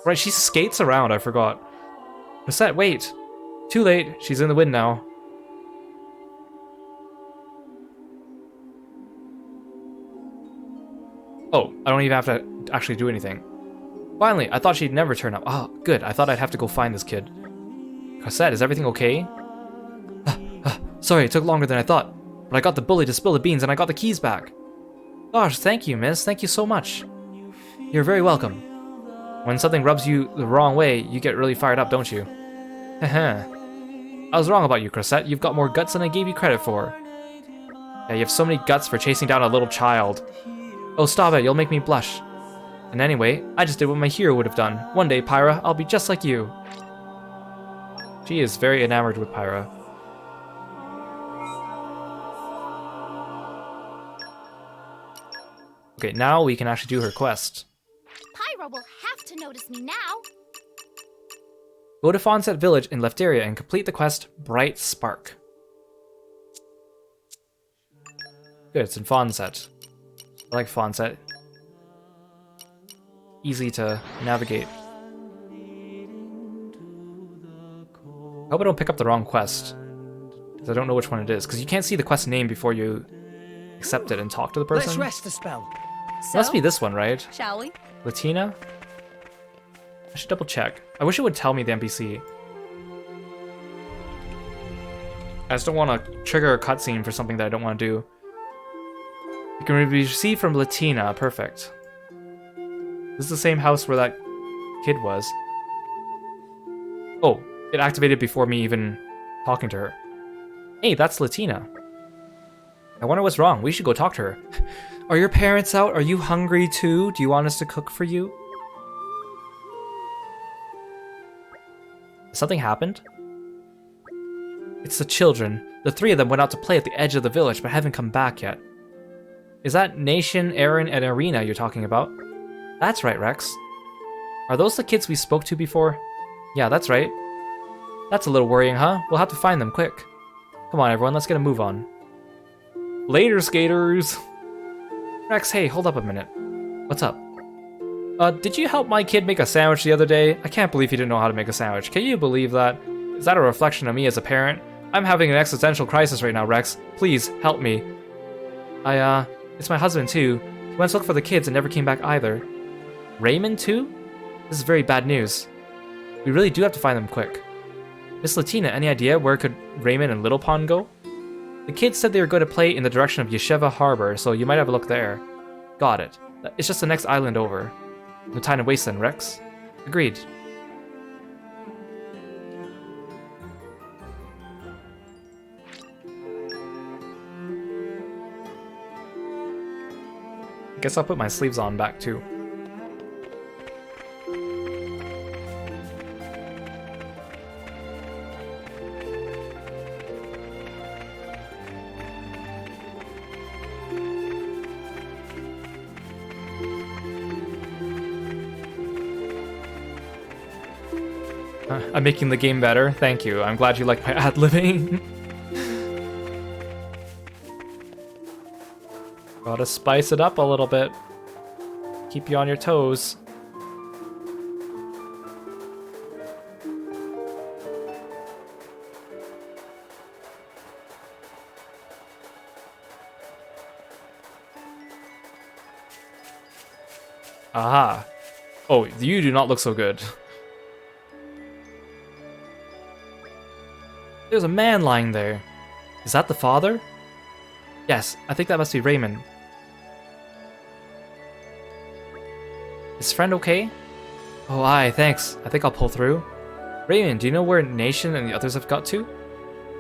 Right, she skates around, I forgot. Rosette, wait. Too late, she's in the wind now. Oh, I don't even have to actually do anything. Finally, I thought she'd never turn up. Oh, good. I thought I'd have to go find this kid. Cosette, is everything okay? Sorry, it took longer than I thought. But I got the bully to spill the beans and I got the keys back. Gosh, thank you, miss. Thank you so much. You're very welcome. When something rubs you the wrong way, you get really fired up, don't you? Heh. I was wrong about you, Cressette. You've got more guts than I gave you credit for. Yeah, you have so many guts for chasing down a little child. Oh, stop it, you'll make me blush. And anyway, I just did what my hero would have done. One day, Pyra, I'll be just like you. She is very enamored with Pyra. Okay, now we can actually do her quest. Pyra will have to notice me now. Go to Fawnset Village in Lefteria and complete the quest Bright Spark. Good, it's in Fawnset. I like Fawnset. Easy to navigate. I hope I don't pick up the wrong quest, because I don't know which one it is. Because you can't see the quest name before you accept it and talk to the person. Let's rest a spell. So, must be this one, right? Shall we? Latina? I should double check. I wish it would tell me the NPC. I just don't want to trigger a cutscene for something that I don't want to do. You can be received from Latina. Perfect. This is the same house where that kid was. Oh, it activated before me even talking to her. Hey, that's Latina. I wonder what's wrong. We should go talk to her. Are your parents out? Are you hungry too? Do you want us to cook for you? Something happened? It's the children. The three of them went out to play at the edge of the village, but haven't come back yet. Is that Nation, Aaron, and Arena you're talking about? That's right, Rex. Are those the kids we spoke to before? Yeah, that's right. That's a little worrying, huh? We'll have to find them quick. Come on, everyone, let's get a move on. Later, skaters! Rex, hey, hold up a minute. What's up? Did you help my kid make a sandwich the other day? I can't believe he didn't know how to make a sandwich. Can you believe that? Is that a reflection of me as a parent? I'm having an existential crisis right now, Rex. Please, help me. It's my husband too. He went to look for the kids and never came back either. Raymond too? This is very bad news. We really do have to find them quick. Miss Latina, any idea where could Raymond and Little Pond go? The kids said they were going to play in the direction of Yesheva Harbor, so you might have a look there. Got it. It's just the next island over. No time to waste then, Rex. Agreed. I guess I'll put my sleeves on back too. I'm making the game better. Thank you. I'm glad you like my ad-libbing. Gotta spice it up a little bit. Keep you on your toes. Aha. Oh, you do not look so good. There's a man lying there. Is that the father? Yes, I think that must be Raymond. Is friend okay? Oh, aye, thanks. I think I'll pull through. Raymond, do you know where Nation and the others have got to?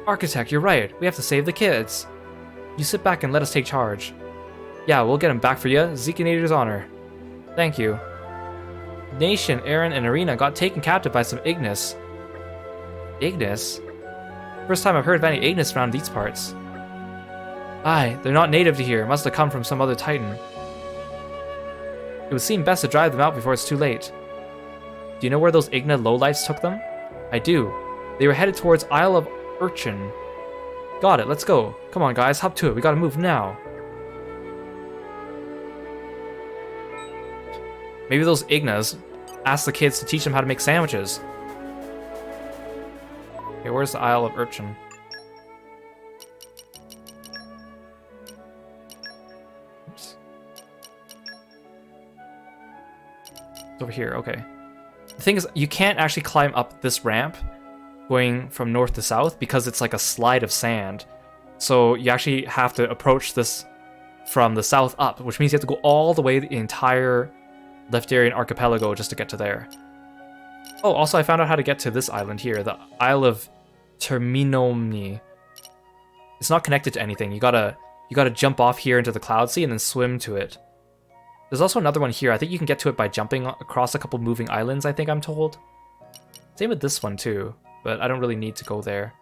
Architect, you're right. We have to save the kids. You sit back and let us take charge. Yeah, we'll get them back for you. Zekinator's honor. Thank you. Nation, Aaron, and Arena got taken captive by some Ignis. Ignis? First time I've heard of any Ignis around these parts. Aye, they're not native to here. Must have come from some other Titan. It would seem best to drive them out before it's too late. Do you know where those Igna lowlifes took them? I do. They were headed towards Isle of Urchin. Got it, let's go. Come on guys, hop to it. We gotta move now. Maybe those Ignas asked the kids to teach them how to make sandwiches. Okay, where's the Isle of Urchin? Oops. It's over here, okay. The thing is, you can't actually climb up this ramp going from north to south because it's like a slide of sand. So you actually have to approach this from the south up, which means you have to go all the way the entire Leftarian archipelago just to get to there. Oh, also I found out how to get to this island here, the Isle of Terminomni. It's not connected to anything. You gotta jump off here into the Cloud Sea and then swim to it. There's also another one here. I think you can get to it by jumping across a couple moving islands, I think I'm told. Same with this one too, but I don't really need to go there.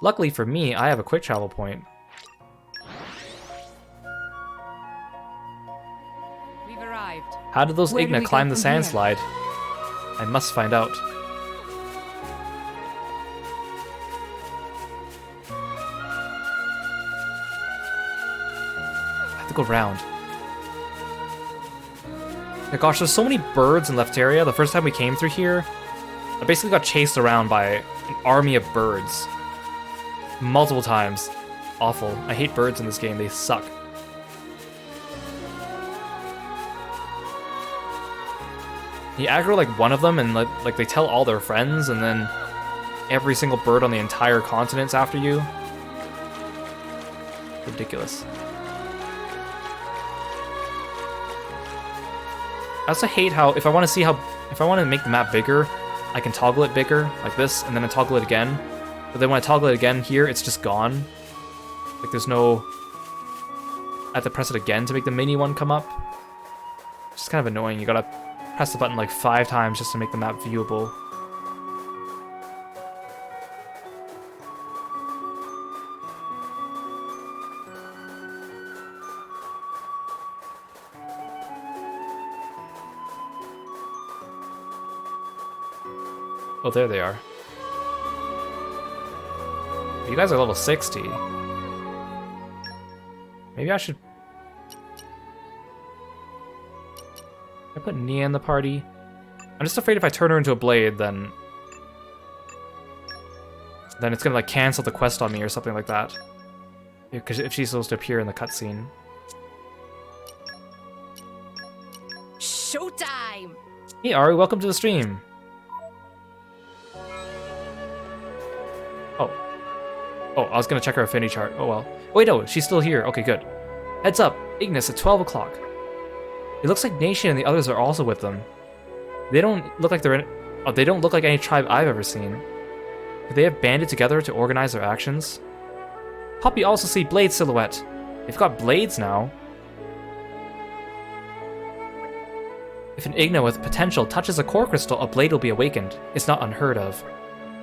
Luckily for me, I have a quick travel point. We've arrived. How did those Where do Igna we go climb the from sand here? slide? I must find out. I have to go round. Yeah, gosh, there's so many birds in Lefteria. The first time we came through here, I basically got chased around by an army of birds. Multiple times. Awful. I hate birds in this game. They suck. You aggro like one of them and like they tell all their friends, and then every single bird on the entire continent's after you. Ridiculous. I also hate how if I want to make the map bigger, I can toggle it bigger like this, and then I toggle it again. But then when I toggle it again here, it's just gone. Like there's no. I have to press it again to make the mini one come up. It's just kind of annoying. You gotta press the button like 5 times just to make the map viewable. Oh, there they are. You guys are level 60. Maybe I should... I put Nia in the party. I'm just afraid if I turn her into a blade, then it's gonna like cancel the quest on me or something like that. Because if she's supposed to appear in the cutscene. Showtime! Hey Ari, welcome to the stream. Oh, I was gonna check her affinity chart. Oh well. Wait, no, she's still here. Okay, good. Heads up, Ignis at 12 o'clock. It looks like Nation and the others are also with them. They don't look like they're in. Oh, they don't look like any tribe I've ever seen. Could they have banded together to organize their actions? Poppy also see Blade silhouette. They've got blades now. If an Igna with potential touches a core crystal, a blade will be awakened. It's not unheard of.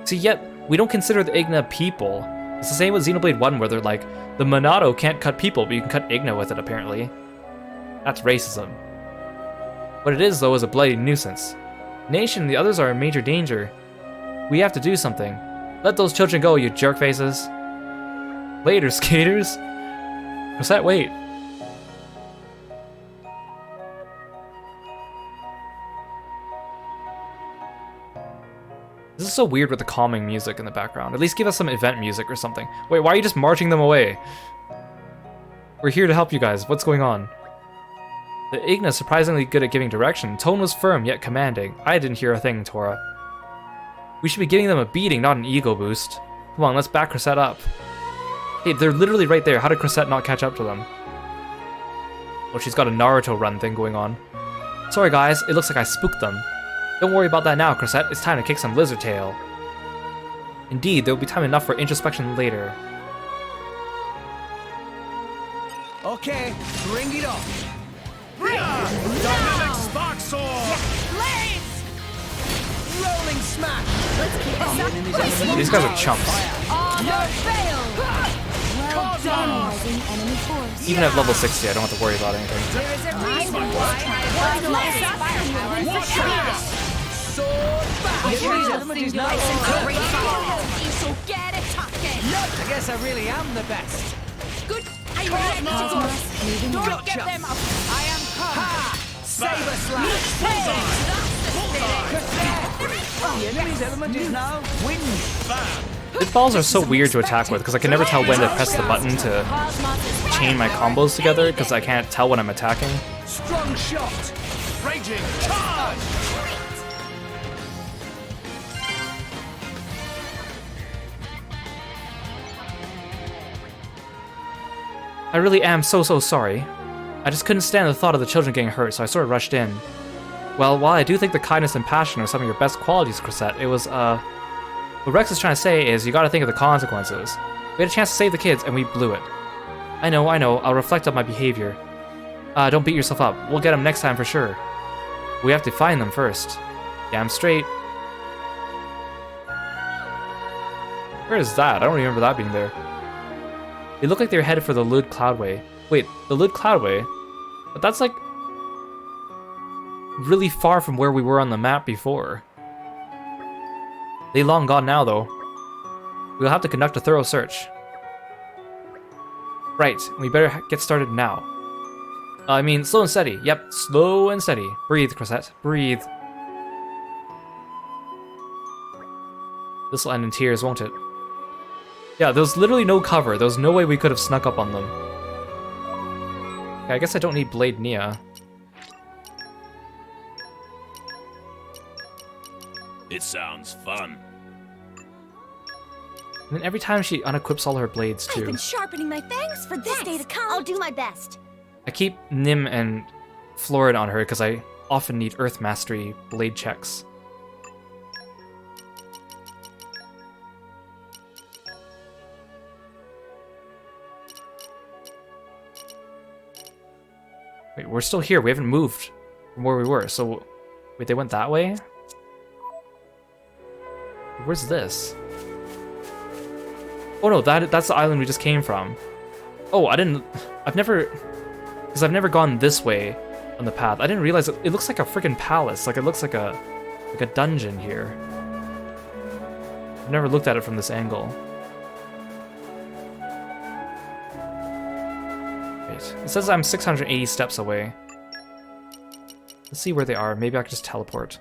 See, yet we don't consider the Igna people. It's the same with Xenoblade 1, where they're like, the Monado can't cut people, but you can cut Igna with it, apparently. That's racism. What it is, though, is a bloody nuisance. Nation and the others are in major danger. We have to do something. Let those children go, you jerk faces. Later, skaters. What's that? Wait. This is so weird with the calming music in the background. At least give us some event music or something. Wait, why are you just marching them away? We're here to help you guys. What's going on? The Igna is surprisingly good at giving direction. Tone was firm, yet commanding. I didn't hear a thing, Tora. We should be giving them a beating, not an ego boost. Come on, let's back Crescent up. Hey, they're literally right there. How did Crescent not catch up to them? Oh, she's got a Naruto run thing going on. Sorry guys, it looks like I spooked them. Don't worry about that now, Crescent. It's time to kick some lizard tail. Indeed, there will be time enough for introspection later. Okay, bring it on. Dynamic spark sword! Blades! Rolling smash! Let's keep Oh, these guys are chumps. Armor failed! Well done! Enemy force. Even at level 60, I don't have to worry about anything. There is a reason why I have lost firepower for sure. Sword back! Enemy's element is now you shall get it talking. I guess I really am the best. Good. Are you ready to go? Don't get them up. I am come. Ha! Saber slash! The enemy's element is now wind. These balls are so weird to attack with, because I can never tell when to press the button to chain my combos together, because I can't tell when I'm attacking. Strong shot! Raging charge! I really am so sorry. I just couldn't stand the thought of the children getting hurt, so I sort of rushed in. Well, while I do think the kindness and passion are some of your best qualities, Crescent, it was, what Rex is trying to say is you gotta think of the consequences. We had a chance to save the kids, and we blew it. I know, I'll reflect on my behavior. Don't beat yourself up. We'll get them next time for sure. We have to find them first. Damn straight. Where is that? I don't remember that being there. They look like they're headed for the Lud Cloudway. Wait, the Lud Cloudway? But that's like really far from where we were on the map before. They long gone now, though. We'll have to conduct a thorough search. Right, we better get started now. I mean, slow and steady. Yep, slow and steady. Breathe, Cosette. Breathe. This'll end in tears, won't it? Yeah, there was literally no cover. There was no way we could have snuck up on them. Okay, I guess I don't need Blade Nia. It sounds fun. And then every time she unequips all her blades, too. I've been sharpening my fangs for this day to come. I'll do my best. I keep Nim and Florid on her because I often need Earth Mastery blade checks. Wait, we're still here. We haven't moved from where we were. So, wait, they went that way? Where's this? Oh no, that's the island we just came from. Oh, I've never gone this way on the path. I didn't realize it looks like a freaking palace. Like it looks like a dungeon here. I've never looked at it from this angle. Wait, it says I'm 680 steps away. Let's see where they are. Maybe I can just teleport.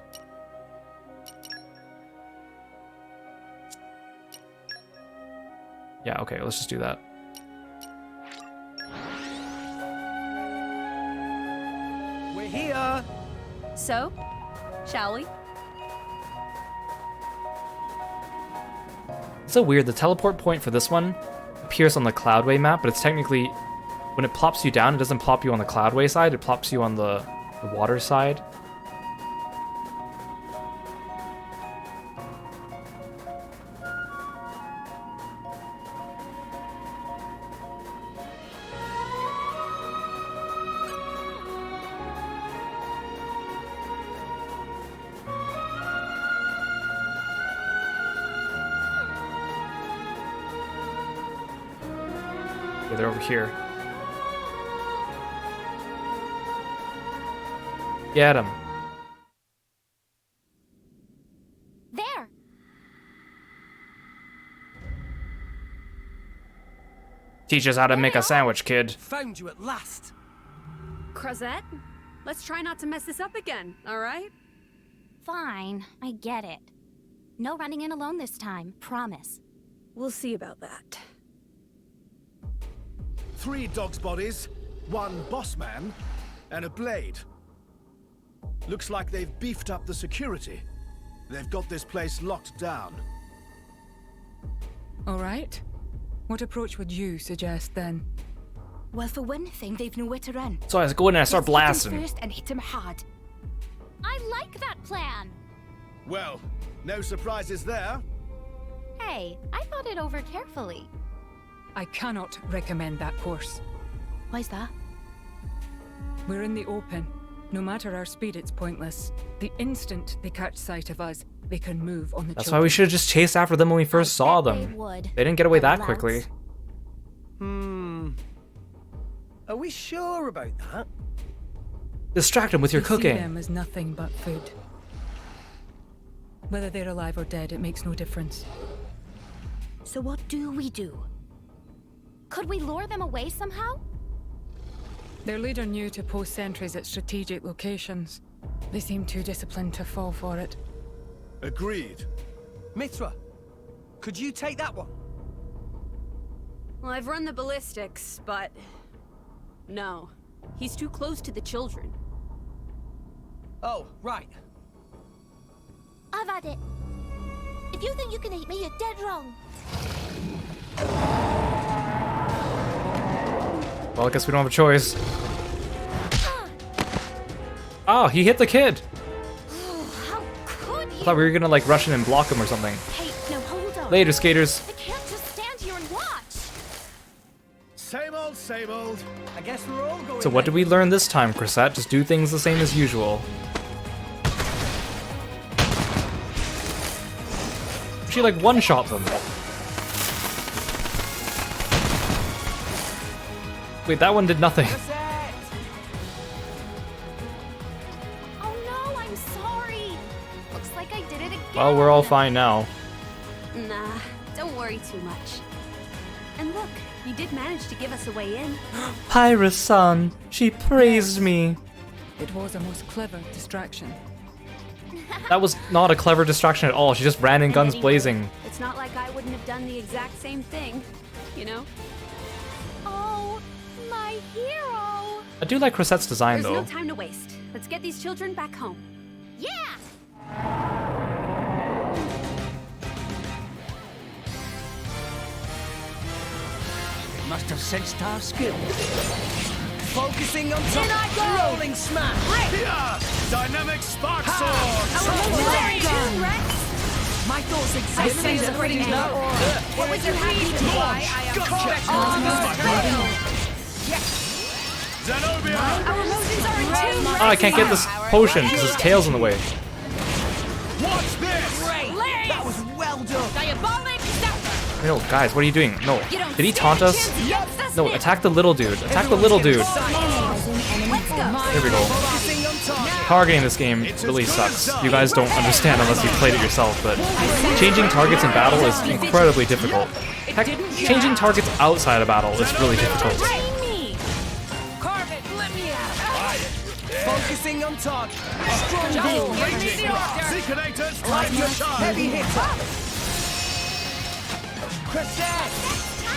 Yeah, okay, let's just do that. We're here! So, shall we? It's so weird, the teleport point for this one appears on the Cloudway map, but it's technically, when it plops you down, it doesn't plop you on the Cloudway side, it plops you on the water side. They're over here. Get him. There. Teach us how to make a sandwich, kid. Found you at last. Crozette, let's try not to mess this up again, all right? Fine, I get it. No running in alone this time, promise. We'll see about that. 3 dogs' bodies, 1 boss man, and a blade. Looks like they've beefed up the security. They've got this place locked down. All right. What approach would you suggest then? Well, for one thing, they've nowhere to run. So I go in and I start Let's hit 'em blasting. first and hit him hard. I like that plan. Well, no surprises there. Hey, I thought it over carefully. I cannot recommend that course. Why's that? We're in the open. No matter our speed, it's pointless. The instant they catch sight of us, they can move on the That's children. why we should have just chased after them when we first saw them. They didn't get away that quickly. Are we sure about that? Distract them with your We see cooking. them as nothing but food. Whether they're alive or dead, it makes no difference. So what do we do? Could we lure them away somehow? Their leader knew to post sentries at strategic locations. They seem too disciplined to fall for it. Agreed. Mithra, could you take that one? Well, I've run the ballistics, but... no. He's too close to the children. Oh, right. I've had it. If you think you can eat me, you're dead wrong. Well, I guess we don't have a choice. Oh, he hit the kid! How could you? I thought we were gonna like rush in and block him or something. Hey, no, hold on. Later, skaters. I can't just stand here and watch. Same old same old. I guess we're all going. So what did we learn this time, Chrisette? Just do things the same as usual. She like one-shot them. Wait, that one did nothing. Oh no, I'm sorry. Looks like I did it again. Well, we're all fine now. Nah, don't worry too much. And look, you did manage to give us a way in. Pyrus-san, she praised me. It was a most clever distraction. That was not a clever distraction at all. She just ran in guns blazing. It's not like I wouldn't have done the exact same thing, you know? Oh, my hero. I do like Chrisette's design, There's though. no time to waste. Let's get these children back home. Yeah. Must have sensed our skill. Focusing on top. Rolling smash. Yeah! Dynamic spark sword! My thoughts exactly as pretty low. What would you have me do? Zenobia! Our motions are in tune. Oh, I can't get this potion because his tail's in the way. Watch this! Great. That was well done. Diabolic Zephyr. No, guys, what are you doing? No. Did he taunt us? No, attack the little dude. Attack the little dude. There we go. Targeting this game really sucks. You guys don't understand unless you've played it yourself, but changing targets in battle is incredibly difficult. Heck, changing targets outside of battle is really difficult. Focusing on target. Strong ball. Seekonators, time to shine! Heavy hitter. Chrisette.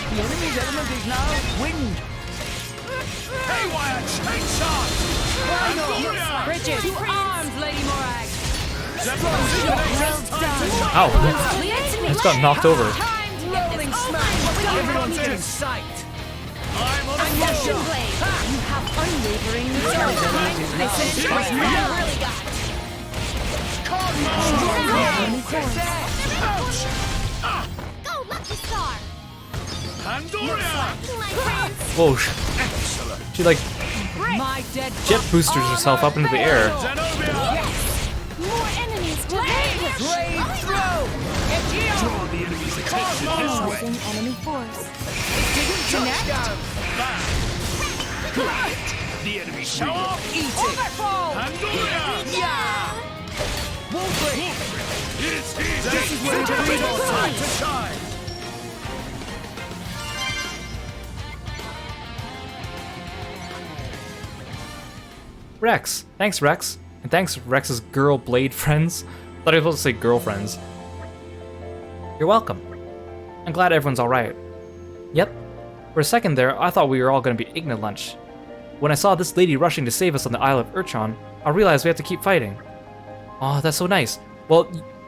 The enemy's element is now wind. Haywire, chain shot! Andoria! Bridget, to arms, Lady Morag. Ow. I just got knocked over. Rolling smash. Everyone's in sight. I'm on the Action blade. You have unwavering determination. Listen, you really got it. Go, Lucky Star. Andoria! Whoa. She like My dead jet boosters herself up into the air. Zenobia! More enemies to Brave throw. Draw the enemy's attention this way. enemy force. Touchdown. The enemy Show shield. off! Eat it. Andoria! Yeah. Wolverine. It's easy. Seekonators, time to shine! Rex. Thanks, Rex. And thanks, Rex's girl blade friends. Thought I was supposed to say girlfriends. You're welcome. I'm glad everyone's alright. Yep. For a second there, I thought we were all going to be eating at lunch. When I saw this lady rushing to save us on the Isle of Urchon, I realized we have to keep fighting. Oh, that's so nice. Well,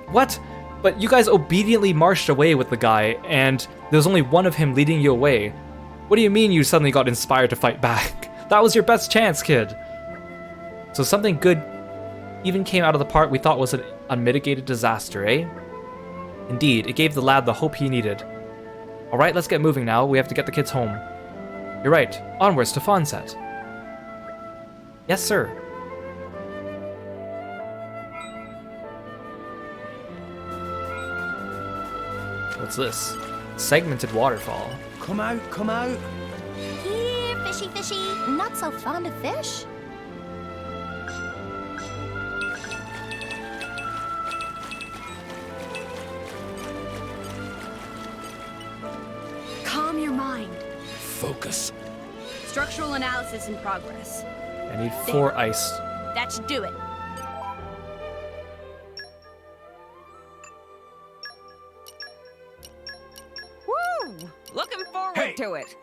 what? But you guys obediently marched away with the guy, and there was only one of him leading you away. What do you mean you suddenly got inspired to fight back? That was your best chance, kid. So something good even came out of the part we thought was an unmitigated disaster, eh? Indeed, it gave the lad the hope he needed. Alright, let's get moving now. We have to get the kids home. You're right. Onwards to Fonset. Yes, sir. What's this? Segmented waterfall. Come out, come out. Here, fishy fishy. Not so fond of fish? Calm your mind. Focus. Structural analysis in progress. I need 4 ice. That should do it. Woo! Looking forward to it.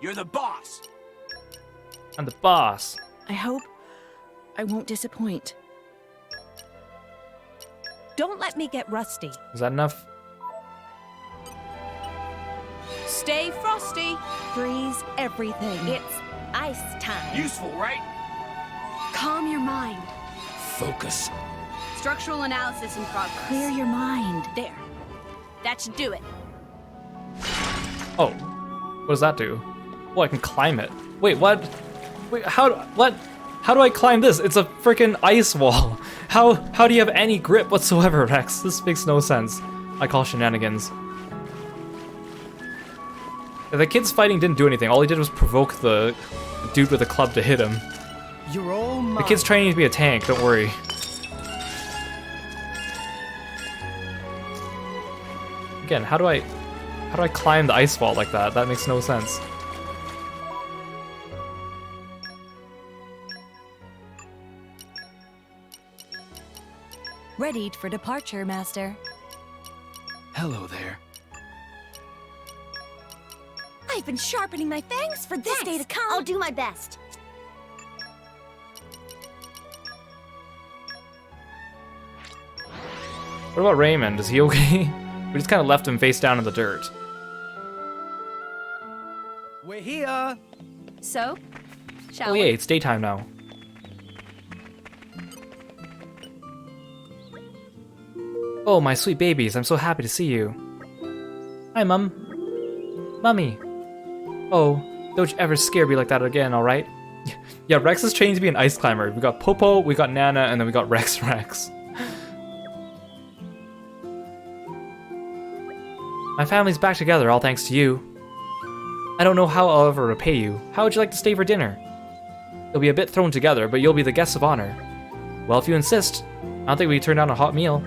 You're the boss. I'm the boss. I hope I won't disappoint. Don't let me get rusty. Is that enough? Stay frosty. Freeze everything. It's ice time. Useful, right? Calm your mind. Focus. Structural analysis in progress. Clear your mind. There. That should do it. Oh. What does that do? Oh, I can climb it. Wait, what? Wait, what? How do I climb this? It's a freaking ice wall. How do you have any grip whatsoever, Rex? This makes no sense. I call shenanigans. The kids fighting didn't do anything. All he did was provoke the dude with a club to hit him. You're all mine. The kid's training to be a tank, don't worry. Again, how do I climb the ice wall like that? That makes no sense. Readied for departure, Master. Hello there. I've been sharpening my fangs for this day to come. I'll do my best. What about Raymond? Is he okay? We just kind of left him face down in the dirt. We're here. So, shall Oh yeah, it's daytime now. Oh, my sweet babies, I'm so happy to see you. Hi, Mum. Mummy. Oh, don't you ever scare me like that again, alright? Yeah, Rex is trained to be an ice climber. We got Popo, we got Nana, and then we got Rex. My family's back together, all thanks to you. I don't know how I'll ever repay you. How would you like to stay for dinner? You'll be a bit thrown together, but you'll be the guest of honor. Well, if you insist. I don't think we turn down a hot meal.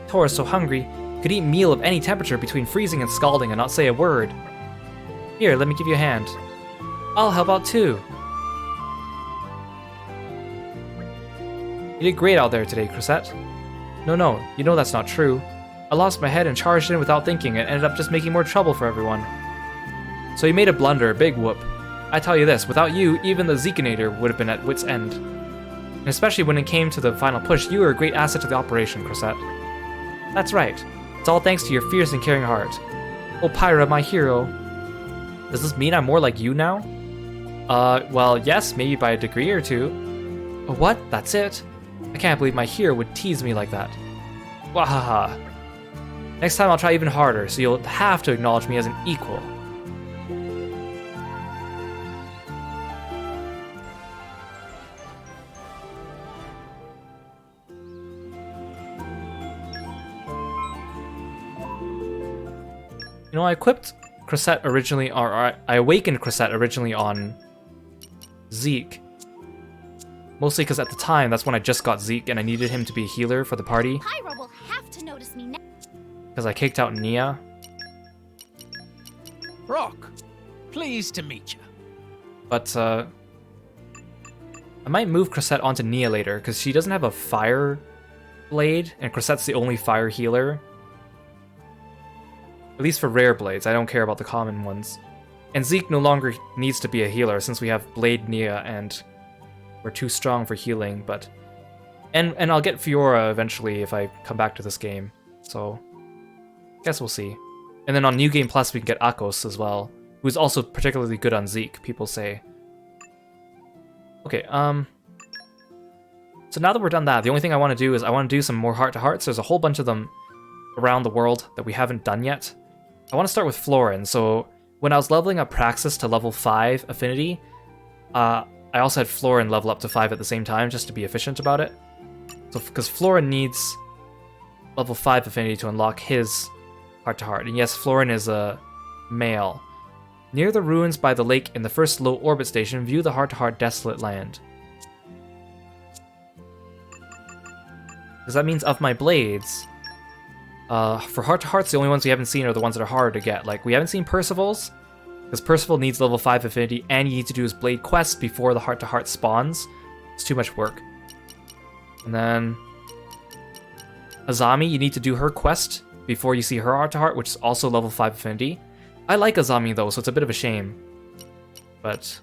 Tora's so hungry, could eat meal of any temperature between freezing and scalding and not say a word. Here, let me give you a hand. I'll help out too. You did great out there today, Crisette. No, you know that's not true. I lost my head and charged in without thinking and ended up just making more trouble for everyone. So you made a blunder, a big whoop. I tell you this, without you, even the Zekinator would have been at wit's end. And especially when it came to the final push, you were a great asset to the operation, Crisette. That's right. It's all thanks to your fierce and caring heart. Oh, Pyra, my hero. Does this mean I'm more like you now? Well, yes, maybe by a degree or two. Oh, what? That's it? I can't believe my hero would tease me like that. Wahaha. Next time I'll try even harder, so you'll have to acknowledge me as an equal. You know, I equipped Crisette originally, or I awakened Crisette originally on Zeke. Mostly because at the time, that's when I just got Zeke and I needed him to be a healer for the party. Pyra will have to notice me now. Because I kicked out Nia. Rock, pleased to meet you. But, I might move Crisette onto Nia later, because she doesn't have a fire blade, and Crisette's the only fire healer. At least for rare blades, I don't care about the common ones. And Zeke no longer needs to be a healer, since we have Blade Nia, and we're too strong for healing, but... And I'll get Fiora eventually if I come back to this game, so... Guess we'll see. And then on New Game Plus we can get Akos as well, who's also particularly good on Zeke, people say. Okay, so now that we're done that, the only thing I want to do is I want to do some more heart-to-hearts. There's a whole bunch of them around the world that we haven't done yet. I want to start with Florin, so when I was leveling up Praxis to level 5 affinity, I also had Florin level up to 5 at the same time, just to be efficient about it. So, because Florin needs level 5 affinity to unlock his heart-to-heart. And yes, Florin is a male. Near the ruins by the lake in the first low orbit station, view the heart-to-heart desolate land. Because that means of my blades, for heart-to-hearts, the only ones we haven't seen are the ones that are harder to get. Like, we haven't seen Percival's, because Percival needs level 5 affinity, and you need to do his blade quest before the heart-to-heart spawns. It's too much work. And then Azami, you need to do her quest before you see her heart-to-heart, which is also level 5 affinity. I like Azami though, so it's a bit of a shame. But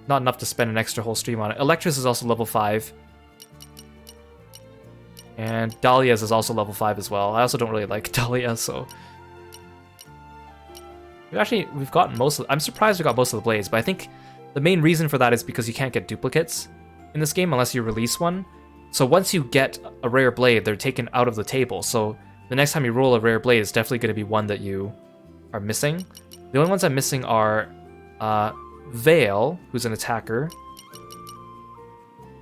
not enough to spend an extra whole stream on it. Electris is also level 5. And Dahlia's is also level 5 as well. I also don't really like Dahlia, so... We've gotten most of... I'm surprised we got most of the blades, but I think the main reason for that is because you can't get duplicates in this game unless you release one. So once you get a rare blade, they're taken out of the table. So the next time you roll a rare blade, it's definitely going to be one that you are missing. The only ones I'm missing are Vale, who's an attacker.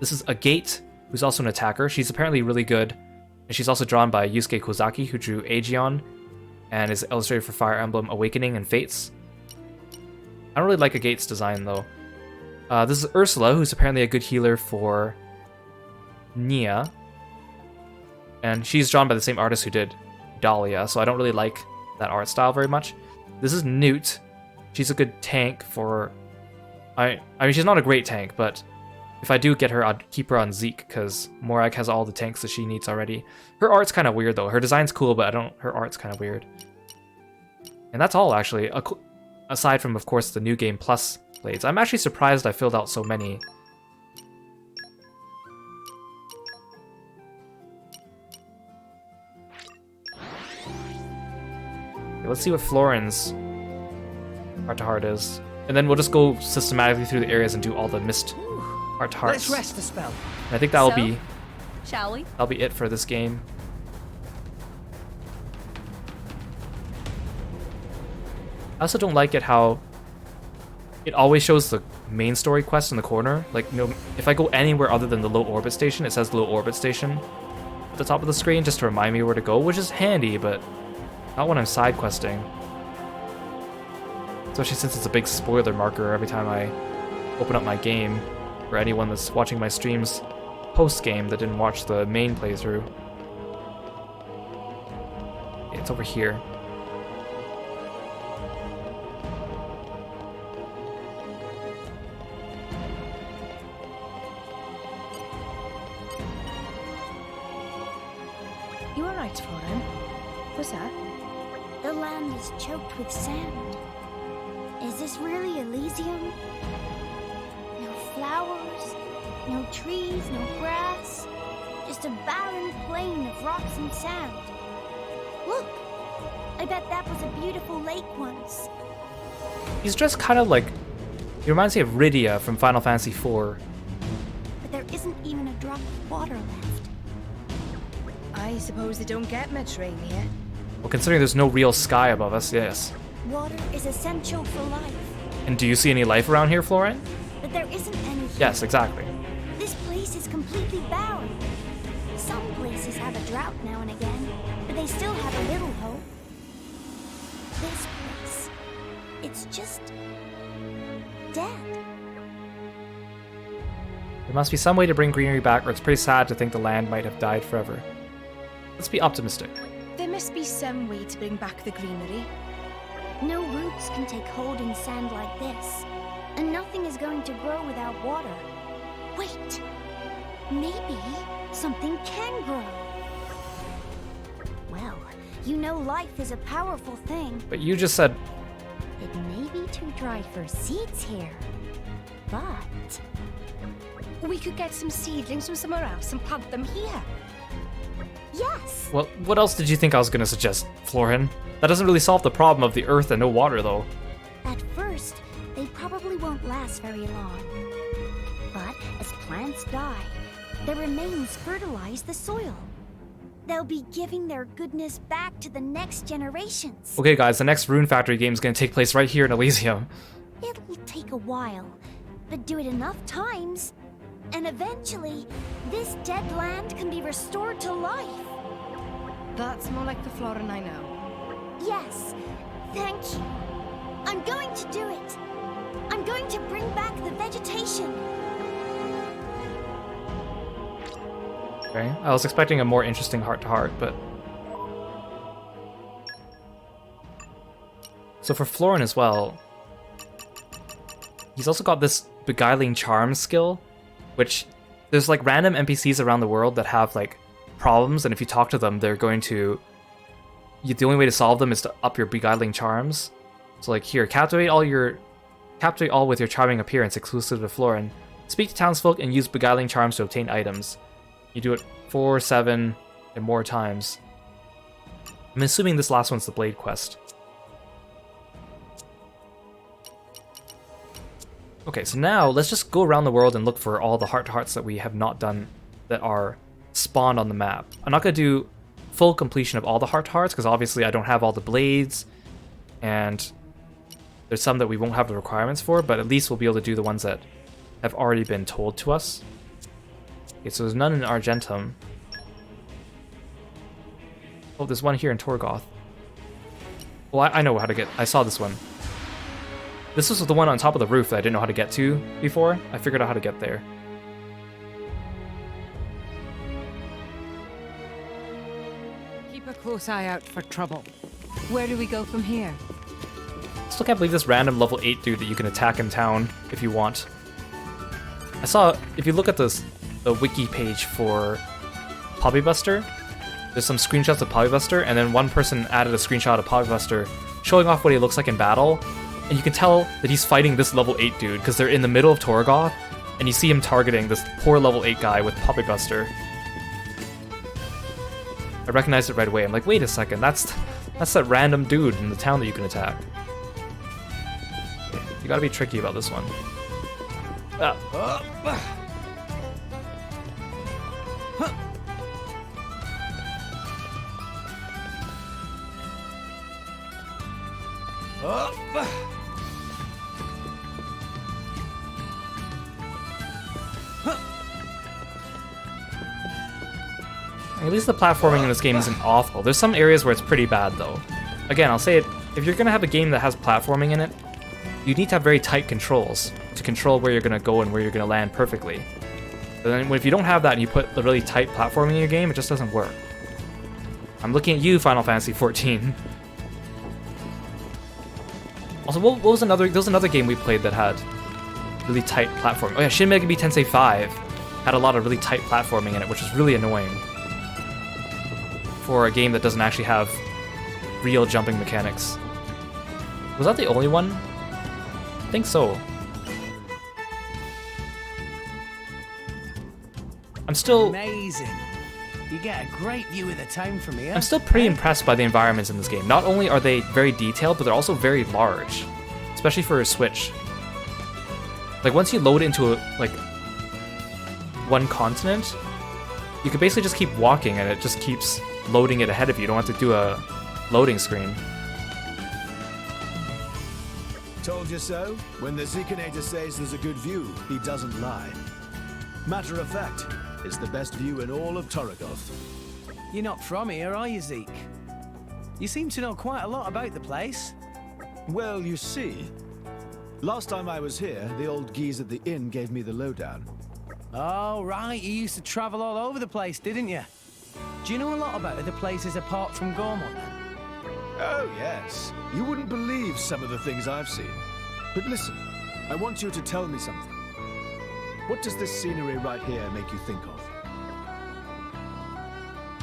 This is Agate, who's also an attacker. She's apparently really good, and she's also drawn by Yusuke Kozaki, who drew Aegeon, and is illustrated for Fire Emblem Awakening and Fates. I don't really like Agate's design, though. This is Ursula, who's apparently a good healer for Nia, and she's drawn by the same artist who did Dahlia, so I don't really like that art style very much. This is Newt. She's a good tank for... I mean, she's not a great tank, but if I do get her, I'd keep her on Zeke, because Morag has all the tanks that she needs already. Her art's kind of weird, though. Her design's cool, but her art's kind of weird. And that's all, actually. Aside from, of course, the New Game Plus blades. I'm actually surprised I filled out so many. Okay, let's see what Florin's heart-to-heart is. And then we'll just go systematically through the areas and do all the missed heart-to-hearts. Let's rest the spell. And I think that'll be... Shall we? That'll be it for this game. I also don't like it how it always shows the main story quest in the corner. Like, you know, if I go anywhere other than the low orbit station, it says low orbit station at the top of the screen just to remind me where to go, which is handy, but not when I'm side questing. Especially since it's a big spoiler marker every time I open up my game for anyone that's watching my streams post-game that didn't watch the main playthrough. Okay, it's over here. You alright, Florin? What's that? The land is choked with sand. Is this really Elysium? No flowers, no trees, no grass. Just a barren plain of rocks and sand. Look! I bet that was a beautiful lake once. He's dressed kind of like... He reminds me of Rydia from Final Fantasy IV. But there isn't even a drop of water left. I suppose they don't get much rain here. Well, considering there's no real sky above us, yes. Water is essential for life. And do you see any life around here, Florin? But there isn't any here. Yes, exactly. This place is completely barren. Some places have a drought now and again, but they still have a little hope. This place, it's just dead. There must be some way to bring greenery back, or it's pretty sad to think the land might have died forever. Let's be optimistic. There must be some way to bring back the greenery. No roots can take hold in sand like this, and nothing is going to grow without water. Wait, maybe something can grow. Well, you know life is a powerful thing. But you just said... It may be too dry for seeds here, but... We could get some seedlings from somewhere else and plant them here. Yes! Well, what else did you think I was going to suggest, Florin? That doesn't really solve the problem of the earth and no water, though. At first, they probably won't last very long. But as plants die, their remains fertilize the soil. They'll be giving their goodness back to the next generations. Okay, guys, the next Rune Factory game is going to take place right here in Elysium. It'll take a while, but do it enough times, and eventually, this dead land can be restored to life. That's more like the Florin I know. Yes, thank you. I'm going to do it. I'm going to bring back the vegetation. Okay, I was expecting a more interesting heart-to-heart, but... So for Florin as well, he's also got this Beguiling Charms skill, which there's like random NPCs around the world that have like problems, and if you talk to them, they're going to... The only way to solve them is to up your Beguiling Charms. So like here, captivate all with your charming appearance exclusive to Florin. Speak to townsfolk and use Beguiling Charms to obtain items. You do it 4, 7, and more times. I'm assuming this last one's the Blade Quest. Okay, so now let's just go around the world and look for all the heart-to-hearts that we have not done that are spawned on the map. I'm not going to do full completion of all the heart-to-hearts because obviously I don't have all the blades, and there's some that we won't have the requirements for, but at least we'll be able to do the ones that have already been told to us. Okay, so there's none in Argentum. Oh, there's one here in Torgoth. Well, I know how to get... I saw this one. This was the one on top of the roof that I didn't know how to get to before. I figured out how to get there. Keep a close eye out for trouble. Where do we go from here? Still can't believe this random level 8 dude that you can attack in town if you want. I saw... If you look at the wiki page for Poppybuster, there's some screenshots of Poppybuster, and then one person added a screenshot of Poppybuster showing off what he looks like in battle, and you can tell that he's fighting this level 8 dude, because they're in the middle of Torgoth, and you see him targeting this poor level 8 guy with Poppybuster. I recognized it right away. I'm like, wait a second, that's that random dude in the town that you can attack. Okay, you gotta be tricky about this one. At least the platforming in this game isn't awful. There's some areas where it's pretty bad, though. Again, I'll say it, if you're going to have a game that has platforming in it, you need to have very tight controls to control where you're going to go and where you're going to land perfectly. But then if you don't have that and you put the really tight platforming in your game, it just doesn't work. I'm looking at you, Final Fantasy XIV. Also, what was another... There was another game we played that had really tight platforming. Oh yeah, Shin Megami Tensei 5 had a lot of really tight platforming in it, which was really annoying for a game that doesn't actually have real jumping mechanics. Was that the only one? I think so. I'm still... Amazing. You get a great view of the town from here. I'm still pretty impressed by the environments in this game. Not only are they very detailed, but they're also very large. Especially for a Switch. Like, once you load into, one continent, you can basically just keep walking and it just keeps loading it ahead of you. You don't have to do a loading screen. Told you so? When the Zekinator says there's a good view, he doesn't lie. Matter of fact, it's the best view in all of Torgoth. You're not from here, are you, Zeke? You seem to know quite a lot about the place. Well, you see, last time I was here, the old geese at the inn gave me the lowdown. Oh, right. You used to travel all over the place, didn't you? Do you know a lot about other places apart from Gormont, then? Oh, yes. You wouldn't believe some of the things I've seen. But listen, I want you to tell me something. What does this scenery right here make you think of?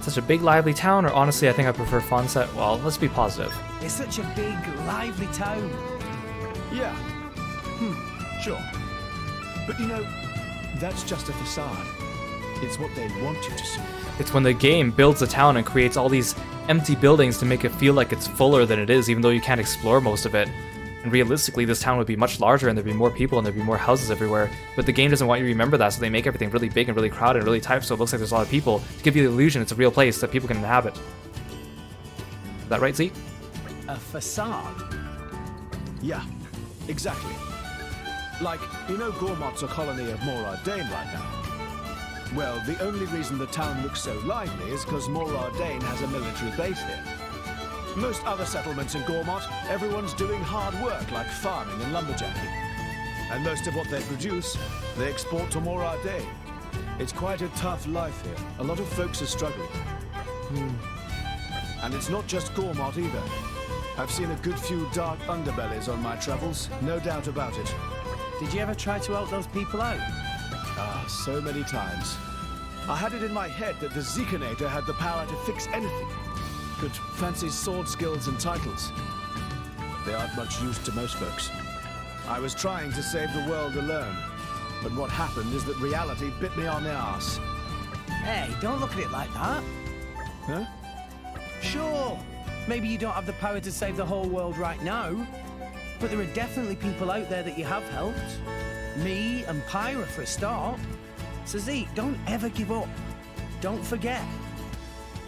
Such a big, lively town, or honestly, I think I prefer Fonset. Well, let's be positive. It's such a big, lively town. Yeah. Sure. But you know, that's just a facade. It's what they want you to see. It's when the game builds a town and creates all these empty buildings to make it feel like it's fuller than it is, even though you can't explore most of it. And realistically, this town would be much larger and there'd be more people and there'd be more houses everywhere. But the game doesn't want you to remember that, so they make everything really big and really crowded and really tight, so it looks like there's a lot of people, to give you the illusion it's a real place that people can inhabit. Is that right, Zeke? A facade? Yeah, exactly. Like, you know Gormont's a colony of Morard Dane right now. Well, the only reason the town looks so lively is because Morard Dane has a military base here. Most other settlements in Gormont, everyone's doing hard work like farming and lumberjacking. And most of what they produce, they export to Morard Dane. It's quite a tough life here. A lot of folks are struggling. And it's not just Gormont either. I've seen a good few dark underbellies on my travels, no doubt about it. Did you ever try to help those people out? Ah, so many times. I had it in my head that the Zekinator had the power to fix anything. Could fancy sword skills and titles. They aren't much use to most folks. I was trying to save the world alone, but what happened is that reality bit me on the arse. Hey, don't look at it like that. Huh? Sure, maybe you don't have the power to save the whole world right now, but there are definitely people out there that you have helped. Me and Pyra for a start. So Zeke, don't ever give up. Don't forget.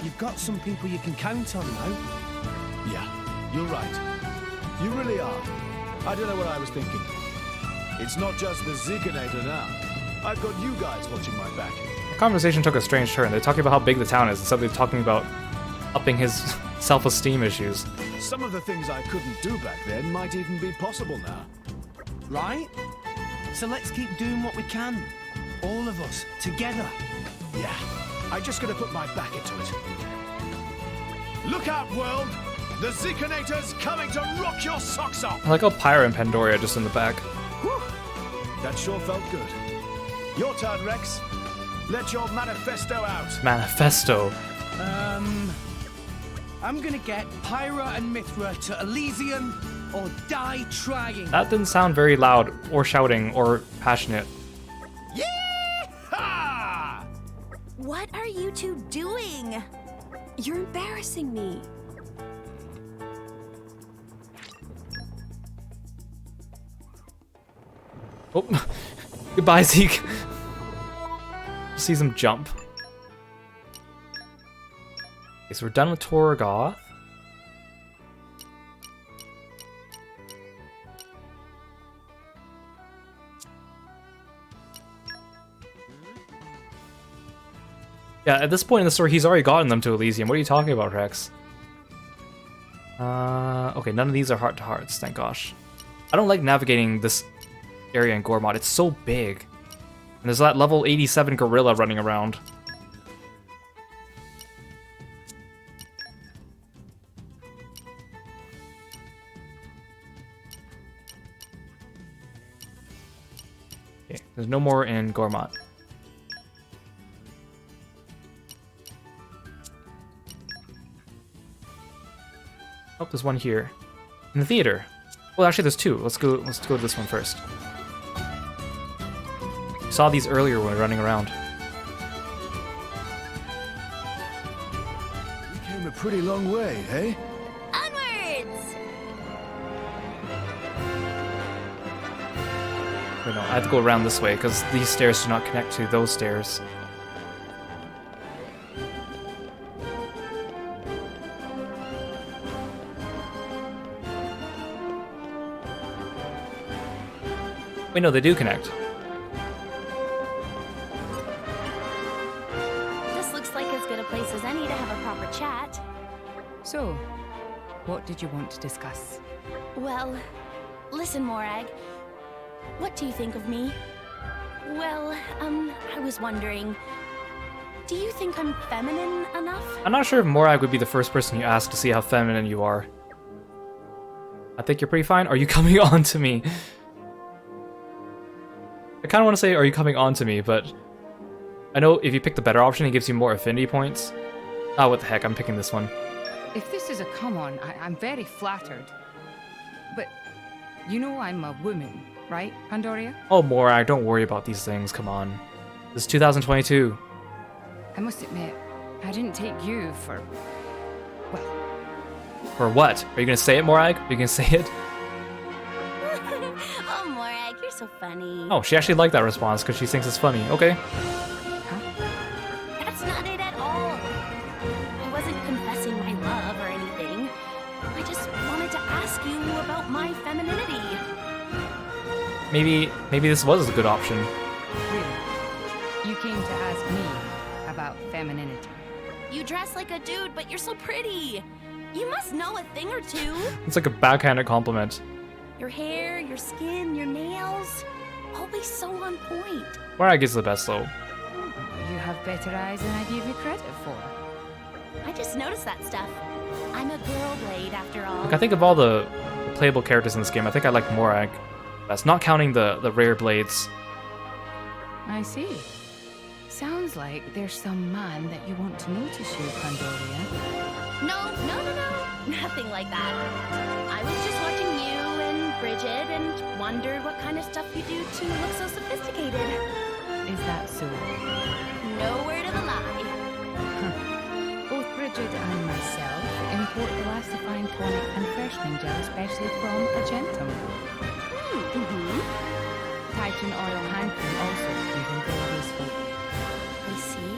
You've got some people you can count on now. Yeah, you're right. You really are. I don't know what I was thinking. It's not just the Ziganator now. I've got you guys watching my back. The conversation took a strange turn. They're talking about how big the town is instead of talking about upping his self-esteem issues. Some of the things I couldn't do back then might even be possible now. Right? So let's keep doing what we can. All of us, together. Yeah, I just gotta put my back into it. Look out, world! The Zikanator's coming to rock your socks off! I like how Pyra and Pandoria are just in the back. Whew. That sure felt good. Your turn, Rex. Let your manifesto out. Manifesto. I'm gonna get Pyra and Mithra to Elysium or die trying. That didn't sound very loud, or shouting, or passionate. Yeehaw! What are you two doing? You're embarrassing me. Oh, goodbye, Zeke. Sees him jump. Okay, so we're done with Torgoth. Yeah, at this point in the story, he's already gotten them to Elysium. What are you talking about, Rex? Okay, none of these are heart-to-hearts, thank gosh. I don't like navigating this area in Gormod. It's so big. And there's that level 87 gorilla running around. Okay, there's no more in Gormod. Oh, there's one here. In the theater. Well, actually, there's two. Let's go to this one first. Saw these earlier when we were running around. We came a pretty long way, eh? Onwards! Wait, no, I have to go around this way because these stairs do not connect to those stairs. Wait, no, they do connect. This looks like as good a place as any to have a proper chat. So, what did you want to discuss? Well, listen, Morag. What do you think of me? Well, I was wondering, do you think I'm feminine enough? I'm not sure if Morag would be the first person you ask to see how feminine you are. I think you're pretty fine. Are you coming on to me? I kind of want to say, are you coming on to me, but I know if you pick the better option, it gives you more affinity points. Ah, what the heck, I'm picking this one. If this is a come-on, I'm very flattered. But you know I'm a woman, right, Pandoria? Oh, Morag, don't worry about these things, come on. This is 2022. I must admit, I didn't take you for... well... For what? Are you going to say it, Morag? Are you going to say it? Oh, Morag, you're so funny. Oh, she actually liked that response because she thinks it's funny. Okay. That's not it at all. I wasn't confessing my love or anything. I just wanted to ask you about my femininity. Maybe this was a good option. Really? You came to ask me about femininity. You dress like a dude, but you're so pretty. You must know a thing or two. It's like a backhanded compliment. Your hair, your skin, your nails, always so on point. Morag is the best, though. You have better eyes than I give you credit for. I just noticed that stuff. I'm a girl blade, after all. Like, I think of all the playable characters in this game, I think I like Morag. That's not counting the rare blades. I see. Sounds like there's some man that you want to notice you, Pandoria. No. Nothing like that. I was just watching you and Bridget and wondered what kind of stuff you do to look so sophisticated. Is that so? No word of a lie. Both Bridget and myself import the elastifying tonic and freshening gel especially from Argentum. Titan oil hand cream also even very useful. I see.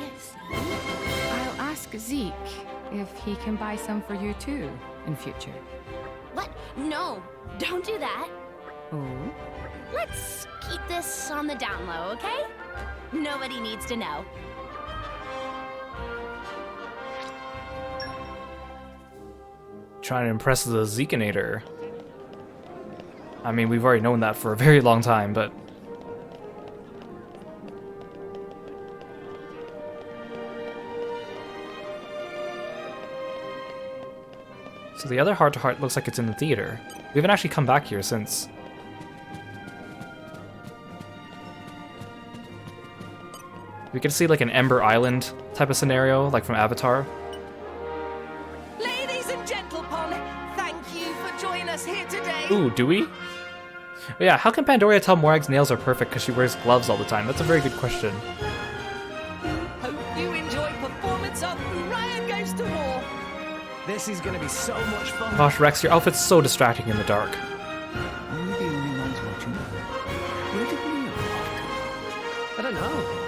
I'll ask Zeke if he can buy some for you too in future. What? No, don't do that. Oh? Let's keep this on the down low, okay? Nobody needs to know. Trying to impress the Zekinator. I mean, we've already known that for a very long time, but... So the other heart-to-heart looks like it's in the theater. We haven't actually come back here since. We could see like an Ember Island type of scenario, like from Avatar. Ladies and gentlemen, thank you for joining us here today. Ooh, do we? But yeah, how can Pandoria tell Morag's nails are perfect because she wears gloves all the time? That's a very good question. Hope you enjoy performance of Uriah Goes to War. This is gonna be so much fun. Gosh, Rex, your outfit's so distracting in the dark. Are we the only ones watching? Where did we I don't know.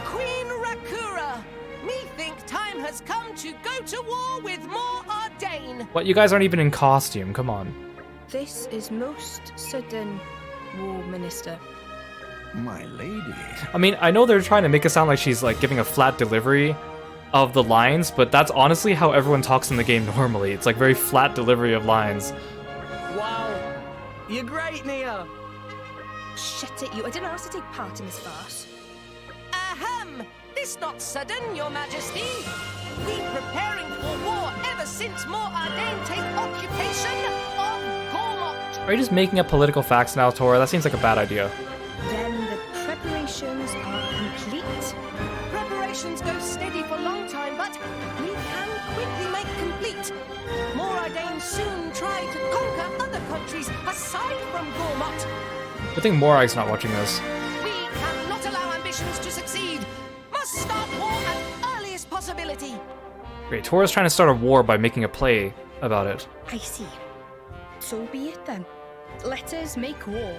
Queen Rakura, think time has come to go to war with more Ardain. What, you guys aren't even in costume, come on. This is most sudden, War Minister. My lady. I mean, I know they're trying to make it sound like she's like giving a flat delivery of the lines, but that's honestly how everyone talks in the game normally. It's like very flat delivery of lines. Wow, you're great, Nia. Shut it, you. I didn't ask to take part in this farce. Ahem! This not sudden, your majesty. We preparing for war ever since more Ardain take occupation of Gormott. Are you just making up political facts now, Tora? That seems like a bad idea. Then the preparations are complete. Preparations go steady for a long time, but we can quickly make complete. More Ardain soon try to conquer other countries aside from Gormott. I think Morag's not watching this. We cannot allow ambitions to succeed. Must start war at earliest possibility. Great, Tora's trying to start a war by making a play about it. I see. So be it then. Let us make war.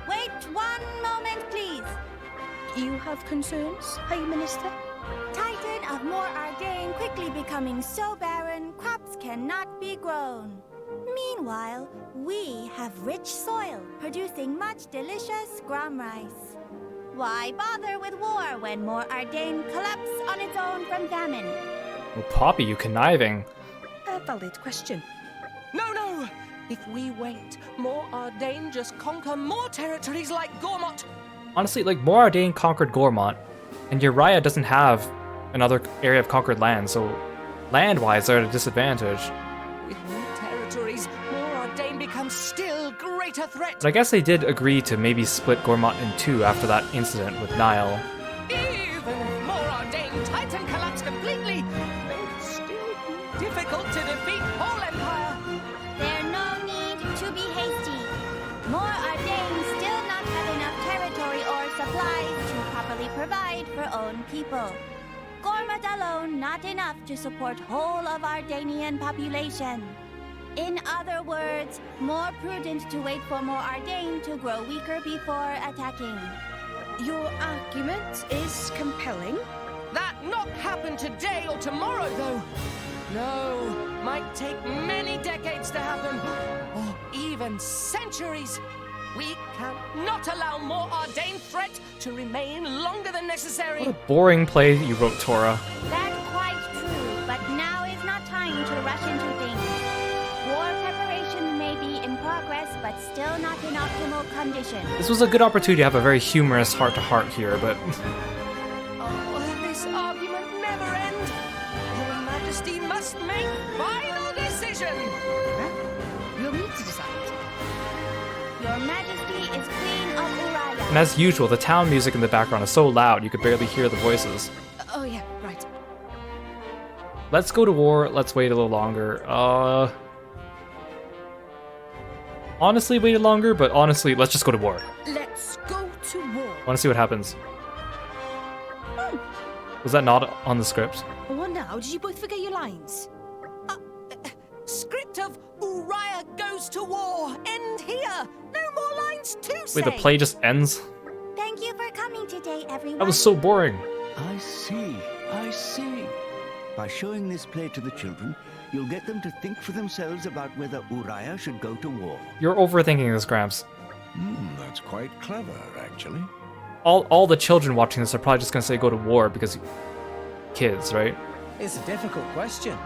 Wait 1 moment, please. You have concerns, High Minister? Titan of more Ardain quickly becoming so barren, crops cannot be grown. Meanwhile, we have rich soil, producing much delicious grom rice. Why bother with war when more Ardain collapse on its own from famine? Oh, Poppy, you conniving. A valid question. No! If we wait, more Ardain just conquer more territories like Gormott. Honestly, like, more Ardain conquered Gormott, and Uriah doesn't have another area of conquered land, so land-wise they're at a disadvantage. With new territories, more Ardain becomes still greater threat. But I guess they did agree to maybe split Gormott in two after that incident with Nile. Even if more Ardain Titan collapse completely, it would still be difficult to defeat whole Empire. There's no need to be hasty. More Ardain still not have enough territory or supplies to properly provide for own people. Gormott alone not enough to support whole of Ardanian population. In other words, more prudent to wait for more Ardain to grow weaker before attacking. Your argument is compelling. That not happen today or tomorrow, though. No, might take many decades to happen, or even centuries. We cannot allow more Ardain threat to remain longer than necessary. What a boring play you wrote, Tora. That's quite true, but now is not time to rush into things. War preparation may be in progress, but still not in optimal condition. This was a good opportunity to have a very humorous heart-to-heart here, but... Oh, this argument never ends. Your Majesty must make final decision. You'll need to decide. Your Majesty is Queen of Uriah. And as usual, the town music in the background is so loud you could barely hear the voices. Oh yeah, right. Let's go to war, let's wait a little longer. Honestly waited longer, but honestly, let's just go to war. Let's go to war. Wanna see what happens. Was that not on the script? What now? Did you both forget your lines? Script of Uriah Goes to War. End here. No more lines to say. Wait, the play just ends? Thank you for coming today, everyone. That was so boring. I see. By showing this play to the children, you'll get them to think for themselves about whether Uriah should go to war. You're overthinking this, Gramps. That's quite clever, actually. All the children watching this are probably just gonna say go to war because kids, right? It's a difficult question.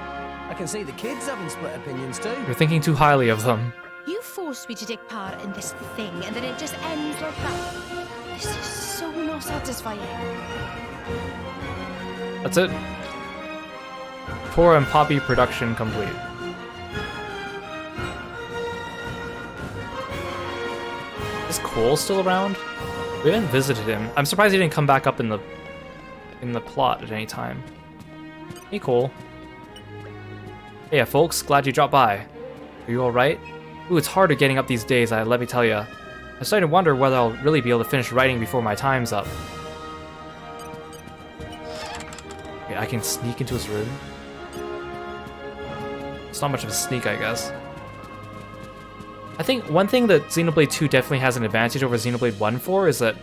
I can see the kids having split opinions too. You're thinking too highly of them. You forced me to take part in this thing, and then it just ends like that. This is so not satisfying. That's it. Tora and Poppy production complete. Is Cole still around? We haven't visited him. I'm surprised he didn't come back up in the plot at any time. Hey, Cole. Hey, folks. Glad you dropped by. Are you alright? Ooh, it's harder getting up these days, let me tell ya. I'm starting to wonder whether I'll really be able to finish writing before my time's up. Okay, I can sneak into his room. It's not much of a sneak, I guess. I think one thing that Xenoblade 2 definitely has an advantage over Xenoblade 1 for is that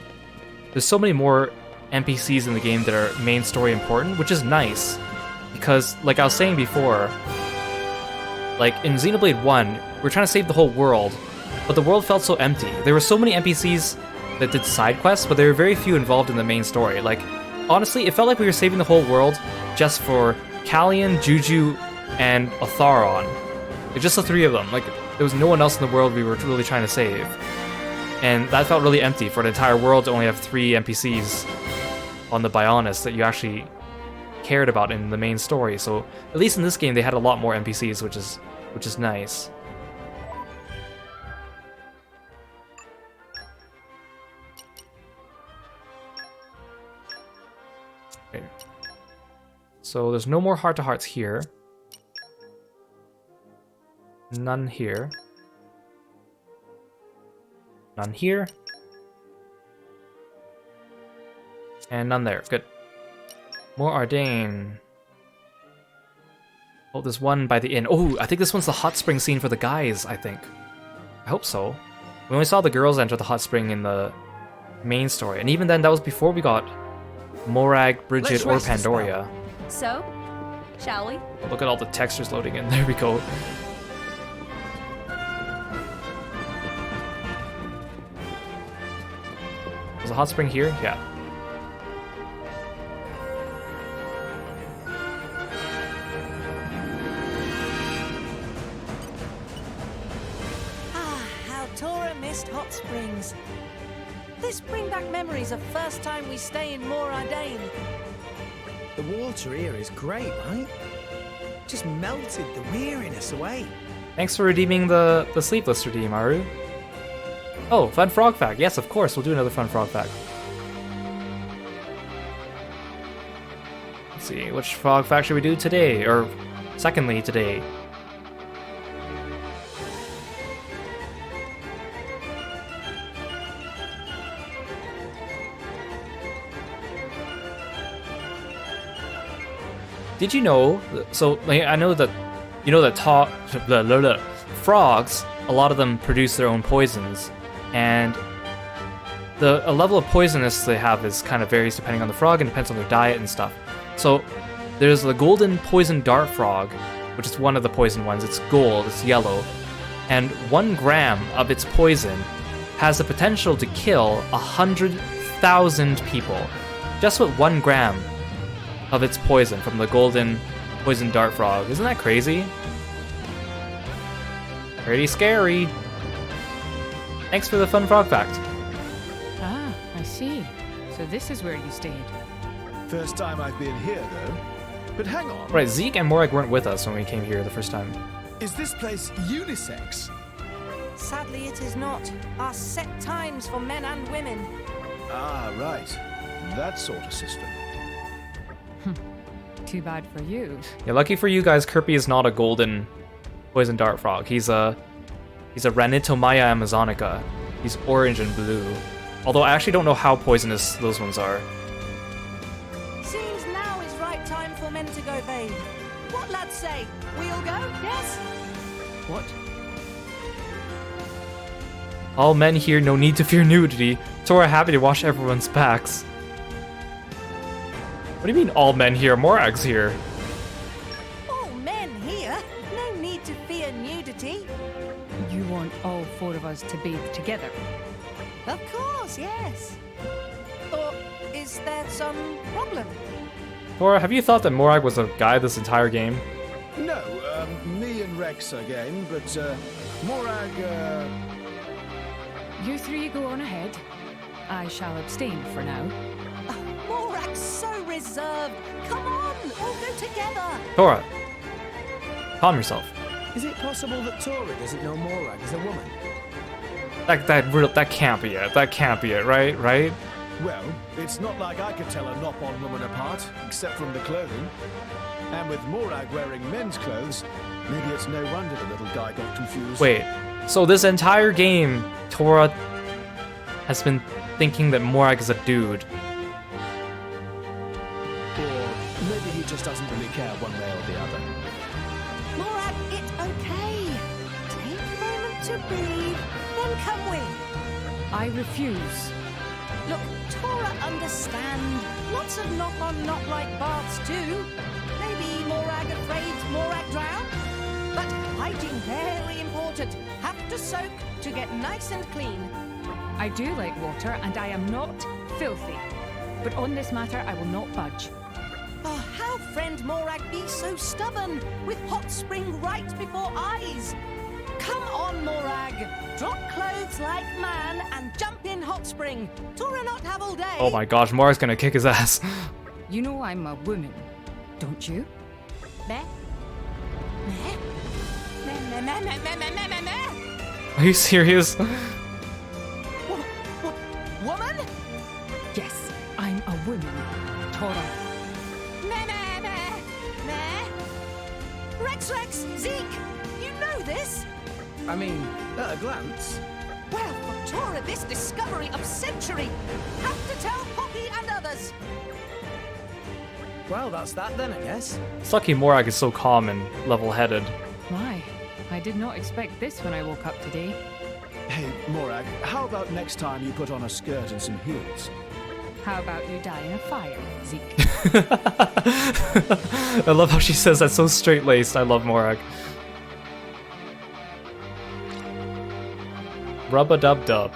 there's so many more NPCs in the game that are main story important, which is nice. Because, like I was saying before, like in Xenoblade 1, we're trying to save the whole world, but the world felt so empty. There were so many NPCs that did side quests, but there were very few involved in the main story. Like, honestly, it felt like we were saving the whole world just for Callian, Juju, and Otharon. Like, just the three of them. Like, there was no one else in the world we were really trying to save. And that felt really empty for an entire world to only have 3 NPCs on the Bionis that you actually cared about in the main story. So at least in this game they had a lot more NPCs, which is nice. Okay. So there's no more heart-to-hearts here. None here. None here. And none there. Good. More Ardain. Oh, there's one by the inn. Oh, I think this one's the hot spring scene for the guys, I think. I hope so. We only saw the girls enter the hot spring in the main story. And even then, that was before we got Morag, Bridget, or Pandoria. So, shall we? Look at all the textures loading in. There we go. There's a hot spring here? Yeah. How Tora missed hot springs. This bring back memories of first time we stay in Moradane. The water here is great, right? Just melted the weariness away. Thanks for redeeming the sleepless redeem, Aru. Oh, fun frog fact. Yes, of course, we'll do another fun frog fact. Let's see, which frog fact should we do today? Or, secondly, today? Did you know, so like, I know that, you know that frogs, a lot of them produce their own poisons, and the level of poisonous they have is kind of varies depending on the frog and depends on their diet and stuff. So there's the golden poison dart frog, which is one of the poison ones. It's gold, it's yellow, and 1 gram of its poison has the potential to kill 100,000 people. Just with 1 gram of its poison from the golden poison dart frog. Isn't that crazy? Pretty scary. Thanks for the fun frog fact. Ah, I see. So this is where you stayed. First time I've been here, though. But hang on. Right, Zeke and Morag weren't with us when we came here the first time. Is this place unisex? Sadly, it is not. Our set times for men and women. Ah, right. That sort of system. Too bad for you. Yeah, lucky for you guys, Kirby is not a golden poison dart frog. He's a Ranitomaya amazonica. He's orange and blue. Although I actually don't know how poisonous those ones are. Seems now is right time for men to go bathe. What lads say? We'll go, yes? What? All men here, no need to fear nudity. Tora happy to wash everyone's backs. What do you mean all men here? Morag's here. All men here? No need to fear nudity. You want all all 4 of us to bathe together. Of course, yes. Or is there some problem? Tora, have you thought that Morag was a guy this entire game? No, me and Rex are game, but Morag, You 3 go on ahead. I shall abstain for now. Morag's so reserved. Come on, we'll go together. Tora, calm yourself. is it possible that Tora doesn't know Morag is a woman? That can't be it. That can't be it, right? Right? Well, it's not like I could tell a Nop-on woman apart, except from the clothing. And with Morag wearing men's clothes, maybe it's no wonder the little guy got confused. Wait, so this entire game, Tora has been thinking that Morag is a dude. Or maybe he just doesn't really care one way or the other. Morag, it's okay. Take a moment to breathe, then come with. I refuse. Look, Tora understand. Lots of knock-on not like baths too. Maybe Morag afraid Morag drown? But hygiene very important. Have to soak to get nice and clean. I do like water, and I am not filthy. But on this matter, I will not budge. Oh, how friend Morag be so stubborn, with hot spring right before eyes? Come on, Morag. Drop clothes like man and jump in hot spring. Tora not have all day. Oh my gosh, Morag's gonna kick his ass. You know I'm a woman, don't you? Meh? Meh? Meh, meh, meh, meh, meh, meh, meh, meh, meh. Are you serious? Woman? Yes, I'm a woman, Tora. Meh, meh, meh, meh. Rex, Zeke, you know this? I mean, at a glance. Well, for Tora, this discovery of century. Have to tell Poppy and others. Well, that's that then, I guess. It's lucky Morag is so calm and level-headed. My, I did not expect this when I woke up today. Hey, Morag, how about next time you put on a skirt and some heels? How about you die in a fire, Zeke? I love how she says that so straight-laced. I love Morag. Rub-a-dub-dub.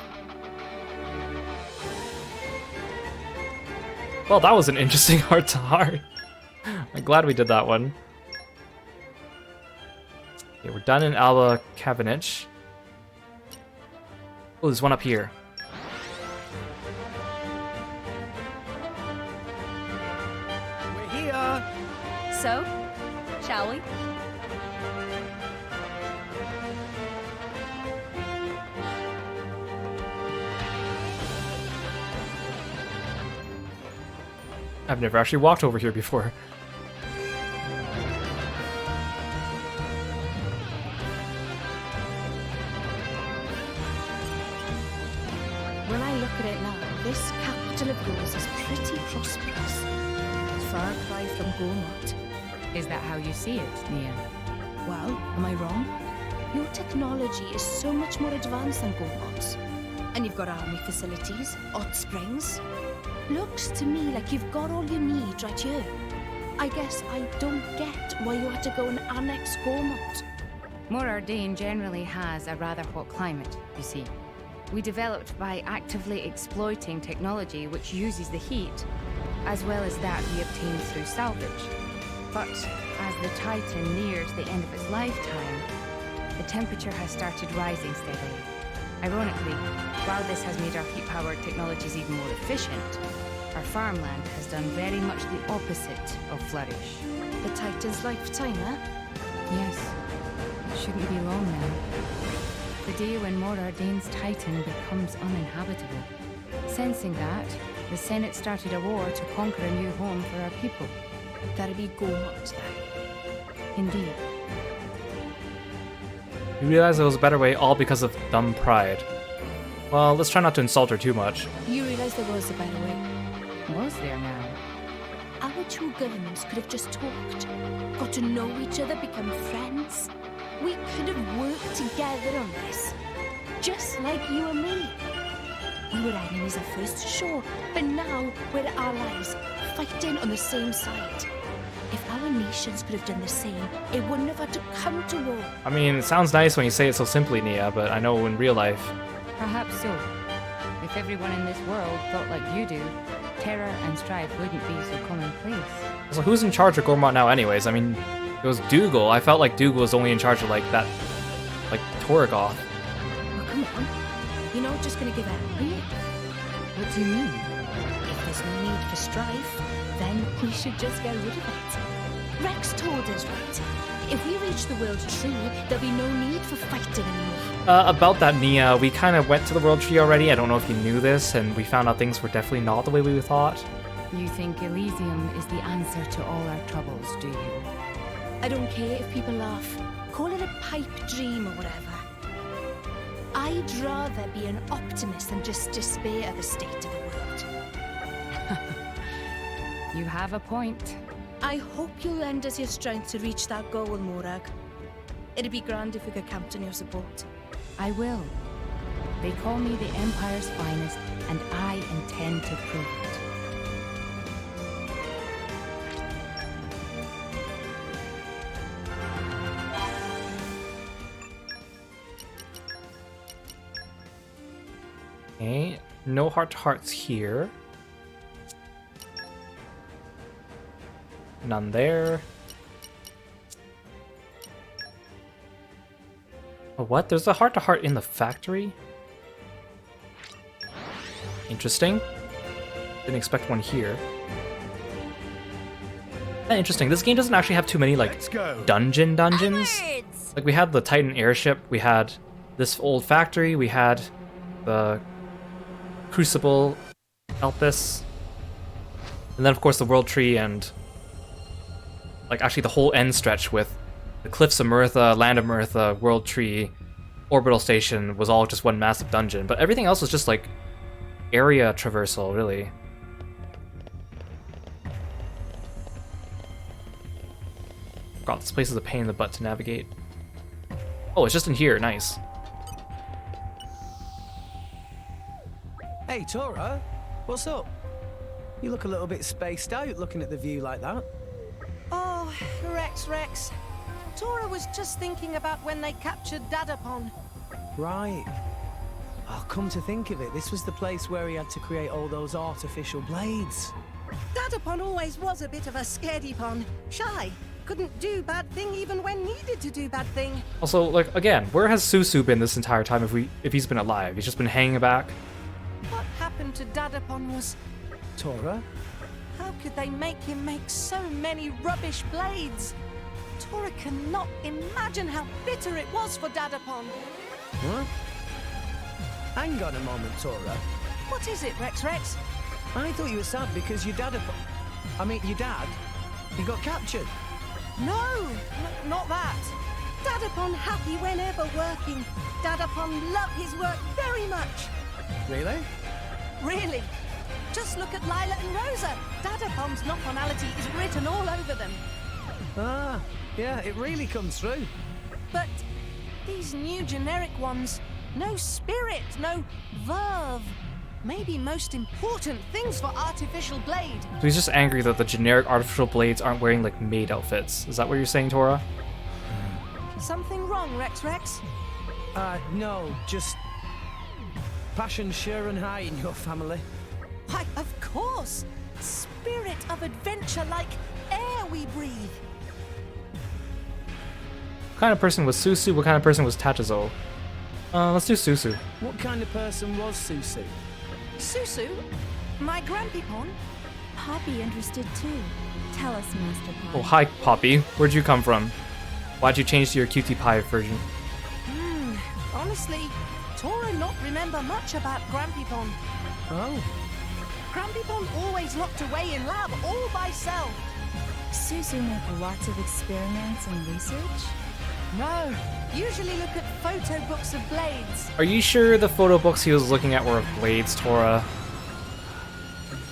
Well, that was an interesting heart-to-heart. I'm glad we did that one. Okay, we're done in Alba Cavendish. Oh, there's one up here. We're here. So, shall we? I've never actually walked over here before. When I look at it now, this capital of yours is pretty prosperous. Far cry from Gormott. Is that how you see it, Nia? Well, am I wrong? Your technology is so much more advanced than Gormott's. And you've got army facilities, hot springs. Looks to me like you've got all you need right here. I guess I don't get why you had to go and annex Gormott. Morardane generally has a rather hot climate, you see. We developed by actively exploiting technology which uses the heat, as well as that we obtained through salvage. But as the Titan nears the end of its lifetime, the temperature has started rising steadily. Ironically, while this has made our heat-powered technologies even more efficient, our farmland has done very much the opposite of flourish. The Titan's lifetime, eh? Yes. It shouldn't be long now. The day when Morardane's Titan becomes uninhabitable. Sensing that, the Senate started a war to conquer a new home for our people. That'd be Gormott then. Indeed. You realize there was a better way, all because of dumb pride. Well, let's try not to insult her too much. You realize there was a better way. Was there now? Our two governments could have just talked, got to know each other, become friends. We could have worked together on this, just like you and me. We were enemies at first, sure, but now we're allies, fighting on the same side. If our nations could have done the same, it wouldn't have had to come to war. I mean, it sounds nice when you say it so simply, Nia, but I know in real life... Perhaps so. If everyone in this world thought like you do, terror and strife wouldn't be so commonplace. So who's in charge of Gormott now anyways? I mean, it was Dougal. I felt like Dougal was only in charge of, like, that... like, Torgoth. Well, come on. You're not just gonna give up, are you? What do you mean? If there's no need for strife, then we should just get rid of it. Rex told us, right? If we reach the World Tree, there'll be no need for fighting anymore. About that, Nia, we kind of went to the World Tree already. I don't know if you knew this, and we found out things were definitely not the way we thought. You think Elysium is the answer to all our troubles, do you? I don't care if people laugh. Call it a pipe dream or whatever. I'd rather be an optimist than just despair of the state of the world. You have a point. I hope you'll lend us your strength to reach that goal, Morag. It'd be grand if we could count on your support. I will. They call me the Empire's finest, and I intend to prove it. Okay, no heart-to-hearts here. None there. Oh, what? There's a heart-to-heart in the factory? Interesting. Didn't expect one here. Interesting. This game doesn't actually have too many, like, dungeons. Like, we had the Titan airship, we had this old factory, we had the Crucible, Elpis, and then, of course, the World Tree and, like, actually the whole end stretch with the Cliffs of Mirtha, Land of Mirtha, World Tree, Orbital Station was all just one massive dungeon. But everything else was just, like, area traversal, really. God, this place is a pain in the butt to navigate. Oh, it's just in here. Nice. Hey, Tora, what's up? You look a little bit spaced out looking at the view like that. Oh, Rex. Tora was just thinking about when they captured Dadapon. Right. Oh, come to think of it, this was the place where he had to create all those artificial blades. Dadapon always was a bit of a scaredy-pon. Shy. Couldn't do bad thing even when needed to do bad thing. Also, like, again, where has Susu been this entire time if he's been alive? He's just been hanging back? What happened to Dadapon was... Tora? How could they make him make so many rubbish blades? Tora cannot imagine how bitter it was for Dadapon. Huh? Hang on a moment, Tora. What is it, Rex? I thought you were sad because your dad... your dad, he got captured. No, not that. Dadapon happy whenever working. Dadapon loved his work very much. Really? Really. Just look at Lila and Rosa. Dadapon's knock-onality is written all over them. Ah, yeah, it really comes through. But these new generic ones, no spirit, no verve. Maybe most important things for artificial blade. So he's just angry that the generic artificial blades aren't wearing, like, maid outfits. Is that what you're saying, Tora? Something wrong, Rex? No, just... passion sure and high in your family. Why, of course! Spirit of adventure like air we breathe. What kind of person was Susu? What kind of person was Tachizo? Let's do Susu. What kind of person was Susu? Susu? My Grandpipon? Poppy interested too. Tell us, Master Pie. Oh, hi, Poppy. Where'd you come from? Why'd you change to your cutie pie version? Honestly, Tora not remember much about Grandpipon. Oh. Grandpipon always locked away in lab all by self. Susu make lots of experiments and research? No, usually look at photo books of blades. Are you sure the photo books he was looking at were of blades, Tora?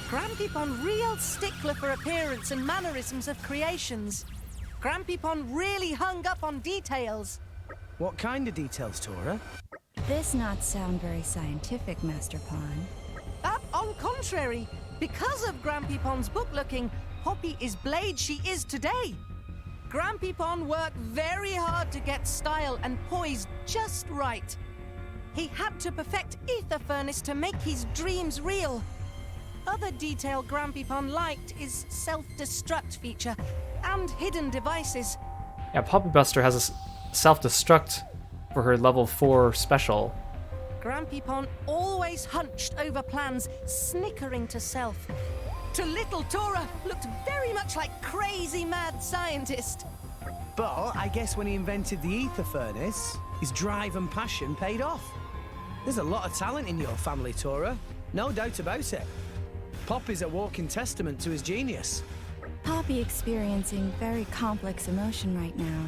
Grandpipon real stickler for appearance and mannerisms of creations. Grandpipon really hung up on details. What kind of details, Tora? This not sound very scientific, Master Pawn. On contrary, because of Grandpipon's book looking, Poppy is blade she is today. Grampypon worked very hard to get style and poise just right. He had to perfect Ether Furnace to make his dreams real. Other detail Grampypon liked is self-destruct feature and hidden devices. Yeah, Poppy Buster has a self-destruct for her level 4 special. Grampypon always hunched over plans, snickering to self. To little Tora, looked very much like crazy mad scientist. But I guess when he invented the Ether Furnace, his drive and passion paid off. There's a lot of talent in your family, Tora. No doubt about it. Poppy's a walking testament to his genius. Poppy experiencing very complex emotion right now.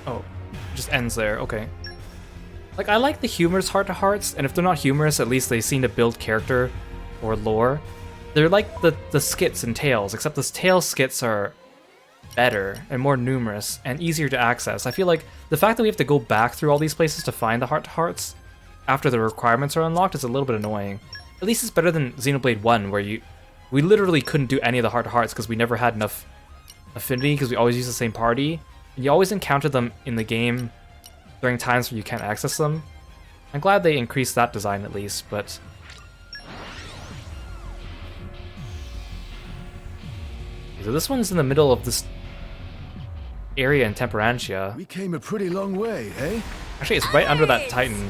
Oh, just ends there, okay. Like, I like the humorous heart-to-hearts, and if they're not humorous, at least they seem to build character or lore. They're like the skits in Tales, except the Tales skits are better and more numerous and easier to access. I feel like the fact that we have to go back through all these places to find the heart-to-hearts after the requirements are unlocked is a little bit annoying. At least it's better than Xenoblade 1, where we literally couldn't do any of the heart-to-hearts because we never had enough affinity because we always use the same party. And you always encounter them in the game during times when you can't access them. I'm glad they increased that design at least, but... So this one's in the middle of this area in Temperantia. We came a pretty long way, eh? Actually, it's right under that Titan.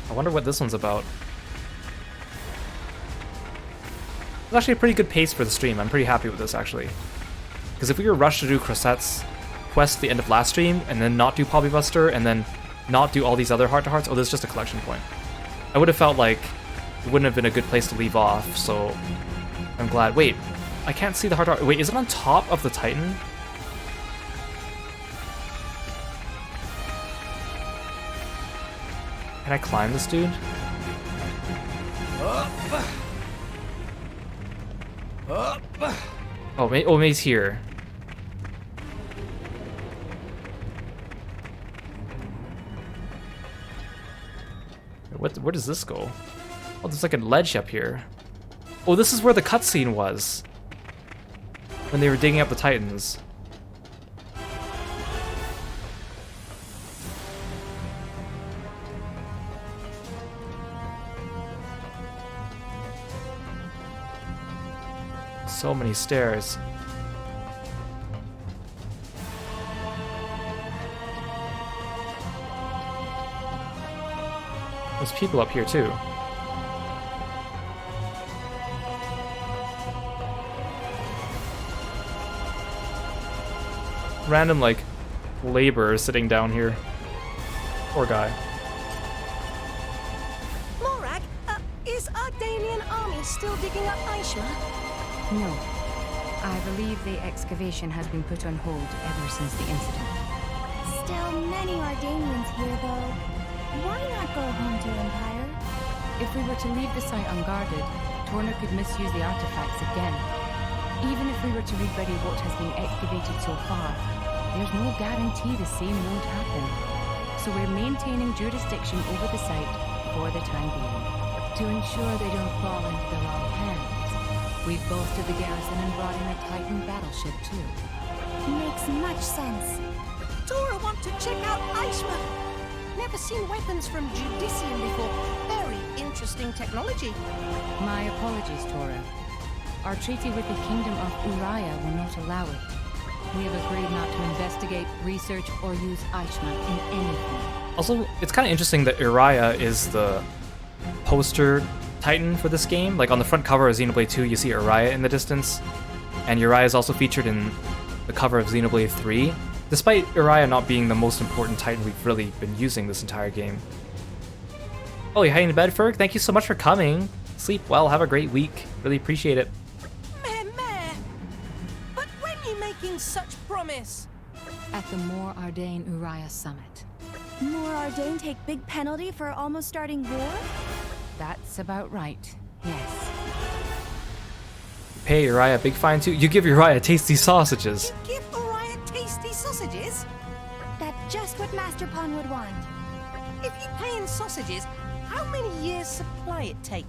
I wonder what this one's about. It's actually a pretty good pace for the stream. I'm pretty happy with this, actually. Because if we were rushed to do Crosette's quest at the end of last stream, and then not do Poppy Buster, and then not do all these other heart-to-hearts, oh, this is just a collection point. I would have felt like it wouldn't have been a good place to leave off, so I'm glad. Wait, I can't see the heart-to-heart. Wait, is it on top of the Titan? Can I climb this dude? Oh, maybe he's here. Where does this go? Oh, there's like a ledge up here. Oh, this is where the cutscene was. When they were digging up the Titans. So many stairs. There's people up here too. Random, like, laborers sitting down here. Poor guy. Morag, is our Danian army still digging up Aishma? No. I believe the excavation has been put on hold ever since the incident. Still many Ardanians here, though. Why not go home to Empire? If we were to leave the site unguarded, Torna could misuse the artifacts again. Even if we were to re-ready what has been excavated so far, there's no guarantee the same won't happen. So we're maintaining jurisdiction over the site for the time being, to ensure they don't fall into the wrong hands. We've bolstered the garrison and brought in a Titan battleship too. Makes much sense. Tora want to check out Aishma. Never seen weapons from Judicium before. Very interesting technology. My apologies, Tora. Our treaty with the Kingdom of Uriah will not allow it. We have agreed not to investigate, research, or use Aishma in anything. Also, it's kind of interesting that Uriah is the poster Titan for this game. Like, on the front cover of Xenoblade 2, you see Uriah in the distance. And Uriah is also featured in the cover of Xenoblade 3. Despite Uriah not being the most important Titan we've really been using this entire game. Oh, you're heading to bed, Ferg? Thank you so much for coming. Sleep well, have a great week. Really appreciate it. Meh. But when you making such promise? At the More Ardain Uriah Summit. More Ardain take big penalty for almost starting war? That's about right, yes. Pay Uriah a big fine too. You give Uriah tasty sausages. You give Uriah tasty sausages? That's just what Master Pon would want. If you pay in sausages, how many years' supply it take?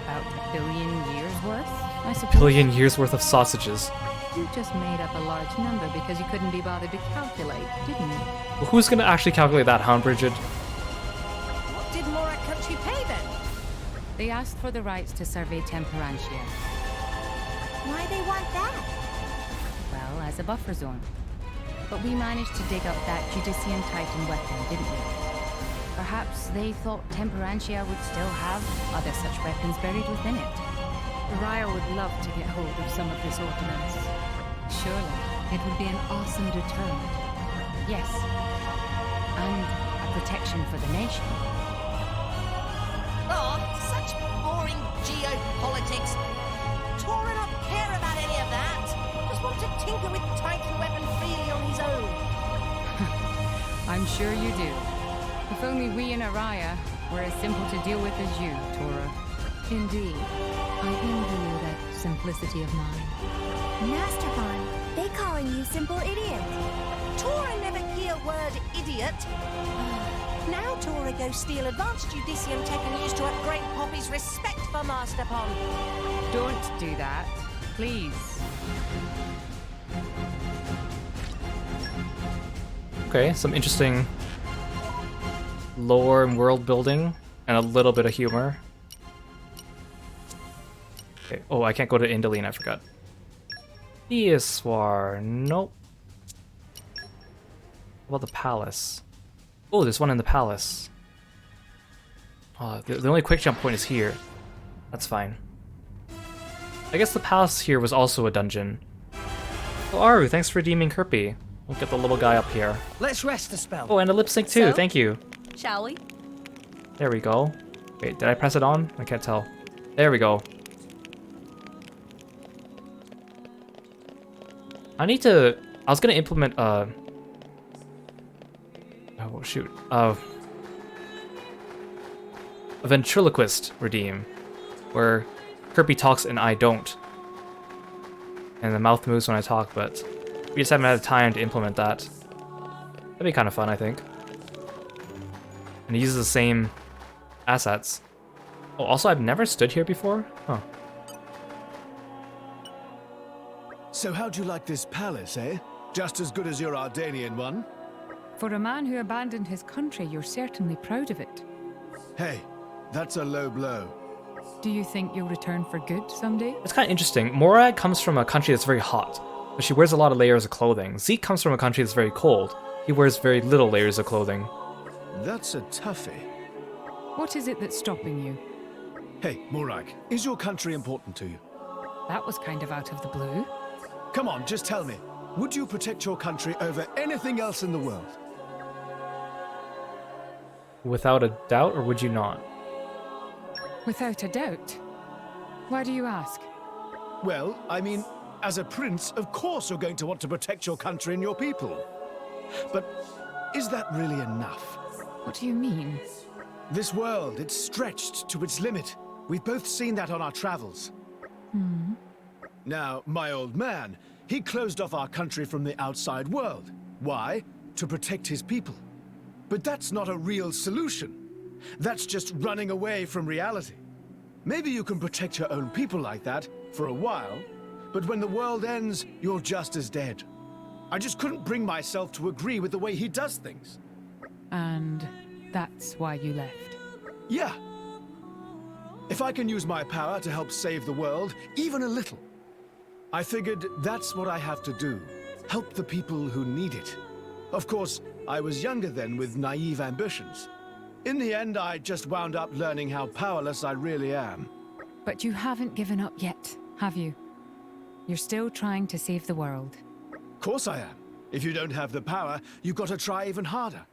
About about a billion years worth, I suppose? Billion years worth of sausages. You just made up a large number because you couldn't be bothered to calculate, didn't you? Well, who's gonna actually calculate that, huh, Bridget? What did Morak country pay then? They asked for the rights to survey Temperantia. Why they want that? Well, as a buffer zone. But we managed to dig up that Judician Titan weapon, didn't we? Perhaps they thought Temperantia would still have other such weapons buried within it. Raya would love to get hold of some of this ordnance. Surely, it would be an awesome deterrent. Yes. And a protection for the nation. Oh, such boring geopolitics. Tora not care about any of that. Just want to tinker with Titan weapon freely on his own. I'm sure you do. If only we in Araya were as simple to deal with as you, Tora. Indeed. I envy you that simplicity of mind. Master Vaughn, they calling you simple idiot. Tora never hear word idiot. Now Tora go steal advanced Judicium tech and use to upgrade Poppy's respect for Master Pond. Don't do that, please. Okay, some interesting lore and world building, and a little bit of humor. Okay. Oh, I can't go to Indolene, I forgot. Eoswar, nope. What about the palace? Oh, there's one in the palace. Oh, the only quick jump point is here. That's fine. I guess the palace here was also a dungeon. Oh, Aru, thanks for redeeming Kirby. We'll get the little guy up here. Let's rest a spell. Oh, and a lip sync too, So? thank you. Shall we? There we go. Wait, did I press it on? I can't tell. There we go. I need to... I was gonna implement oh shoot. A ventriloquist redeem. Where Kirby talks and I don't. And the mouth moves when I talk, but we just haven't had time to implement that. That'd be kind of fun, I think. And he uses the same assets. Oh, also I've never stood here before? Huh. So how'd you like this palace, eh? Just as good as your Ardanian one? For a man who abandoned his country, you're certainly proud of it. Hey, that's a low blow. Do you think you'll return for good someday? It's kind of interesting. Morag comes from a country that's very hot, but she wears a lot of layers of clothing. Zeke comes from a country that's very cold. He wears very little layers of clothing. That's a toughie. What is it that's stopping you? Hey, Morag, is your country important to you? That was kind of out of the blue. Come on, just tell me. Would you protect your country over anything else in the world? Without a doubt, or would you not? Without a doubt. Why do you ask? Well, I mean, as a prince, of course you're going to want to protect your country and your people. But is that really enough? What do you mean? This world, it's stretched to its limit. We've both seen that on our travels. Now, my old man, he closed off our country from the outside world. Why? To protect his people. But that's not a real solution. That's just running away from reality. Maybe you can protect your own people like that, for a while, but when the world ends, you're just as dead. I just couldn't bring myself to agree with the way he does things. And that's why you left? Yeah. If I can use my power to help save the world, even a little, I figured that's what I have to do. Help the people who need it. Of course, I was younger then with naive ambitions. In the end, I just wound up learning how powerless I really am. But you haven't given up yet, have you? You're still trying to save the world. Of course I am. If you don't have the power, you've got to try even harder.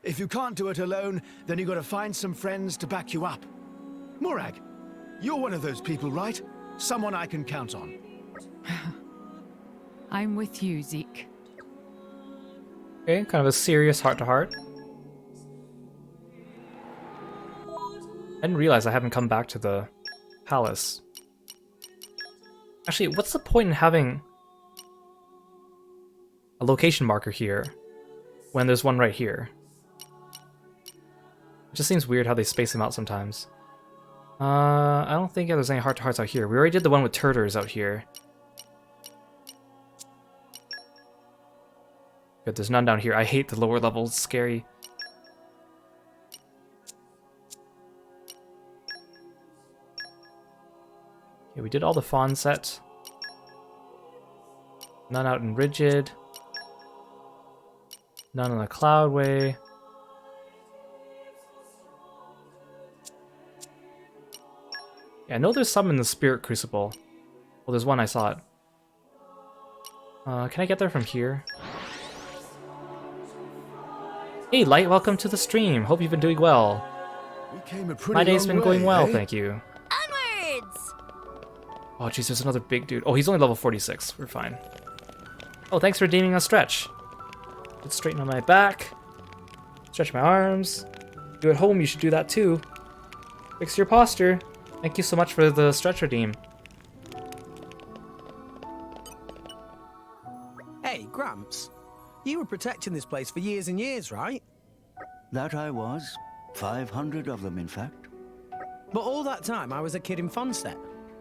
If you can't do it alone, then you've got to find some friends to back you up. Morag, you're one of those people, right? Someone I can count on. I'm with you, Zeke. Okay, kind of a serious heart-to-heart. I didn't realize I haven't come back to the palace. Actually, what's the point in having a location marker here when there's one right here? It just seems weird how they space them out sometimes. I don't think there's any heart-to-hearts out here. We already did the one with Turters out here. Good, there's none down here. I hate the lower levels. It's scary. Okay, we did all the Fawn set. None out in Rigid. None on the Cloudway. Yeah, I know there's some in the Spirit Crucible. Well, there's one, I saw it. Can I get there from here? Hey, Light, welcome to the stream. Hope you've been doing well. My day's been going well, thank you. Onwards! Oh, jeez, there's another big dude. Oh, he's only level 46. We're fine. Oh, thanks for redeeming a stretch. Let's straighten on my back. Stretch my arms. You at home, you should do that too. Fix your posture. Thank you so much for the stretch redeem. Hey, Gramps. You were protecting this place for years and years, right? That I was. 500 of them, in fact. But all that time, I was a kid in Fonset.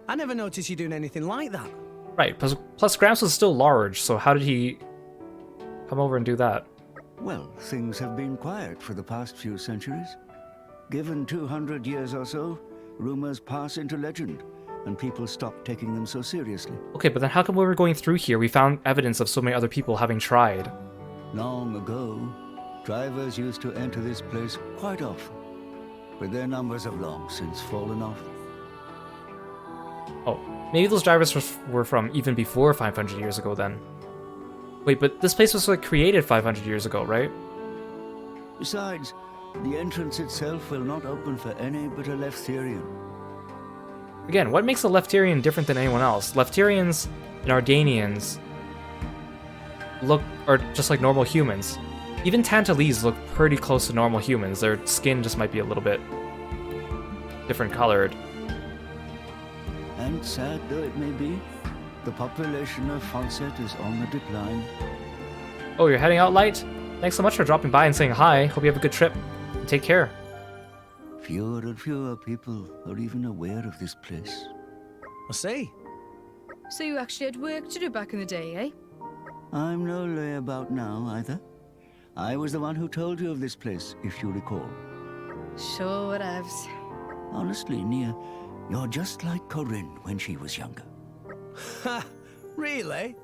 I never noticed you doing anything like that. Right, plus Gramps was still large, so how did he come over and do that? Well, things have been quiet for the past few centuries. Given 200 years or so, rumors pass into legend, and people stop taking them so seriously. Okay, but then how come when we were going through here, we found evidence of so many other people having tried? Long ago, drivers used to enter this place quite often, but their numbers have long since fallen off. Oh, maybe those drivers were from even before 500 years ago then. Wait, but this place was like created 500 years ago, right? Besides, the entrance itself will not open for any but a Leftherian. Again, what makes a Leftherian different than anyone else? Leftherians and Ardanians are just like normal humans. Even Tantalese look pretty close to normal humans. Their skin just might be a little bit different colored. And sad though it may be, the population of Fonset is on the decline. Oh, you're heading out, Light? Thanks so much for dropping by and saying hi. Hope you have a good trip. And take care. Fewer and fewer people are even aware of this place. I see. So you actually had work to do back in the day, eh? I'm no layabout now, either. I was the one who told you of this place, if you recall. Sure whatevs. Honestly, Nia, you're just like Corinne when she was younger. Ha! Really?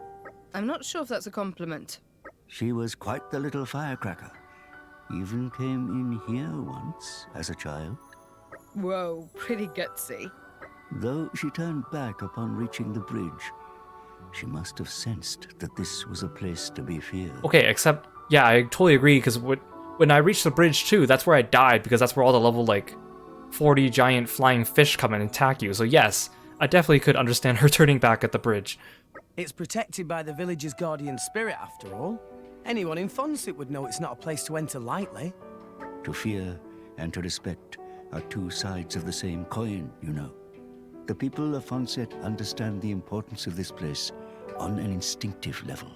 I'm not sure if that's a compliment. She was quite the little firecracker. Even came in here once as a child. Whoa, pretty gutsy. Though she turned back upon reaching the bridge, she must have sensed that this was a place to be feared. Okay, except, yeah, I totally agree, because when I reached the bridge too, that's where I died, because that's where all the level, like, 40 giant flying fish come in and attack you. So yes, I definitely could understand her turning back at the bridge. It's protected by the village's guardian spirit, after all. Anyone in Fonset would know it's not a place to enter lightly. To fear and to respect are two sides of the same coin, you know. The people of Fonset understand the importance of this place on an instinctive level.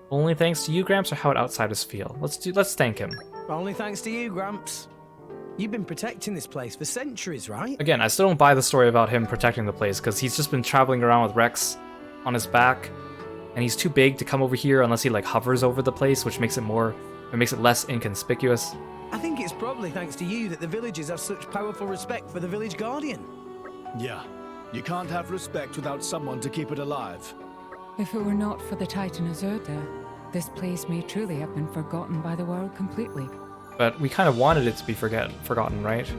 Only thanks to you, Gramps, or how outsiders feel. Let's thank him. Only thanks to you, Gramps. You've been protecting this place for centuries, right? Again, I still don't buy the story about him protecting the place, because he's just been traveling around with Rex on his back, and he's too big to come over here unless he like hovers over the place, which makes it less inconspicuous. I think it's probably thanks to you that the villagers have such powerful respect for the village guardian. Yeah, you can't have respect without someone to keep it alive. If it were not for the Titan Azurda, this place may truly have been forgotten by the world completely. But we kind of wanted it to be forgotten, right?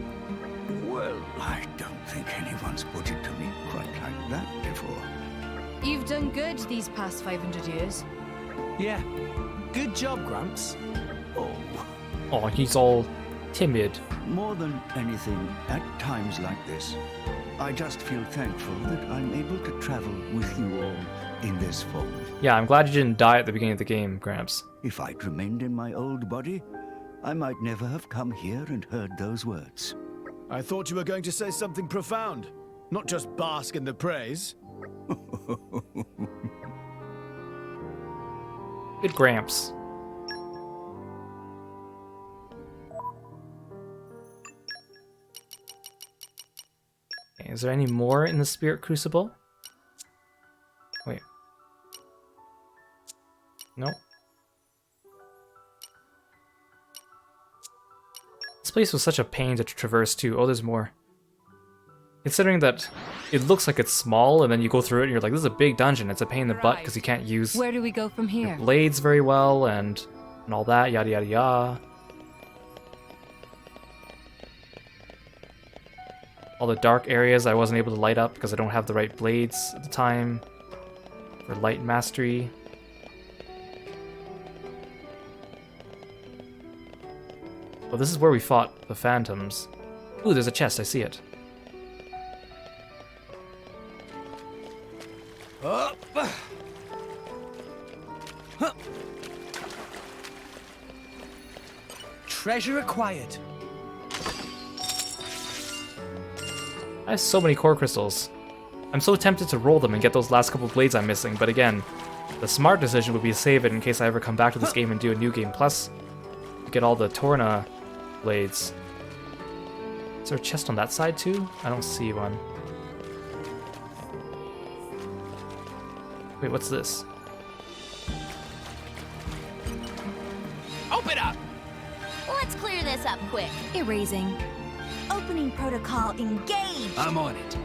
Well, I don't think anyone's put it to me quite like that before. You've done good these past 500 years. Yeah. Good job, Gramps. Oh, he's all timid. More than anything, at times like this, I just feel thankful that I'm able to travel with you all in this form. Yeah, I'm glad you didn't die at the beginning of the game, Gramps. If I'd remained in my old body, I might never have come here and heard those words. I thought you were going to say something profound, not just bask in the praise. Good Gramps. Is there any more in the Spirit Crucible? Wait. No. This place was such a pain to traverse too. Oh, there's more. Considering that it looks like it's small, and then you go through it and you're like, this is a big dungeon. It's a pain in the butt because you can't use Where do we go from here? blades very well and all that, yada yada yada. All the dark areas I wasn't able to light up because I don't have the right blades at the time for light mastery. Well, this is where we fought the phantoms. Ooh, there's a chest, I see it. Up. Huh. Treasure acquired. I have so many core crystals. I'm so tempted to roll them and get those last couple blades I'm missing, but again, the smart decision would be to save it in case I ever come back to this game and do a new game. Plus, to get all the Torna blades. Is there a chest on that side too? I don't see one. Wait, what's this? Open up! Let's clear this up quick. Erasing. Opening protocol engaged. I'm on it.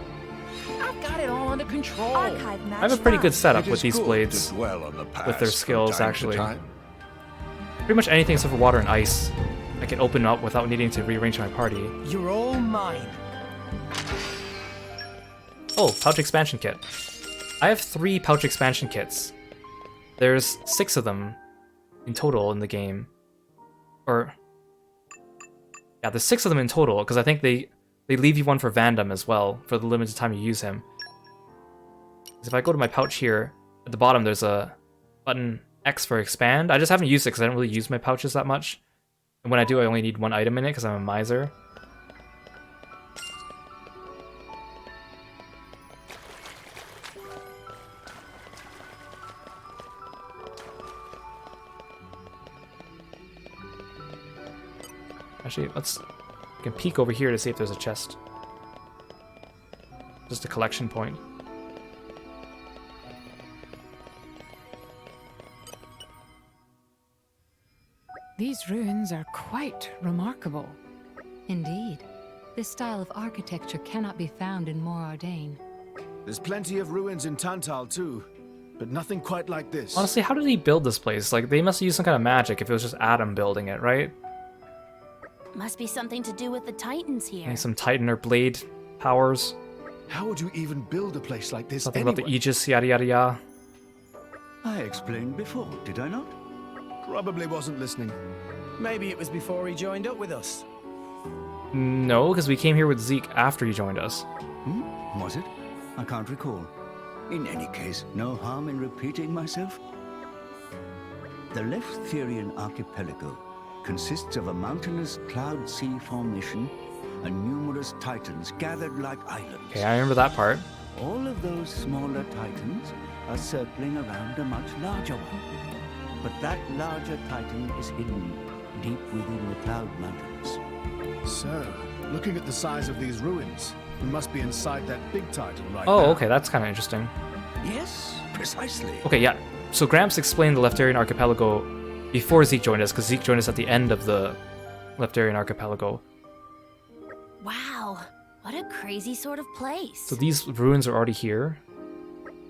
I've got it all under control. Archive match I have a pretty good setup It with is these good blades, to dwell on the past with their from skills time to actually. time. Pretty much anything except for water and ice, I can open up without needing to rearrange my party. You're all mine. Oh, pouch expansion kit. I have 3 pouch expansion kits. There's 6 of them in total in the game. Or... yeah, there's 6 of them in total, because I think they leave you one for Vandam as well, for the limited time you use him. Because if I go to my pouch here, at the bottom there's a button X for expand. I just haven't used it because I don't really use my pouches that much. And when I do, I only need 1 item in it because I'm a miser. Actually, we can peek over here to see if there's a chest. Just a collection point. These ruins are quite remarkable. Indeed. This style of architecture cannot be found in Morardain. There's plenty of ruins in Tantal too, but nothing quite like this. Honestly, how did he build this place? Like, they must have used some kind of magic if it was just Adam building it, right? Must be something to do with the Titans here. Maybe some Titan or Blade powers. How would you even build a place like this Something anyway? about the Aegis, yada yada yada. I explained before, did I not? Probably wasn't listening. Maybe it was before he joined up with us. No, because we came here with Zeke after he joined us. Was it? I can't recall. In any case, no harm in repeating myself. The Leftherian archipelago consists of a mountainous cloud sea formation and numerous titans gathered like islands. Okay, I remember that part. All of those smaller titans are circling around a much larger one. But that larger titan is hidden deep within the cloud mountains. So, looking at the size of these ruins, we must be inside that big titan right now. Oh, okay, that's kind of interesting. Yes, precisely. Okay, yeah. So Gramps explained the Leftherian archipelago before Zeke joined us, because Zeke joined us at the end of the Leftherian archipelago. Wow, what a crazy sort of place. So these ruins are already here?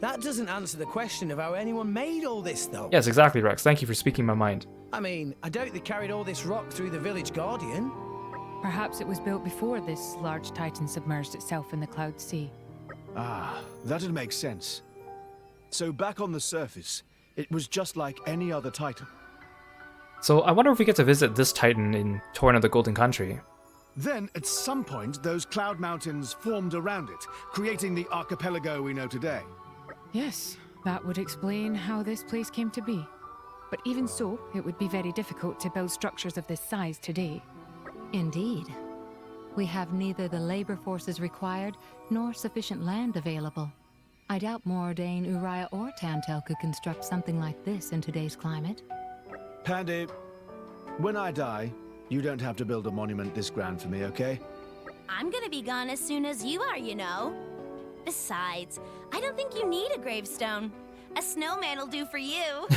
That doesn't answer the question of how anyone made all this, though. Yes, exactly, Rex. Thank you for speaking my mind. I mean, I doubt they carried all this rock through the village guardian. Perhaps it was built before this large titan submerged itself in the cloud sea. Ah, that'd make sense. So back on the surface, it was just like any other titan. So I wonder if we get to visit this titan in Torn of the Golden Country. Then, at some point, those cloud mountains formed around it, creating the archipelago we know today. Yes, that would explain how this place came to be. But even so, it would be very difficult to build structures of this size today. Indeed. We have neither the labor forces required, nor sufficient land available. I doubt Morardain, Uriah, or Tantal could construct something like this in today's climate. Pandy, when I die, you don't have to build a monument this grand for me, okay? I'm gonna be gone as soon as you are, you know. Besides, I don't think you need a gravestone. A snowman'll do for you.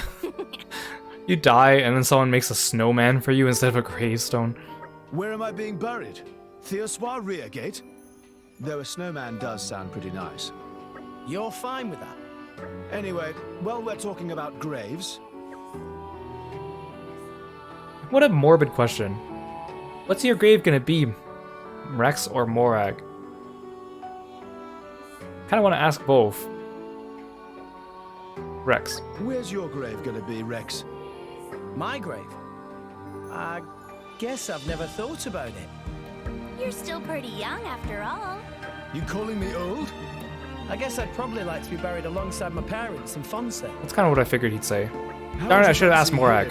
You die and then someone makes a snowman for you instead of a gravestone. Where am I being buried? Theoswa rear gate? Though a snowman does sound pretty nice. You're fine with that? Anyway, while we're talking about graves... What a morbid question. What's your grave gonna be, Rex or Morag? Kinda wanna ask both. Rex. Where's your grave gonna be, Rex? My grave? I guess I've never thought about it. You're still pretty young after all. You calling me old? I guess I'd probably like to be buried alongside my parents in Fonse. That's kind of what I figured he'd say. Darn it, I should have asked Morag.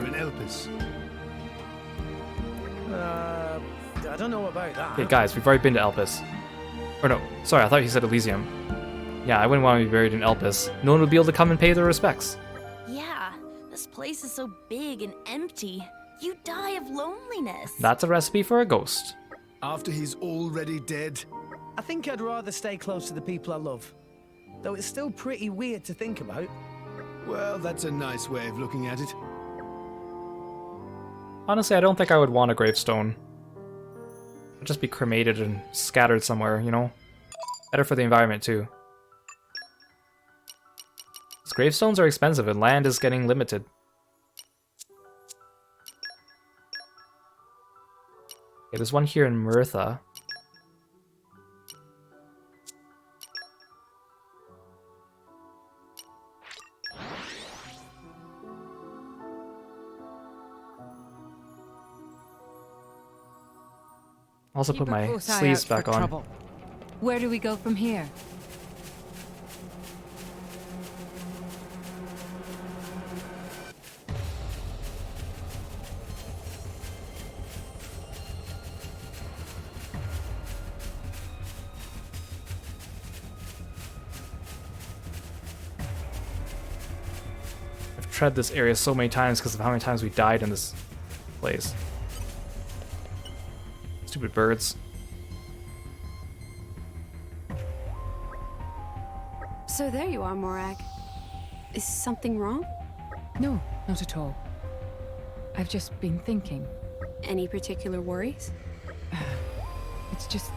I don't know about that. Hey guys, we've already been to Elpis. Or no, sorry, I thought he said Elysium. Yeah, I wouldn't want to be buried in Elpis. No one would be able to come and pay their respects. Yeah, this place is so big and empty. You die of loneliness. That's a recipe for a ghost. After he's already dead? I think I'd rather stay close to the people I love. Though it's still pretty weird to think about. Well, that's a nice way of looking at it. Honestly, I don't think I would want a gravestone. I'd just be cremated and scattered somewhere, you know? Better for the environment, too. These gravestones are expensive and land is getting limited. Okay, there's one here in Mirtha. Also put my sleeves back on. Trouble. Where do we go from here? I've tread this area so many times because of how many times we died in this place. Stupid birds. So there you are, Morag. Is something wrong? No, not at all. I've just been thinking. Any particular worries? It's just...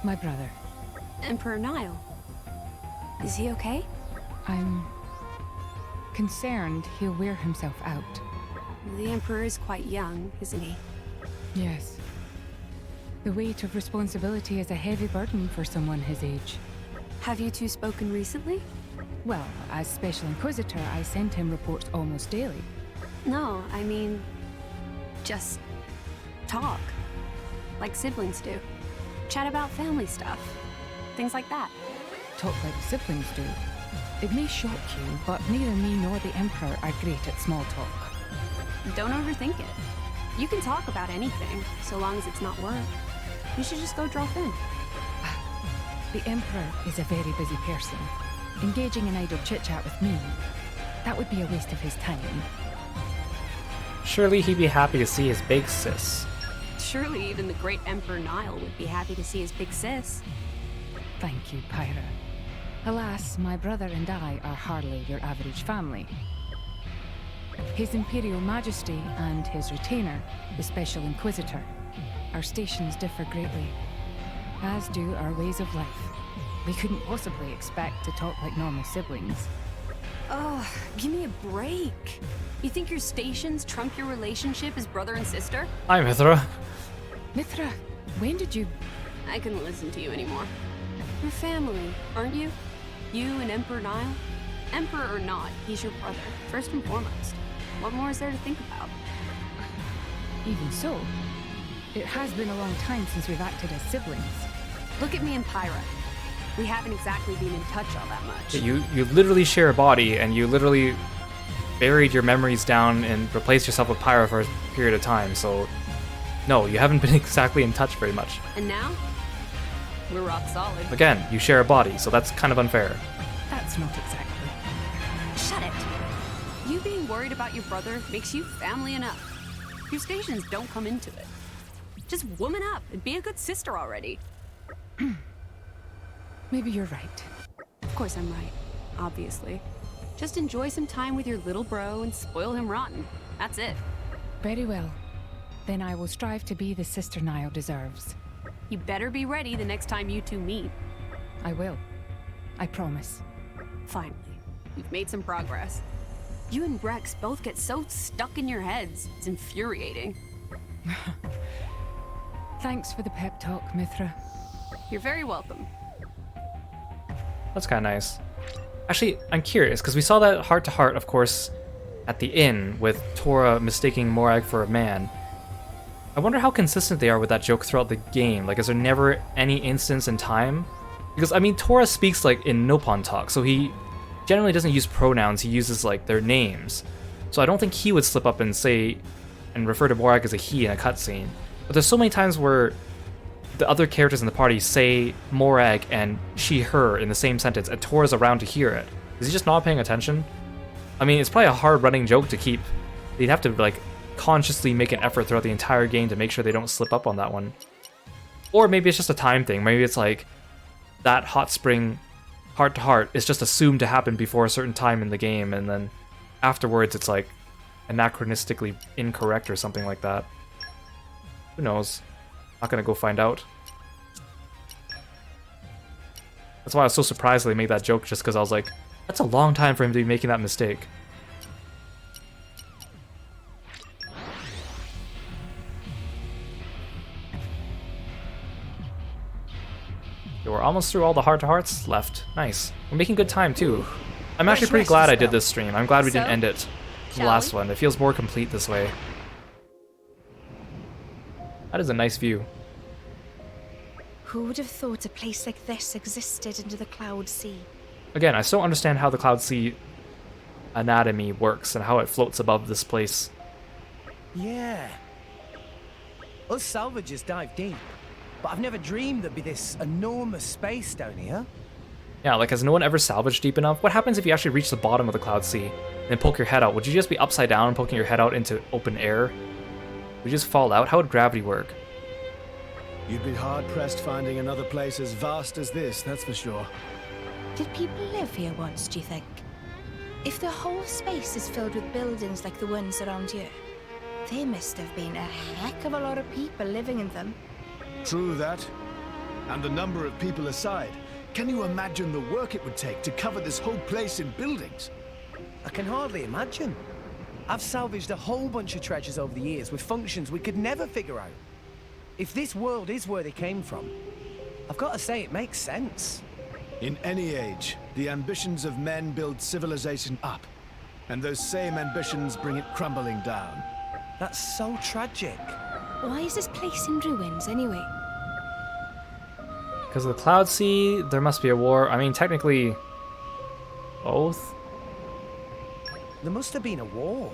my brother. Emperor Nile. Is he okay? I'm... concerned he'll wear himself out. The Emperor is quite young, isn't he? Yes. The weight of responsibility is a heavy burden for someone his age. Have you two spoken recently? Well, as Special Inquisitor, I sent him reports almost daily. No, I mean... just... talk. Like siblings do. Chat about family stuff. Things like that. Talk like siblings do. It may shock you, but neither me nor the Emperor are great at small talk. Don't overthink it. You can talk about anything, so long as it's not work. You should just go drop in. The Emperor is a very busy person. Engaging in idle chit-chat with me, that would be a waste of his time. Surely he'd be happy to see his big sis. Surely even the great Emperor Nile would be happy to see his big sis. Thank you, Pyra. Alas, my brother and I are hardly your average family. His Imperial Majesty and his retainer, the Special Inquisitor, our stations differ greatly, as do our ways of life. We couldn't possibly expect to talk like normal siblings. Oh, give me a break. You think your stations trump your relationship as brother and sister? Hi, Mithra. Mithra, when did you... I couldn't listen to you anymore. You're family, aren't you? You and Emperor Nile? Emperor or not, he's your brother, first and foremost. What more is there to think about? Even so, it has been a long time since we've acted as siblings. Look at me and Pyra. We haven't exactly been in touch all that much. You literally share a body, and you literally buried your memories down and replaced yourself with Pyra for a period of time, so... No, you haven't been exactly in touch very much. And now? We're rock solid. Again, you share a body, so that's kind of unfair. That's not exactly. Shut it. You being worried about your brother makes you family enough. Your stations don't come into it. Just woman up and be a good sister already. Maybe you're right. Of course I'm right, obviously. Just enjoy some time with your little bro and spoil him rotten. That's it. Very well. Then I will strive to be the sister Niall deserves. You better be ready the next time you two meet. I will. I promise. Finally, we've made some progress. You and Rex both get so stuck in your heads. It's infuriating. Thanks for the pep talk, Mithra. You're very welcome. That's kind of nice. Actually, I'm curious, because we saw that heart-to-heart, of course, at the inn, with Tora mistaking Morag for a man. I wonder how consistent they are with that joke throughout the game. Like, is there never any instance in time? Because, I mean, Tora speaks, like, in Nopon talk, so he generally doesn't use pronouns, he uses, like, their names. So I don't think he would slip up and say, and refer to Morag as a he in a cutscene. But there's so many times where the other characters in the party say Morag and she, her in the same sentence, and Tora's around to hear it. Is he just not paying attention? I mean, it's probably a hard running joke to keep. They'd have to, like, consciously make an effort throughout the entire game to make sure they don't slip up on that one. Or maybe it's just a time thing. Maybe it's like that hot spring heart-to-heart is just assumed to happen before a certain time in the game, and then afterwards it's like anachronistically incorrect or something like that. Who knows? Not gonna go find out. That's why I was so surprised they made that joke, just because I was like, that's a long time for him to be making that mistake. Okay, we're almost through all the heart-to-hearts left. Nice. We're making good time, too. I'm actually pretty glad I did this stream. I'm glad we didn't end it the last one. It feels more complete this way. That is a nice view. Who would have thought a place like this existed under the Cloud Sea? Again, I still don't understand how the Cloud Sea anatomy works and how it floats above this place. Yeah. Us salvagers dive deep, but I've never dreamed there'd be this enormous space down here. Yeah, like, has no one ever salvaged deep enough? What happens if you actually reach the bottom of the Cloud Sea and poke your head out? Would you just be upside down poking your head out into open air? Would you just fall out? How would gravity work? You'd be hard-pressed finding another place as vast as this, that's for sure. Did people live here once, do you think? If the whole space is filled with buildings like the ones around here, there must have been a heck of a lot of people living in them. True that. And the number of people aside, can you imagine the work it would take to cover this whole place in buildings? I can hardly imagine. I've salvaged a whole bunch of treasures over the years with functions we could never figure out. If this world is where they came from, I've got to say it makes sense. In any age, the ambitions of men build civilization up, and those same ambitions bring it crumbling down. That's so tragic. Why is this place in ruins, anyway? Because of the Cloud Sea, there must be a war. I mean, technically, both? There must have been a war.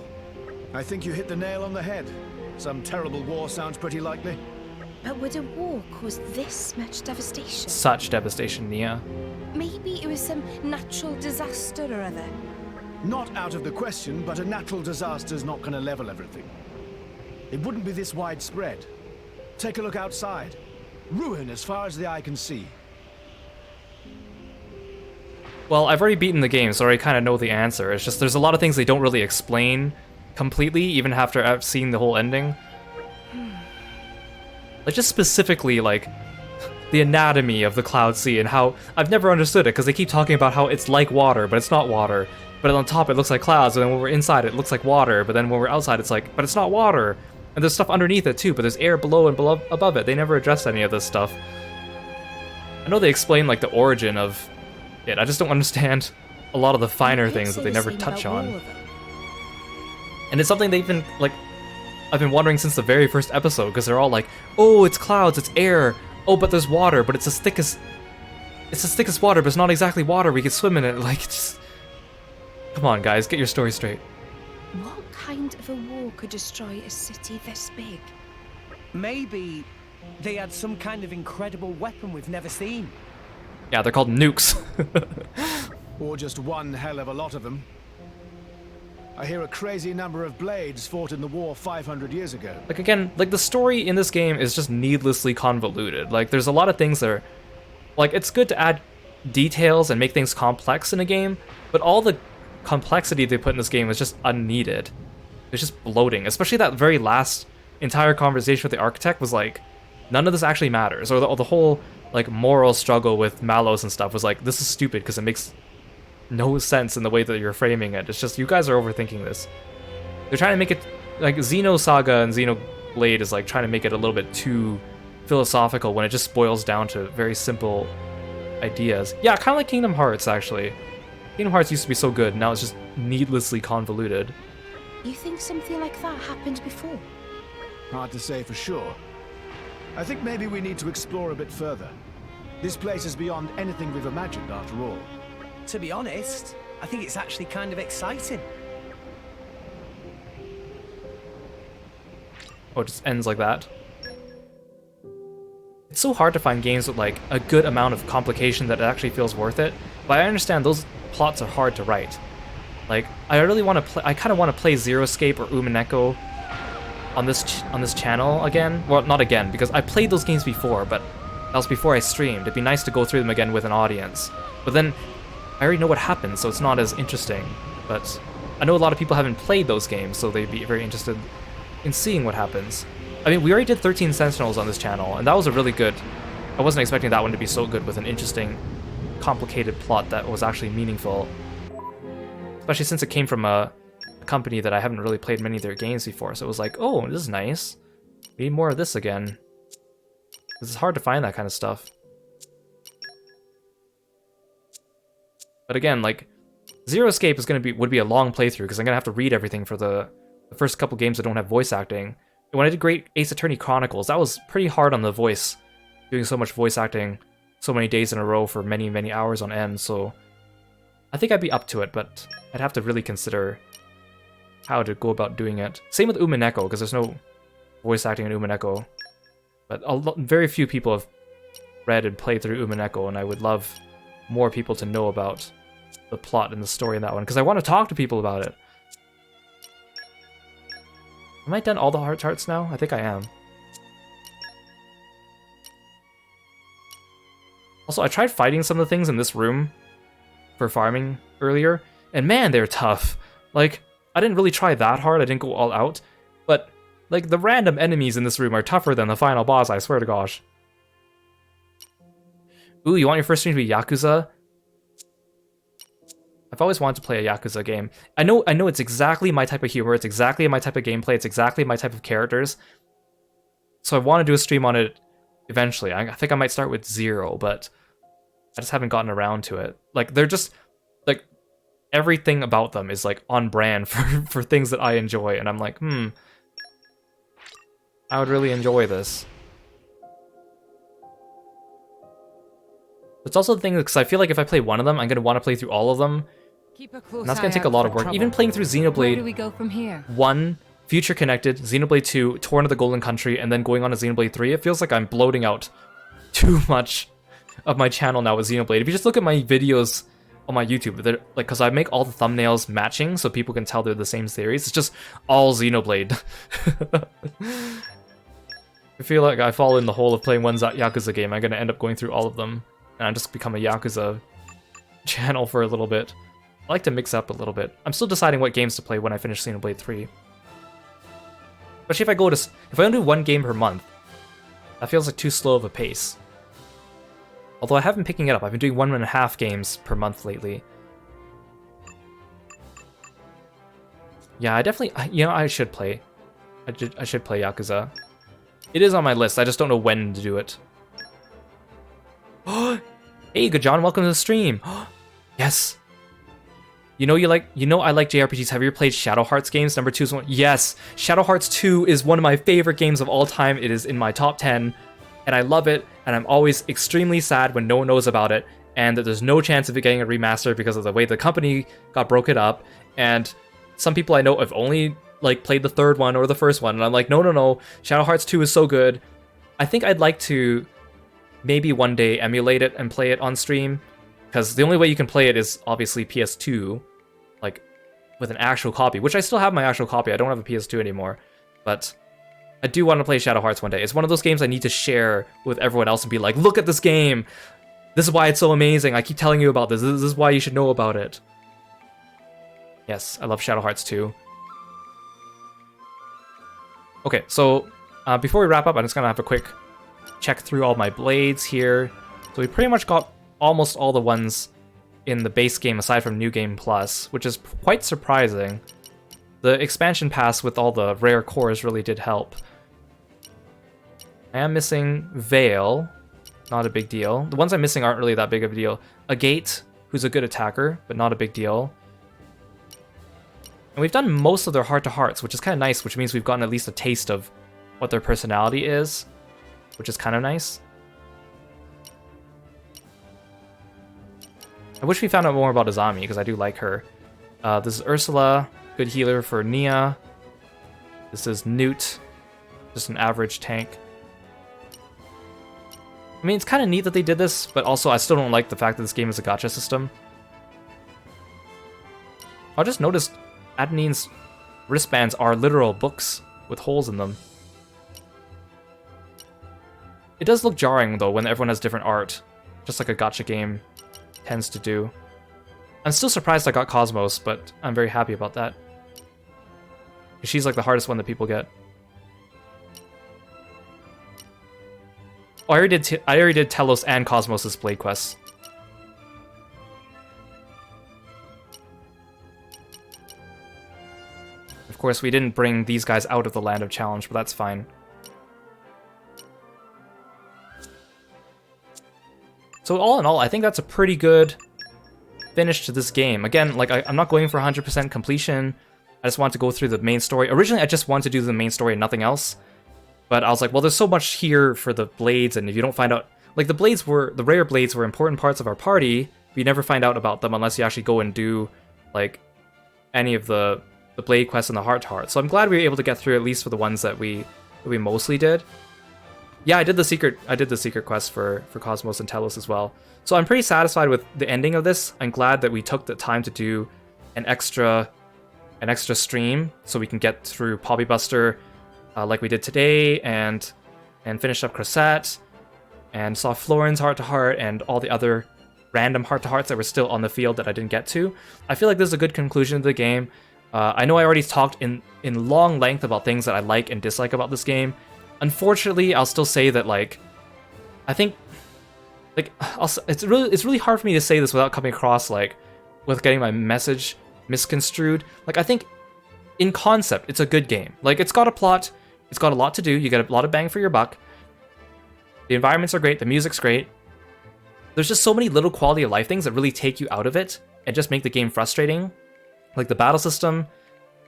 I think you hit the nail on the head. Some terrible war sounds pretty likely. But would a war cause this much devastation? Such devastation, Nia. Maybe it was some natural disaster or other. Not out of the question, but a natural disaster's not gonna level everything. It wouldn't be this widespread. Take a look outside. Ruin as far as the eye can see. Well, I've already beaten the game, so I already kind of know the answer. It's just there's a lot of things they don't really explain completely, even after I've seen the whole ending. Like, just specifically, like, the anatomy of the Cloud Sea and how I've never understood it, because they keep talking about how it's like water, but it's not water. But on top it looks like clouds, and then when we're inside it looks like water, but then when we're outside it's like, but it's not water. And there's stuff underneath it too, but there's air below and above it. They never addressed any of this stuff. I know they explain, like, the origin of it. I just don't understand a lot of the finer things that they never touch on. And it's something they've been, like, I've been wondering since the very first episode, because they're all like, oh, it's clouds, it's air, oh, but there's water, but it's as thick as water, but it's not exactly water, we can swim in it. Like, just, come on, guys, get your story straight. What kind of a war could destroy a city this big? Maybe they had some kind of incredible weapon we've never seen. Yeah, they're called nukes. Or just one hell of a lot of them. I hear a crazy number of blades fought in the war 500 years ago. Like, again, like, the story in this game is just needlessly convoluted. Like, there's a lot of things that are... Like, it's good to add details and make things complex in a game, but all the complexity they put in this game is just unneeded. It's just bloating. Especially that very last entire conversation with the architect was like, none of this actually matters. Or the whole, like, moral struggle with Malos and stuff was like, this is stupid because it makes no sense in the way that you're framing it. It's just, you guys are overthinking this. They're trying to make it, like, Xenosaga and Xenoblade is, like, trying to make it a little bit too philosophical when it just boils down to very simple ideas. Yeah, kind of like Kingdom Hearts, actually. Kingdom Hearts used to be so good, now it's just needlessly convoluted. You think something like that happened before? Hard to say for sure. I think maybe we need to explore a bit further. This place is beyond anything we've imagined, after all. To be honest, I think it's actually kind of exciting. Oh, it just ends like that. It's so hard to find games with, like, a good amount of complication that it actually feels worth it, but I understand those plots are hard to write. Like, I really want to play. I kind of want to play Zero Escape or Umineko on this channel again. Well, not again, because I played those games before, but that was before I streamed. It'd be nice to go through them again with an audience. But then I already know what happens, so it's not as interesting. But I know a lot of people haven't played those games, so they'd be very interested in seeing what happens. I mean, we already did 13 Sentinels on this channel, and that was a really good... I wasn't expecting that one to be so good with an interesting, complicated plot that was actually meaningful. Especially since it came from a company that I haven't really played many of their games before, so it was like, oh, this is nice. We need more of this again. It's hard to find that kind of stuff. But again, like, Zero Escape is would be a long playthrough, because I'm gonna have to read everything for the first couple games that don't have voice acting. And when I did Great Ace Attorney Chronicles, that was pretty hard on the voice, doing so much voice acting so many days in a row for many, many hours on end, so I think I'd be up to it, but I'd have to really consider how to go about doing it. Same with Umineko, because there's no voice acting in Umineko. But very few people have read and played through Umineko, and I would love more people to know about the plot and the story in that one, because I want to talk to people about it. Am I done all the hearts now? I think I am. Also, I tried fighting some of the things in this room for farming earlier, and man, they're tough. Like, I didn't really try that hard, I didn't go all out, but, like, the random enemies in this room are tougher than the final boss, I swear to gosh. Ooh, you want your first stream to be Yakuza? I've always wanted to play a Yakuza game. I know it's exactly my type of humor, it's exactly my type of gameplay, it's exactly my type of characters. So I want to do a stream on it eventually. I think I might start with 0, but I just haven't gotten around to it. Like, they're just, like, everything about them is, like, on brand for things that I enjoy, and I'm like, I would really enjoy this. It's also the thing, because I feel like if I play one of them, I'm going to want to play through all of them. Keep a close And that's eye going to take a out lot for of work. trouble. Even playing through Where do Xenoblade we go from here? 1, Future Connected, Xenoblade 2, Torn of the Golden Country, and then going on to Xenoblade 3, it feels like I'm bloating out too much of my channel now with Xenoblade. If you just look at my videos on my YouTube, they're, like, because I make all the thumbnails matching so people can tell they're the same series, it's just all Xenoblade. I feel like I fall in the hole of playing one Yakuza game, I'm going to end up going through all of them, and I just become a Yakuza channel for a little bit. I like to mix up a little bit. I'm still deciding what games to play when I finish Xenoblade 3. Especially if I only do one game per month, that feels like too slow of a pace. Although I have been picking it up, I've been doing 1.5 games per month lately. Yeah, I definitely, I should play. I should play Yakuza. It is on my list, I just don't know when to do it. Hey, good John, welcome to the stream. Yes. I like JRPGs. Have you ever played Shadow Hearts games? Number 2 is one. Yes, Shadow Hearts 2 is one of my favorite games of all time. It is in my top 10, and I love it. And I'm always extremely sad when no one knows about it, and that there's no chance of it getting a remaster because of the way the company got broken up. And some people I know have only like played the third one or the first one, and I'm like, no. Shadow Hearts 2 is so good. I think I'd like to maybe one day emulate it and play it on stream, because the only way you can play it is obviously PS2, like with an actual copy, which I still have my actual copy. I don't have a PS2 anymore, but I do want to play Shadow Hearts one day. It's one of those games I need to share with everyone else and be like, look at this game! This is why it's so amazing. I keep telling you about this. This is why you should know about it. Yes, I love Shadow Hearts 2. Okay, so before we wrap up, I'm just going to have a quick check through all my blades here. So we pretty much got almost all the ones in the base game aside from New Game Plus, which is quite surprising. The expansion pass with all the rare cores really did help. I am missing Veil. Not a big deal. The ones I'm missing aren't really that big of a deal. Agate, who's a good attacker, but not a big deal. And we've done most of their heart-to-hearts, which is kind of nice, which means we've gotten at least a taste of what their personality is, which is kind of nice. I wish we found out more about Azami, because I do like her. This is Ursula, good healer for Nia. This is Newt, just an average tank. I mean, it's kind of neat that they did this, but also I still don't like the fact that this game is a gacha system. I just noticed Adenine's wristbands are literal books with holes in them. It does look jarring, though, when everyone has different art, just like a gacha game tends to do. I'm still surprised I got Cosmos, but I'm very happy about that. She's like the hardest one that people get. Oh, I already did Telos and Cosmos' Blade quests. Of course, we didn't bring these guys out of the Land of Challenge, but that's fine. So all in all, I think that's a pretty good finish to this game. Again, like I'm not going for 100% completion. I just want to go through the main story. Originally, I just wanted to do the main story and nothing else. But I was like, well, there's so much here for the blades, and if you don't find out... Like, the rare blades were important parts of our party, but you never find out about them unless you actually go and do, like, any of the blade quests and the heart-to-heart. So I'm glad we were able to get through at least for the ones that we mostly did. Yeah, I did the secret quest for Cosmos and Telos as well. So I'm pretty satisfied with the ending of this. I'm glad that we took the time to do an extra stream so we can get through Poppy Buster like we did today, and finish up Crosette, and saw Florin's heart-to-heart, and all the other random heart-to-hearts that were still on the field that I didn't get to. I feel like this is a good conclusion to the game. I know I already talked in long length about things that I like and dislike about this game. Unfortunately, I'll still say that, like, I think, like, it's really hard for me to say this without coming across, like, with getting my message misconstrued. Like, I think, in concept, it's a good game. Like, it's got a plot, it's got a lot to do, you get a lot of bang for your buck. The environments are great, the music's great. There's just so many little quality of life things that really take you out of it and just make the game frustrating. Like, the battle system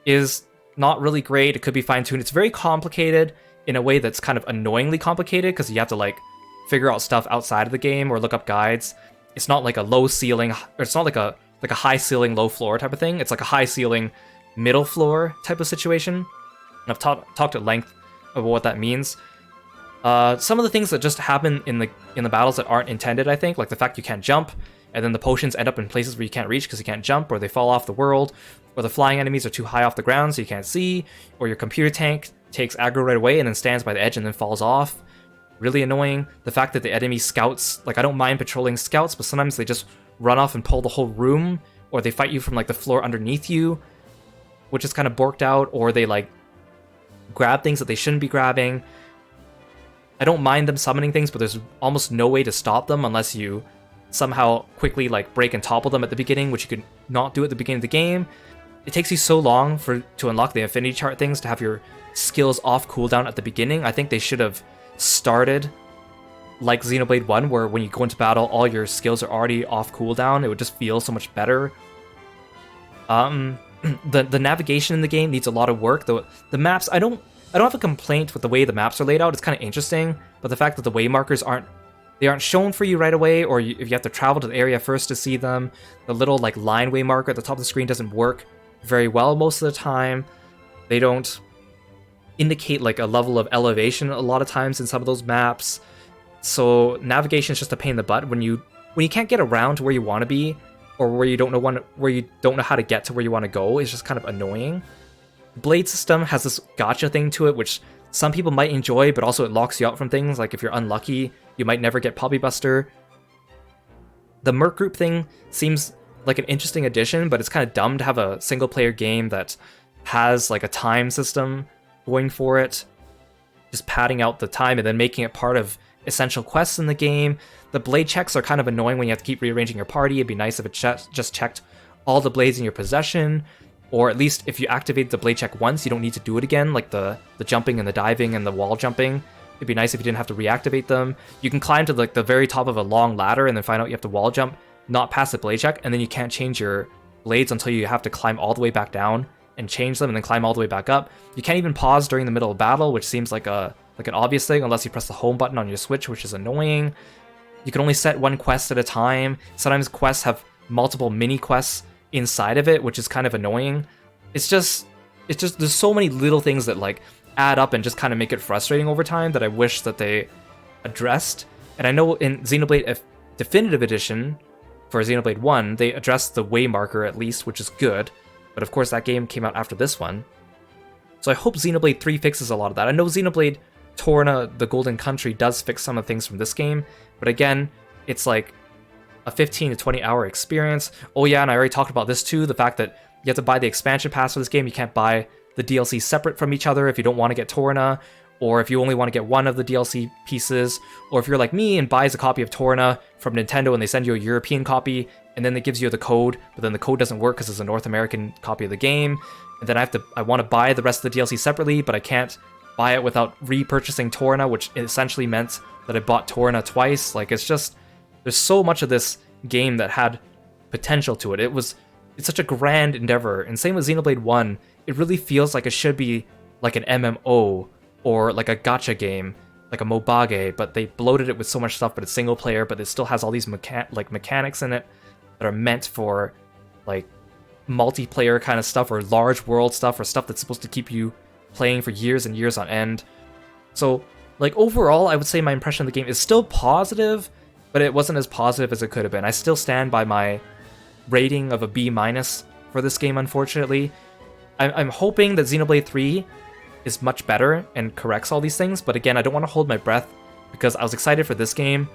is not really great, it could be fine-tuned. It's very complicated in a way that's kind of annoyingly complicated, because you have to, like, figure out stuff outside of the game or look up guides. It's not like a low ceiling, or it's not like a high ceiling, low floor type of thing. It's like a high ceiling, middle floor type of situation. And I've talked at length about what that means. Some of the things that just happen in the battles that aren't intended, I think, like the fact you can't jump, and then the potions end up in places where you can't reach because you can't jump, or they fall off the world, or the flying enemies are too high off the ground so you can't see, or your computer tank takes aggro right away and then stands by the edge and then falls off. Really annoying. The fact that the enemy scouts, like, I don't mind patrolling scouts, but sometimes they just run off and pull the whole room, or they fight you from, like, the floor underneath you, which is kind of borked out, or they, like, grab things that they shouldn't be grabbing. I don't mind them summoning things, but there's almost no way to stop them unless you somehow quickly, like, break and topple them at the beginning, which you could not do at the beginning of the game. It takes you so long to unlock the Infinity Chart things, to have your skills off cooldown at the beginning. I think they should have started like Xenoblade 1, where when you go into battle, all your skills are already off cooldown. It would just feel so much better. The navigation in the game needs a lot of work. The maps, I don't have a complaint with the way the maps are laid out. It's kind of interesting, but the fact that the way markers aren't shown for you right away, or if you have to travel to the area first to see them, the little, like, line way marker at the top of the screen doesn't work very well most of the time. They don't indicate, like, a level of elevation a lot of times in some of those maps. So navigation is just a pain in the butt when you can't get around to where you want to be, or where you don't know how to get to where you want to go is just kind of annoying. The blade system has this gacha thing to it, which some people might enjoy, but also it locks you out from things. Like if you're unlucky, you might never get Poppy Buster. The Merc Group thing seems like an interesting addition, but it's kind of dumb to have a single player game that has like a time system going for it, just padding out the time and then making it part of essential quests in the game. The blade checks are kind of annoying when you have to keep rearranging your party. It'd be nice if it just checked all the blades in your possession, or at least if you activate the blade check once, you don't need to do it again, like the jumping and the diving and the wall jumping. It'd be nice if you didn't have to reactivate them. You can climb to like the very top of a long ladder and then find out you have to wall jump, not pass the blade check, and then you can't change your blades until you have to climb all the way back down and change them and then climb all the way back up. You can't even pause during the middle of battle, which seems like an obvious thing unless you press the home button on your Switch, which is annoying. You can only set one quest at a time. Sometimes quests have multiple mini quests inside of it, which is kind of annoying. It's just there's so many little things that like add up and just kind of make it frustrating over time that I wish that they addressed. And I know in Xenoblade Definitive Edition for Xenoblade 1, they addressed the way marker at least, which is good. But of course that game came out after this one. So I hope Xenoblade 3 fixes a lot of that. I know Xenoblade Torna, the Golden Country, does fix some of the things from this game, but again, it's like a 15 to 20 hour experience. Oh yeah, and I already talked about this too, the fact that you have to buy the expansion pass for this game. You can't buy the DLC separate from each other if you don't want to get Torna, or if you only want to get one of the DLC pieces, or if you're like me and buys a copy of Torna from Nintendo and they send you a European copy, and then it gives you the code, but then the code doesn't work because it's a North American copy of the game, and then I want to buy the rest of the DLC separately, but I can't buy it without repurchasing Torna, which essentially meant that I bought Torna twice. Like, it's just, there's so much of this game that had potential to it. It's such a grand endeavor, and same with Xenoblade 1, it really feels like it should be like an MMO, or like a gacha game, like a Mobage, but they bloated it with so much stuff, but it's single player, but it still has all these mechanics in it that are meant for like multiplayer kind of stuff, or large world stuff, or stuff that's supposed to keep you playing for years and years on end. So like overall, I would say my impression of the game is still positive, but it wasn't as positive as it could have been. I still stand by my rating of a B- for this game, unfortunately. I'm hoping that Xenoblade 3 is much better and corrects all these things, but again, I don't want to hold my breath because I was excited for this game,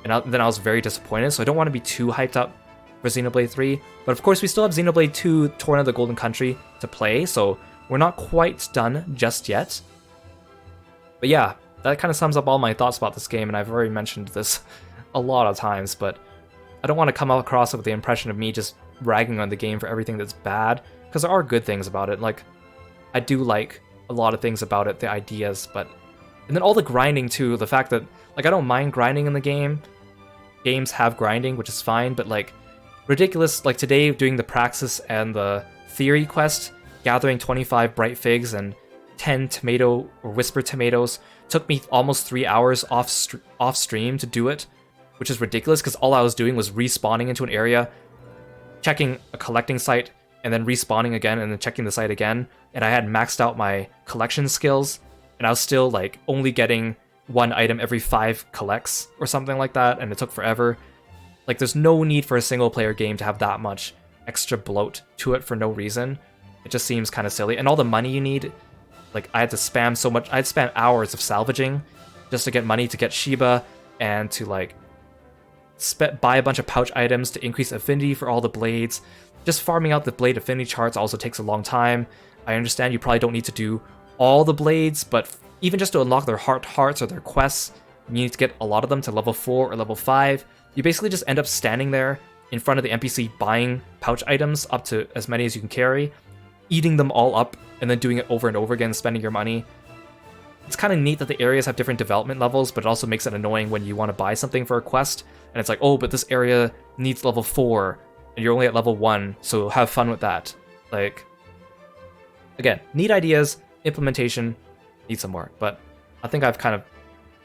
and then I was very disappointed, so I don't want to be too hyped up for Xenoblade 3. But of course, we still have Xenoblade 2 Torna the Golden Country to play, so we're not quite done just yet. But yeah, that kind of sums up all my thoughts about this game, and I've already mentioned this a lot of times, but I don't want to come across with the impression of me just ragging on the game for everything that's bad, because there are good things about it. Like, I do like a lot of things about it, the ideas, but... And then all the grinding too, the fact that, like, I don't mind grinding in the game. Games have grinding, which is fine, but like, ridiculous, like today doing the Praxis and the Theory quest, gathering 25 bright figs and 10 tomato or whisper tomatoes, took me almost 3 hours off stream to do it, which is ridiculous because all I was doing was respawning into an area, checking a collecting site, and then respawning again and then checking the site again, and I had maxed out my collection skills, and I was still like only getting one item every 5 collects or something like that, and it took forever. Like, there's no need for a single player game to have that much extra bloat to it for no reason. It just seems kind of silly. And all the money you need, like, I had to spam so much, I had spent hours of salvaging just to get money to get Shiba and to like buy a bunch of pouch items to increase affinity for all the blades. Just farming out the blade affinity charts also takes a long time. I understand you probably don't need to do all the blades, but even just to unlock their hearts or their quests, you need to get a lot of them to level 4 or level 5. You basically just end up standing there in front of the NPC buying pouch items up to as many as you can carry, eating them all up, and then doing it over and over again, spending your money. It's kind of neat that the areas have different development levels, but it also makes it annoying when you want to buy something for a quest, and it's like, oh, but this area needs level 4, and you're only at level 1, so have fun with that. Like, again, neat ideas, implementation, need some more, but I think I've kind of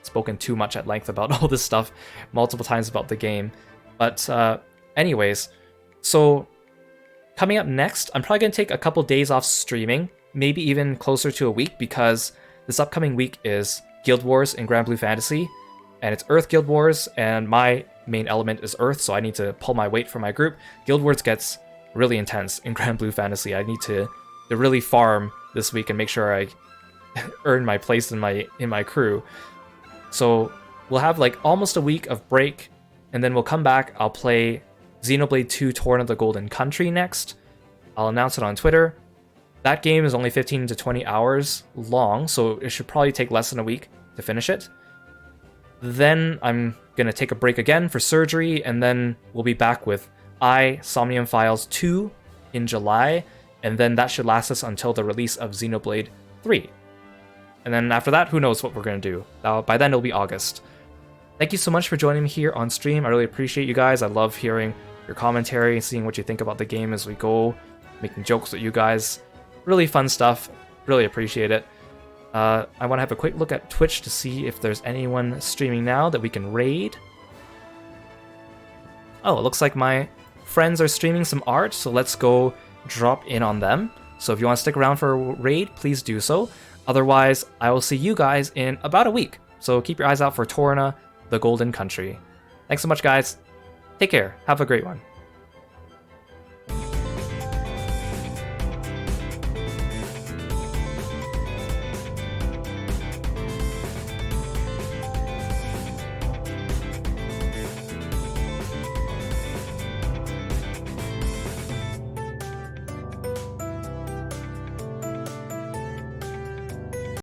spoken too much at length about all this stuff multiple times about the game. But anyways, so coming up next, I'm probably going to take a couple days off streaming, maybe even closer to a week, because this upcoming week is Guild Wars and Grand Blue Fantasy, and it's Earth Guild Wars, and my main element is Earth, so I need to pull my weight for my group. Guild Wars gets really intense in Grand Blue Fantasy. I need to really farm this week and make sure I earn my place in my crew. So we'll have like almost a week of break, and then we'll come back. I'll play Xenoblade 2 Torn of the Golden Country next. I'll announce it on Twitter. That game is only 15 to 20 hours long, so it should probably take less than a week to finish it. Then I'm going to take a break again for surgery, and then we'll be back with Somnium Files 2 in July, and then that should last us until the release of Xenoblade 3. And then after that, who knows what we're going to do. By then, it'll be August. Thank you so much for joining me here on stream. I really appreciate you guys. I love hearing your commentary, seeing what you think about the game as we go, making jokes with you guys. Really fun stuff. Really appreciate it. I want to have a quick look at Twitch to see if there's anyone streaming now that we can raid. Oh, it looks like my friends are streaming some art, so let's go drop in on them. So if you want to stick around for a raid, please do so. Otherwise, I will see you guys in about a week. So keep your eyes out for Torna, the Golden Country. Thanks so much, guys. Take care. Have a great one.